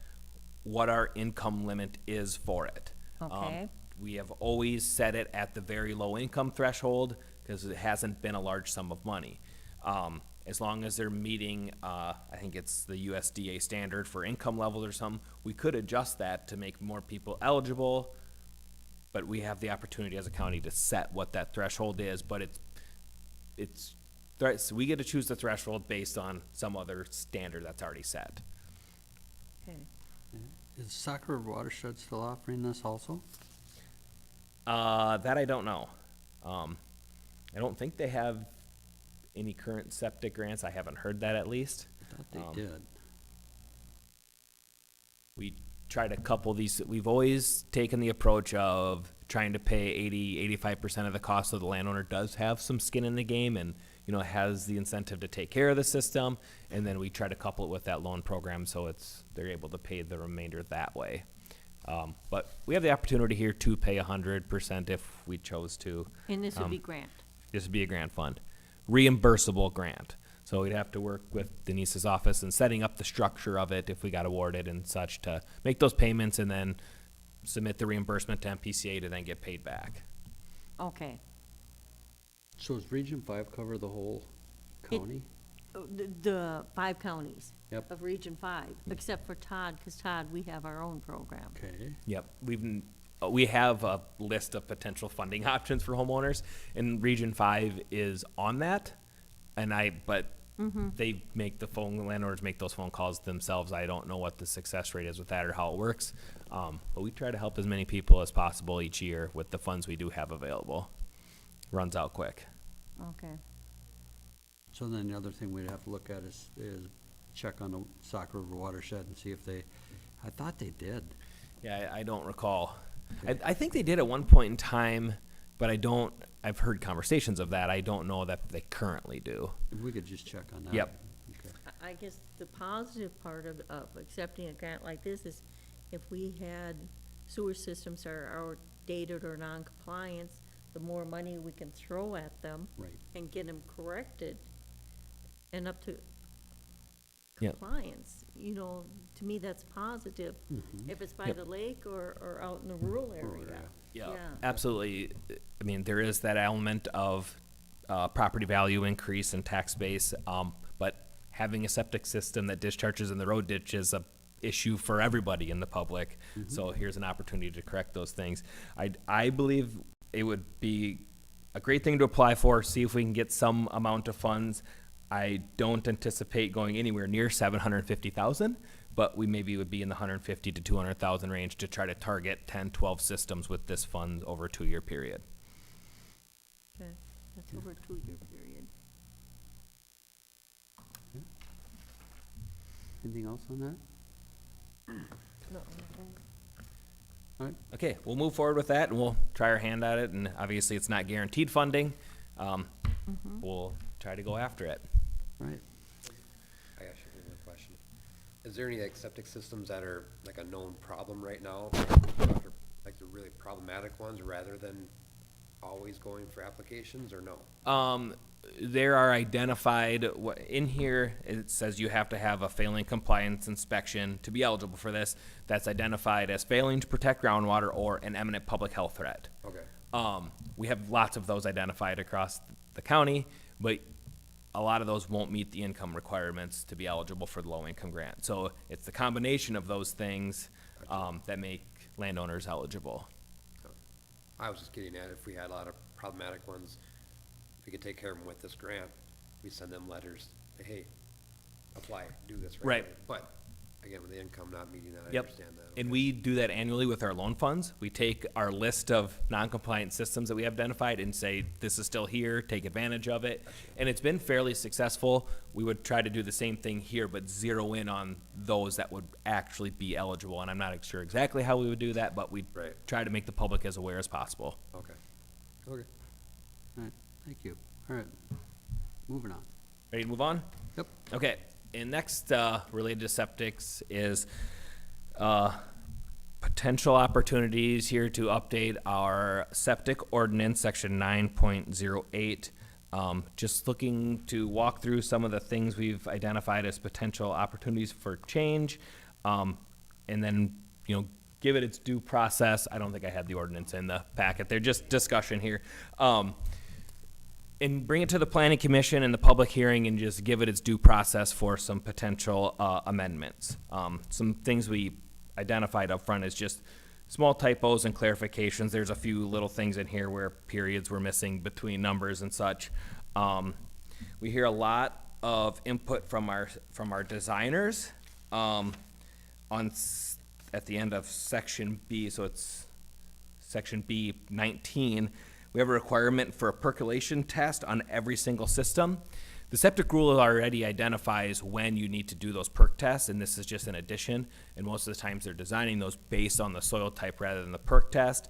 what our income limit is for it. Okay. We have always set it at the very low income threshold because it hasn't been a large sum of money. As long as they're meeting, I think it's the USDA standard for income levels or something, we could adjust that to make more people eligible, but we have the opportunity as a county to set what that threshold is, but so we get to choose the threshold based on some other standard that's already set. Okay. Is Saco River Watershed still offering this also? That I don't know. I don't think they have any current septic grants. I haven't heard that, at least. I thought they did. We try to couple these. We've always taken the approach of trying to pay 85% of the cost, so the landowner does have some skin in the game and, has the incentive to take care of the system. And then we try to couple it with that loan program so they're able to pay the remainder that way. But we have the opportunity here to pay 100% if we chose to. And this would be grant. This would be a grant fund. Reimbursable grant. So we'd have to work with Denise's office and setting up the structure of it if we got awarded and such to make those payments and then submit the reimbursement to MPCA to then get paid back. Okay. So does Region 5 cover the whole county? The 5 counties Yep. of Region 5, except for Todd, because Todd, we have our own program. Okay. Yep, we have a list of potential funding options for homeowners, and Region 5 is on that. But they make landlords make those phone calls themselves. I don't know what the success rate is with that or how it works. But we try to help as many people as possible each year with the funds we do have available. Runs out quick. Okay. So then the other thing we'd have to look at is check on the Saco River Watershed and see if I thought they did. Yeah, I don't recall. I think they did at one point in time, but I've heard conversations of that. I don't know that they currently do. If we could just check on that. Yep. Okay. I guess the positive part of accepting a grant like this is if we had sewer systems that are outdated or non-compliance, the more money we can throw at them Right. and get them corrected and up to Yep. compliance. To me, that's positive. If it's by Yep. the lake or out in the rural area. Yeah, Yeah. absolutely. I mean, there is that element of property value increase and tax base, but having a septic system that discharges in the road ditch is a issue for everybody in the public. So here's an opportunity to correct those things. I believe it would be a great thing to apply for, see if we can get some amount of funds. I don't anticipate going anywhere near 750,000, but we maybe would be in the 150 to 200,000 range to try to target 10, 12 systems with this fund over a 2-year period. Okay, that's over a 2-year period. Anything else on that? All right. Okay, we'll move forward with that and we'll try our hand at it. And obviously it's not guaranteed funding. We'll try to go after it. Right. I got a question. Is there any like septic systems that are like a known problem right now? Like the really problematic ones rather than always going for applications or no? There are identified, in here, it says you have to have a failing compliance inspection to be eligible for this. That's identified as failing to protect groundwater or an imminent public health threat. Okay. We have lots of those identified across the county, but a lot of those won't meet the income requirements to be eligible for the low-income grant. So it's the combination of those things that make landowners eligible. I was just getting at if we had a lot of problematic ones, if we could take care of them with this grant, we send them letters, say, hey, apply, do this right away. But again, with the income not meeting that, I understand that. And we do that annually with our loan funds. We take our list of non-compliant systems that we have identified and say, this is still here, take advantage of it. And it's been fairly successful. We would try to do the same thing here, but zero in on those that would actually be eligible. And I'm not sure exactly how we would do that, but we try to make the public as aware as possible. Okay. Okay. All right, thank you. All right, moving on. Ready to move on? Yep. Okay, and next, related to septics is, potential opportunities here to update our septic ordinance, section 9.08. Just looking to walk through some of the things we've identified as potential opportunities for change, and then, give it its due process. I don't think I had the ordinance in the packet. They're just discussion here. And bring it to the planning commission and the public hearing and just give it its due process for some potential amendments. Some things we identified up front is just small typos and clarifications. There's a few little things in here where periods were missing between numbers and such. We hear a lot of input from our designers at the end of section B, so it's section B 19. We have a requirement for a percolation test on every single system. The septic rule already identifies when you need to do those perk tests, and this is just an addition. And most of the times they're designing those based on the soil type rather than the perk test.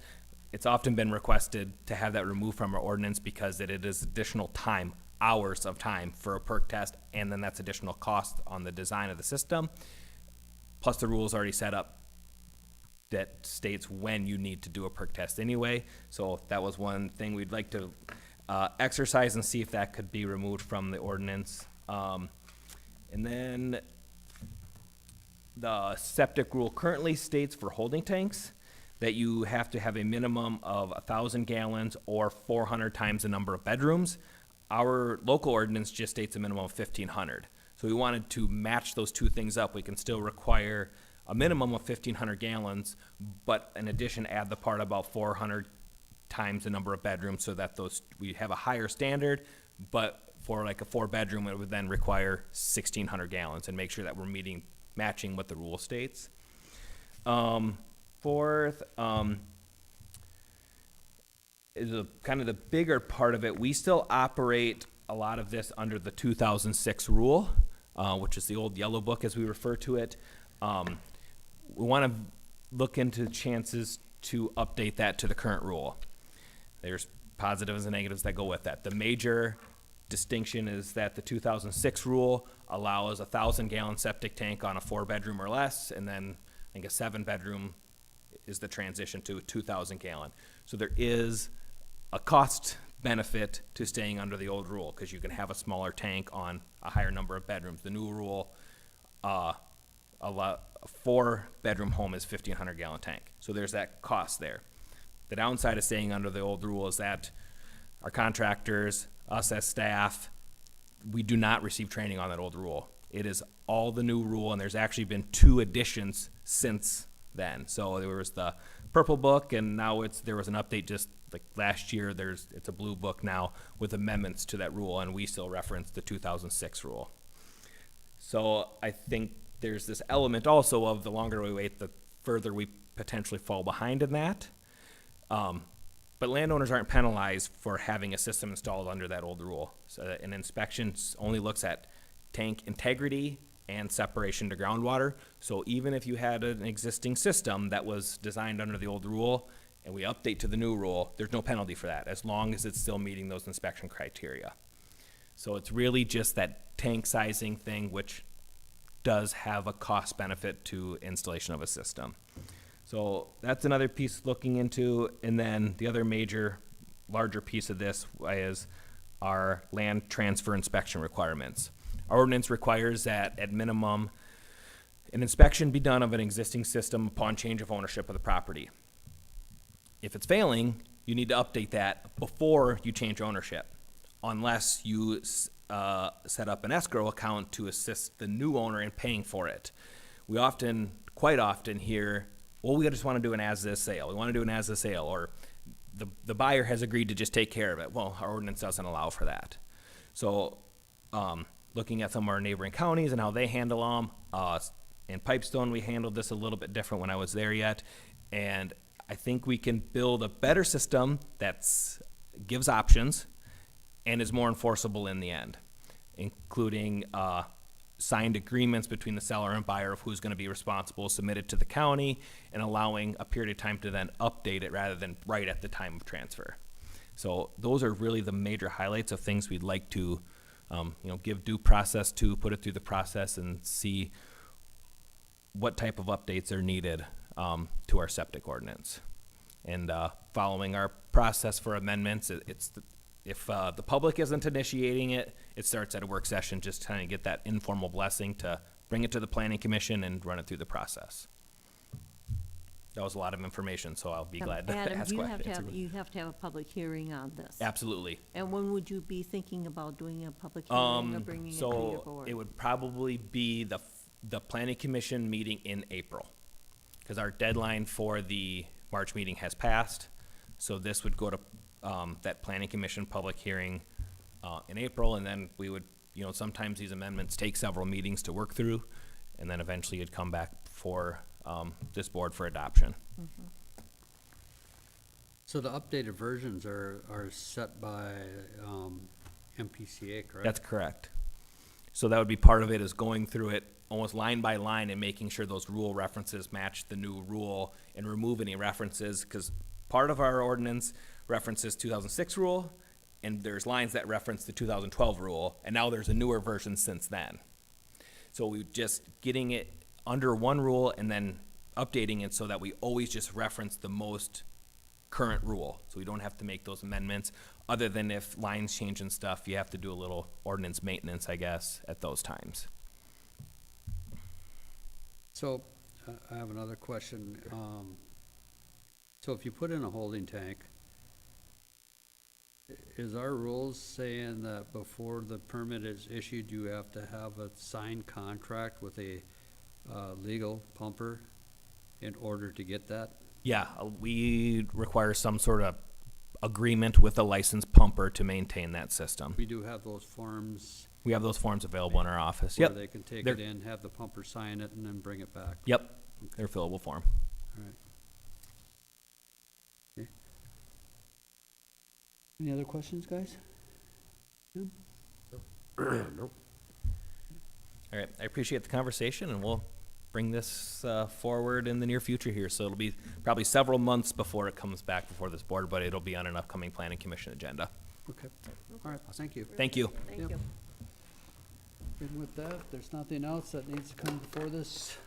It's often been requested to have that removed from our ordinance because it is additional time, hours of time for a perk test, and then that's additional cost on the design of the system. Plus the rule's already set up that states when you need to do a perk test anyway. So that was one thing we'd like to exercise and see if that could be removed from the ordinance. And then the septic rule currently states for holding tanks that you have to have a minimum of 1,000 gallons or 400 times the number of bedrooms. Our local ordinance just states a minimum of 1,500. So we wanted to match those two things up. We can still require a minimum of 1,500 gallons, but in addition, add the part about 400 times the number of bedrooms so that we have a higher standard, but for like a 4-bedroom, it would then require 1,600 gallons and make sure that we're matching what the rule states. Fourth, is kind of the bigger part of it. We still operate a lot of this under the 2006 rule, which is the old yellow book as we refer to it. We want to look into chances to update that to the current rule. There's positives and negatives that go with that. The major distinction is that the 2006 rule allows a 1,000-gallon septic tank on a 4-bedroom or less, and then I think a 7-bedroom is the transition to a 2,000-gallon. So there is a cost benefit to staying under the old rule because you can have a smaller tank on a higher number of bedrooms. The new rule, a 4-bedroom home is 1,500-gallon tank. So there's that cost there. The downside of staying under the old rule is that our contractors, us as staff, we do not receive training on that old rule. It is all the new rule, and there's actually been 2 additions since then. So there was the purple book, and now there was an update just like last year. It's a blue book now with amendments to that rule, and we still reference the 2006 rule. So I think there's this element also of the longer we wait, the further we potentially fall behind in that. But landowners aren't penalized for having a system installed under that old rule. So an inspection only looks at tank integrity and separation to groundwater. So even if you had an existing system that was designed under the old rule and we update to the new rule, there's no penalty for that as long as it's still meeting those inspection criteria. So it's really just that tank sizing thing, which does have a cost benefit to installation of a system. So that's another piece looking into. And then the other major, larger piece of this is our land transfer inspection requirements. Our ordinance requires that at minimum, an inspection be done of an existing system upon change of ownership of the property. If it's failing, you need to update that before you change ownership, unless you set up an escrow account to assist the new owner in paying for it. We quite often hear, well, we just want to do an as-is sale. We want to do an as-is sale, or the buyer has agreed to just take care of it. Well, our ordinance doesn't allow for that. So looking at some of our neighboring counties and how they handle them, in Pipestone, we handled this a little bit different when I was there yet. And I think we can build a better system that gives options and is more enforceable in the end, including signed agreements between the seller and buyer of who's going to be responsible, submitted to the county, and allowing a period of time to then update it rather than right at the time of transfer. So those are really the major highlights of things we'd like to give due process to, put it through the process, and see what type of updates are needed to our septic ordinance. And following our process for amendments, if the public isn't initiating it, it starts at a work session, just trying to get that informal blessing to bring it to the planning commission and run it through the process. That was a lot of information, so I'll be glad to Adam, ask questions. you have to have a public hearing on this. Absolutely. And when would you be thinking about doing a public hearing or bringing it to your board? It would probably be the planning commission meeting in April, because our deadline for the March meeting has passed. So this would go to that planning commission public hearing in April, and then we would, sometimes these amendments take several meetings to work through, and then eventually it'd come back for this board for adoption. Mm-hmm. So the updated versions are set by MPCA, correct? That's correct. So that would be part of it, is going through it almost line by line and making sure those rule references match the new rule and remove any references, because part of our ordinance references 2006 rule, and there's lines that reference the 2012 rule, and now there's a newer version since then. So we just getting it under one rule and then updating it so that we always just reference the most current rule. So we don't have to make those amendments, other than if lines change and stuff, you have to do a little ordinance maintenance, I guess, at those times. So I have another question. So if you put in a holding tank, is our rules saying that before the permit is issued, you have to have a signed contract with a legal pumper in order to get that? Yeah, we require some sort of agreement with a licensed pumper to maintain that system. We do have those forms. We have those forms available in our office. Where Yep. they can take They're- it in, have the pumper sign it, and then bring it back. Yep, they're fillable form. All right. Okay. Any other questions, guys? Nope. All right, I appreciate the conversation, and we'll bring this forward in the near future here. So it'll be probably several months before it comes back before this board, but it'll be on an upcoming planning commission agenda. Okay. All right, thank you. Thank you. Thank Yep. you. And with that, if there's nothing else that needs to come before this